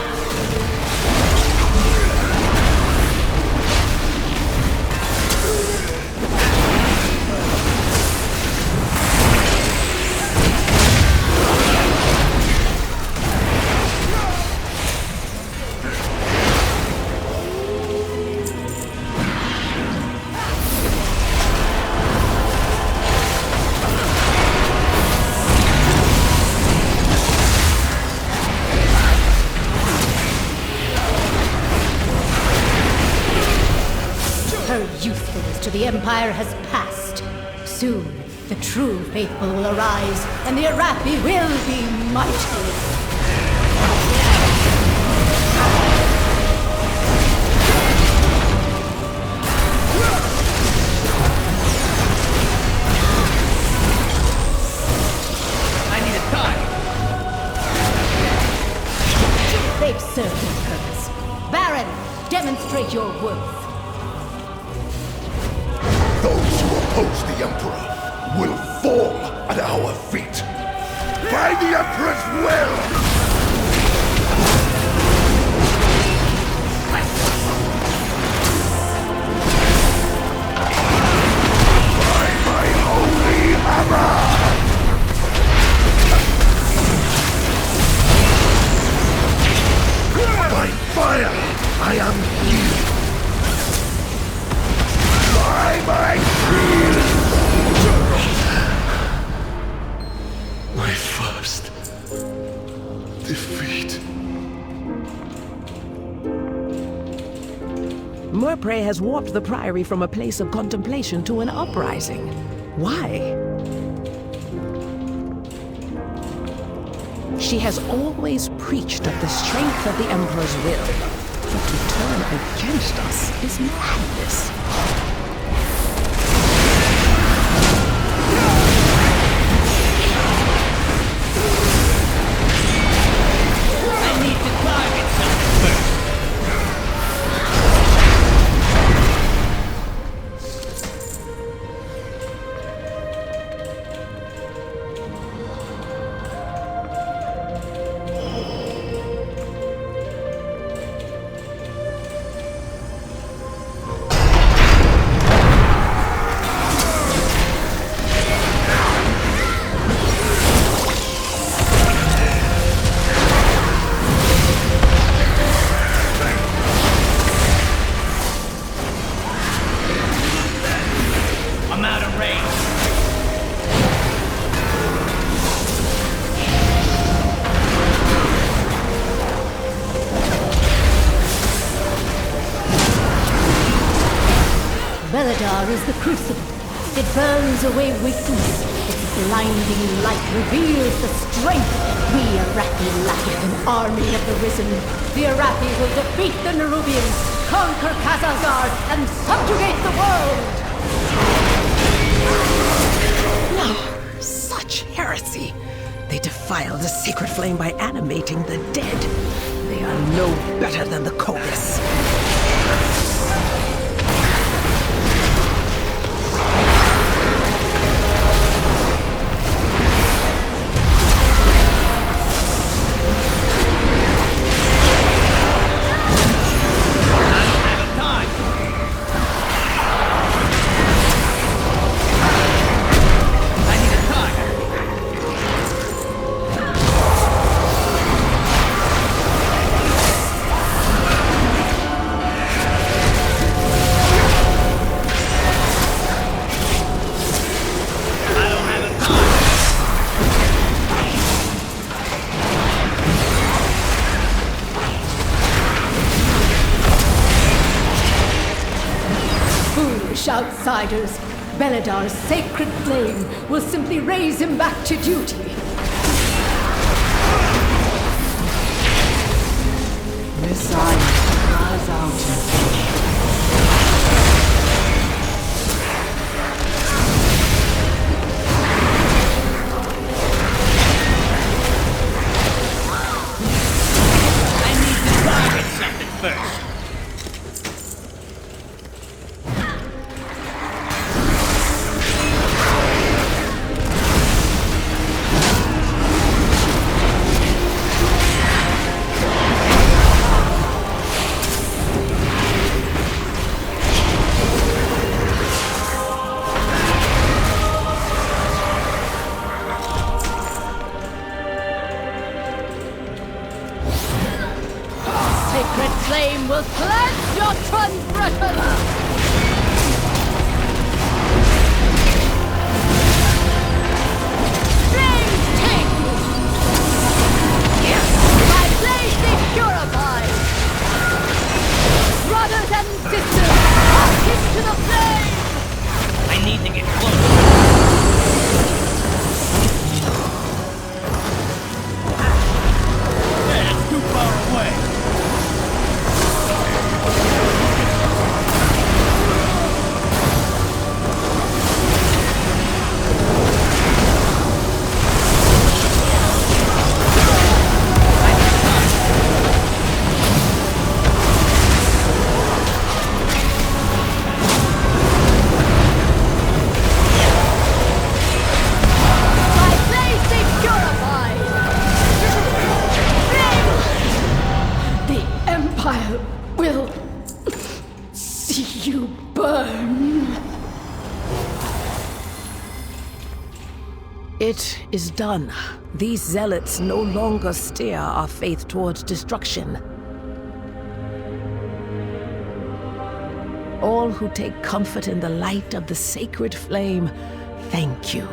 Her usefulness to the Empire has passed. Soon, the true faithful will arise, and the Arathi will be mighty. I need a target. They've served their purpose. Baron, demonstrate your worth. Those who oppose the Emperor will fall at our feet. By the Emperor's will! By my holy hammer! By fire, I am healed. By my shield! My first defeat. Murpray has warped the Priory from a place of contemplation to an uprising. Why? She has always preached of the strength of the Emperor's will, but to turn against us is madness. Beledar is the crucible. It burns away weakness. Its blinding light reveals the strength. We Arathi lack an army of the Risen. The Arathi will defeat the Nerubians, conquer Khazar, and subjugate the world! No, such heresy! They defile the sacred flame by animating the dead. They are no better than the kobyss. Outsiders, Beledar's sacred flame will simply raise him back to duty. Messiah, cries out. I need to target something first. Flame will cleanse your transgressions! Strange take! My blaze be purified! Brothers and sisters, walk into the flame! I need to get close. It's too far away. It is done. These zealots no longer steer our faith towards destruction. All who take comfort in the light of the sacred flame, thank you.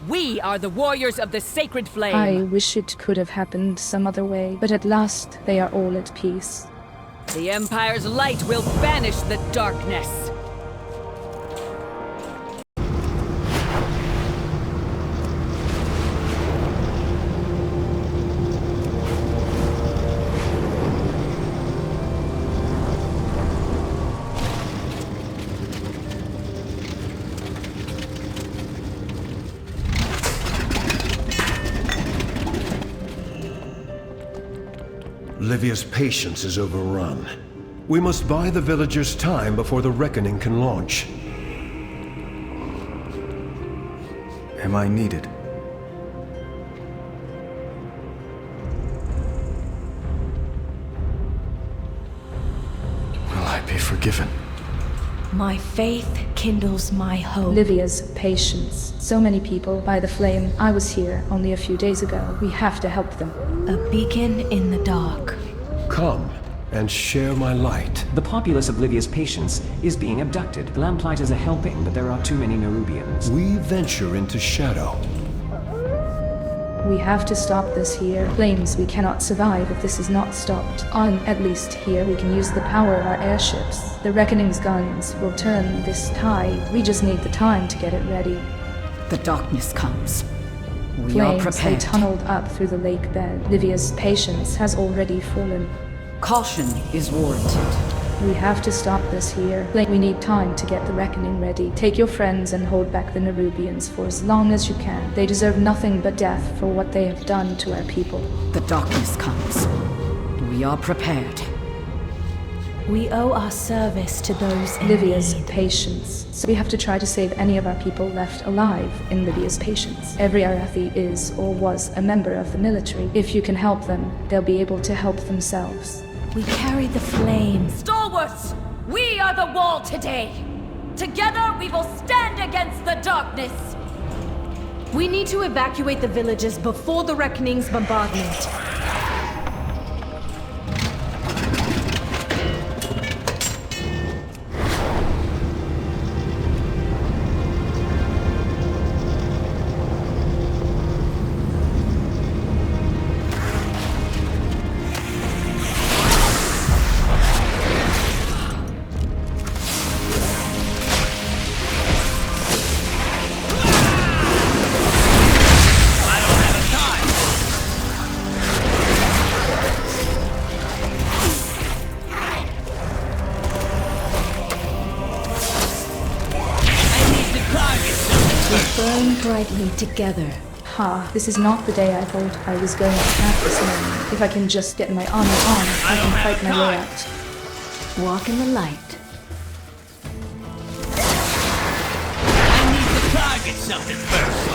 We are the warriors of the sacred flame. I wish it could have happened some other way, but at last they are all at peace. The Empire's light will banish the darkness. Livia's patience is overrun. We must buy the villagers time before the reckoning can launch. Am I needed? forgiven. My faith kindles my hope. Livia's patience. So many people by the flame. I was here only a few days ago. We have to help them. A beacon in the dark. Come and share my light. The populace of Livia's patience is being abducted. The Lamplight is a helping, but there are too many nerubians. We venture into shadow. We have to stop this here. Flames, we cannot survive if this is not stopped. At least here, we can use the power of our airships. The Reckoning's guns will turn this tide. We just need the time to get it ready. The darkness comes. We Flames, are prepared. they tunneled up through the lake bed. Livia's patience has already fallen. Caution is warranted. We have to stop this here. We need time to get the Reckoning ready. Take your friends and hold back the Nerubians for as long as you can. They deserve nothing but death for what they have done to our people. The darkness comes. We are prepared. We owe our service to those in Livia's need. patience. So we have to try to save any of our people left alive in Livia's patience. Every Arathi is or was a member of the military. If you can help them, they'll be able to help themselves. We carry the flames. Stalwarts! We are the wall today! Together we will stand against the darkness! We need to evacuate the villages before the Reckoning's bombardment. Brightly together. This is not the day I thought I was going to have this morning. If I can just get my armor on, I can fight my way out. Walk in the light. I need to target something first.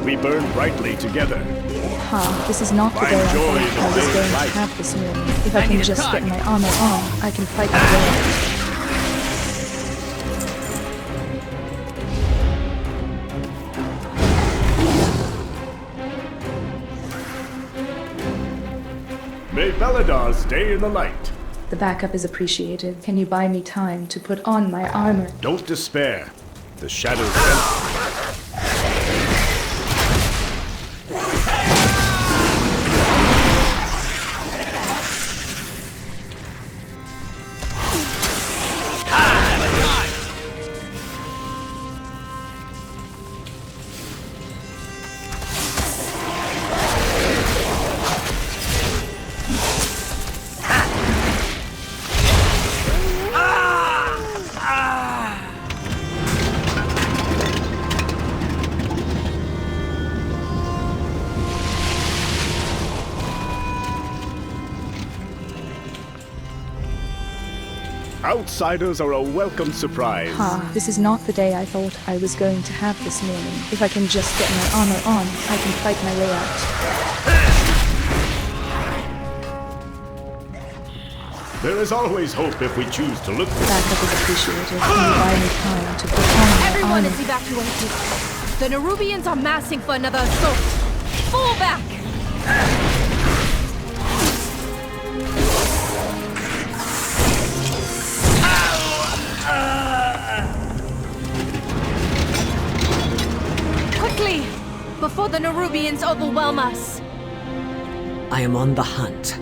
We burn brightly together. This is not the day I thought I was going to have this morning. If I can just get my armor on, I can fight my way out. May Beledar stay in the light. The backup is appreciated. Can you buy me time to put on my armor? Don't despair. The shadows enter. Outsiders are a welcome surprise. This is not the day I thought I was going to have this morning. If I can just get my armor on, I can fight my way out. There is always hope if we choose to look for it. Backup is appreciated. Can you buy me time to put on my Everyone armor? is evacuated. The Nerubians are massing for another assault. Fall back! Quickly! Before the Nerubians overwhelm us! I am on the hunt.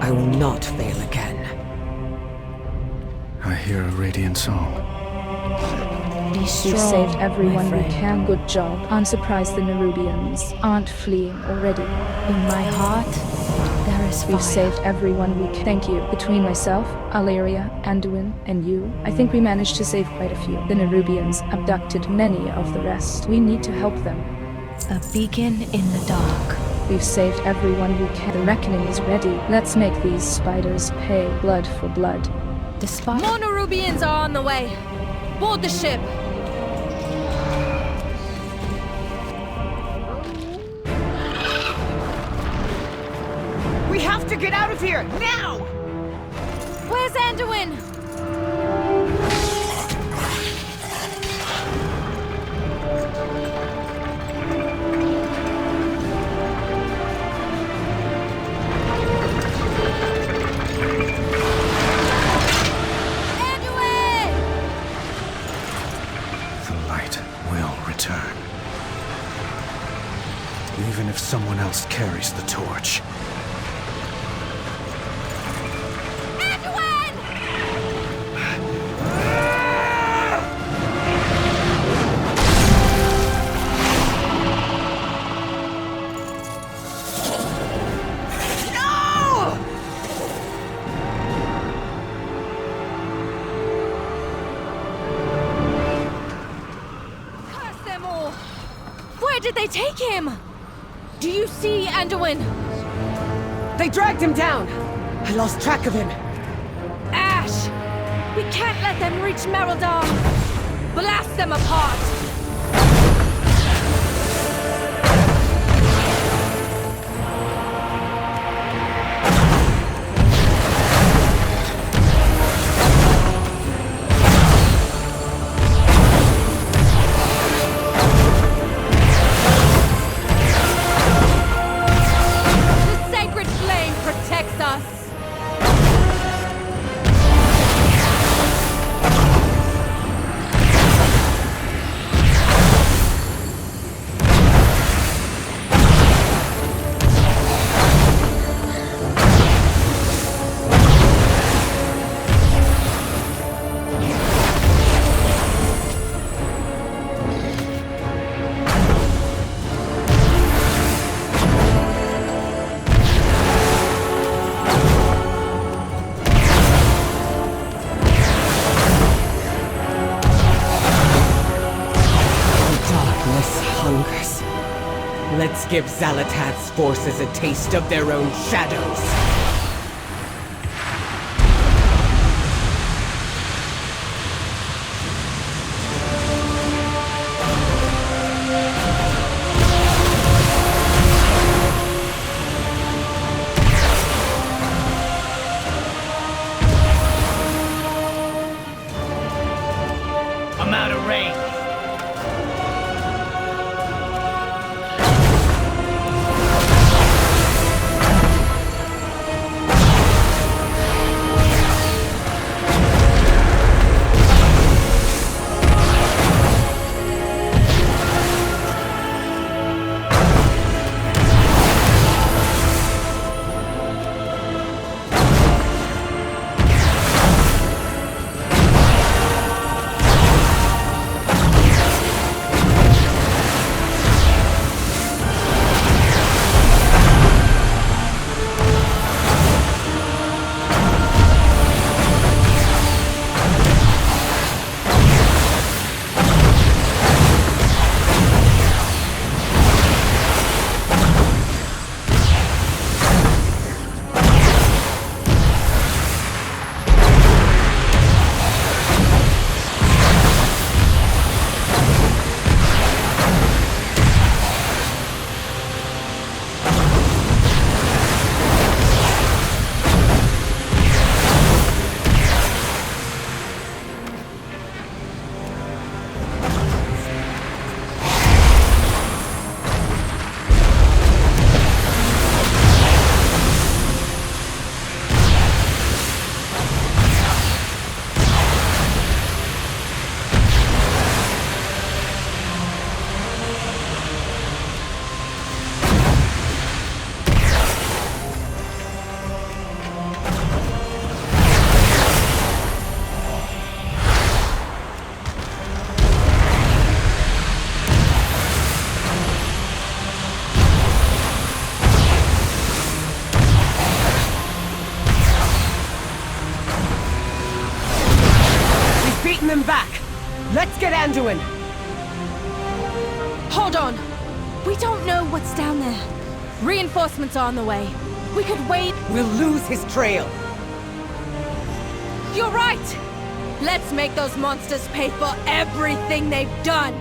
I will not fail again. I hear a radiant song. We've saved everyone we can. Good job. I'm surprised the Nerubians aren't fleeing already. In my heart, there Empress Fire. We've saved everyone we can. Thank you. Between myself, Alleria, Anduin, and you, I think we managed to save quite a few. The Nerubians abducted many of the rest. We need to help them. A beacon in the dark. We've saved everyone we can. The reckoning is ready. Let's make these spiders pay. Blood for blood. More Nerubians are on the way. Board the ship. We have to get out of here, now! Where's Anduin? Even if someone else carries the torch. Where did they take him? Do you see Anduin? They dragged him down! I lost track of him. Ash! We can't let them reach Beledar! Blast them apart! Let's give Xalatath's forces a taste of their own shadows. I'm out of range. Anduin! Hold on! We don't know what's down there. Reinforcements are on the way. We could wait. We'll lose his trail. You're right! Let's make those monsters pay for everything they've done!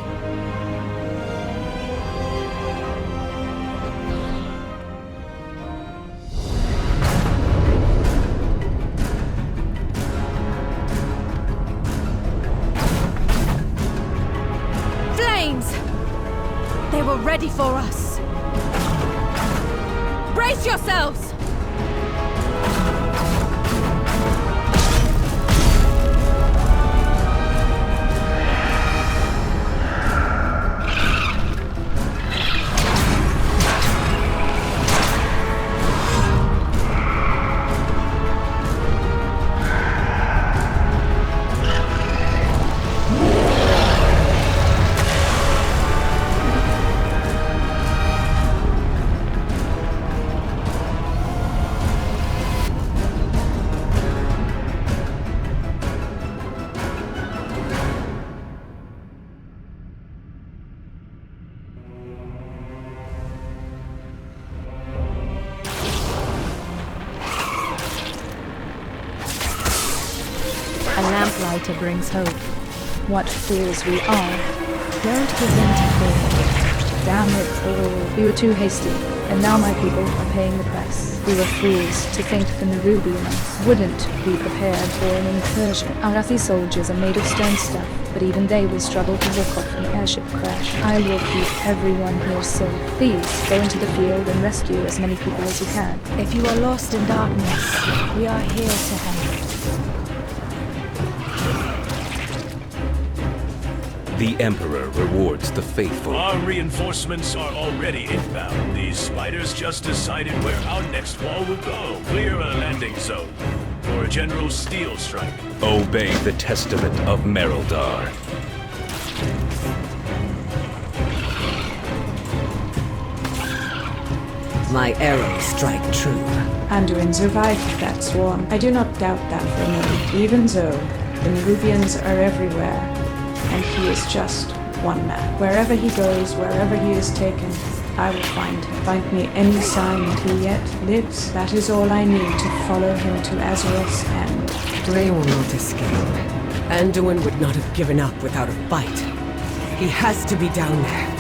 Flames! They were ready for us. Brace yourselves! A lamplighter brings hope. What fools we are. Don't give in to fear. Damn it all. We were too hasty, and now my people are paying the price. We were fools to think the Nerubians wouldn't be prepared for an incursion. Arathi soldiers are made of stone stuff, but even they will struggle to look off an airship crash. I will keep everyone here safe. Please, go into the field and rescue as many people as you can. If you are lost in darkness, we are here to help. The Emperor rewards the faithful. Our reinforcements are already inbound. These spiders just decided where our next wall will go. Clear a landing zone. For a general steel strike. Obey the testament of Beledar. My arrows strike true. Anduin survived that swarm. I do not doubt that for a moment. Even so, the Nerubians are everywhere, and he is just one man. Wherever he goes, wherever he is taken, I will find him. Find me any sign that he yet lives. That is all I need to follow him to Azeroth's end. They will not escape. Anduin would not have given up without a fight. He has to be down there.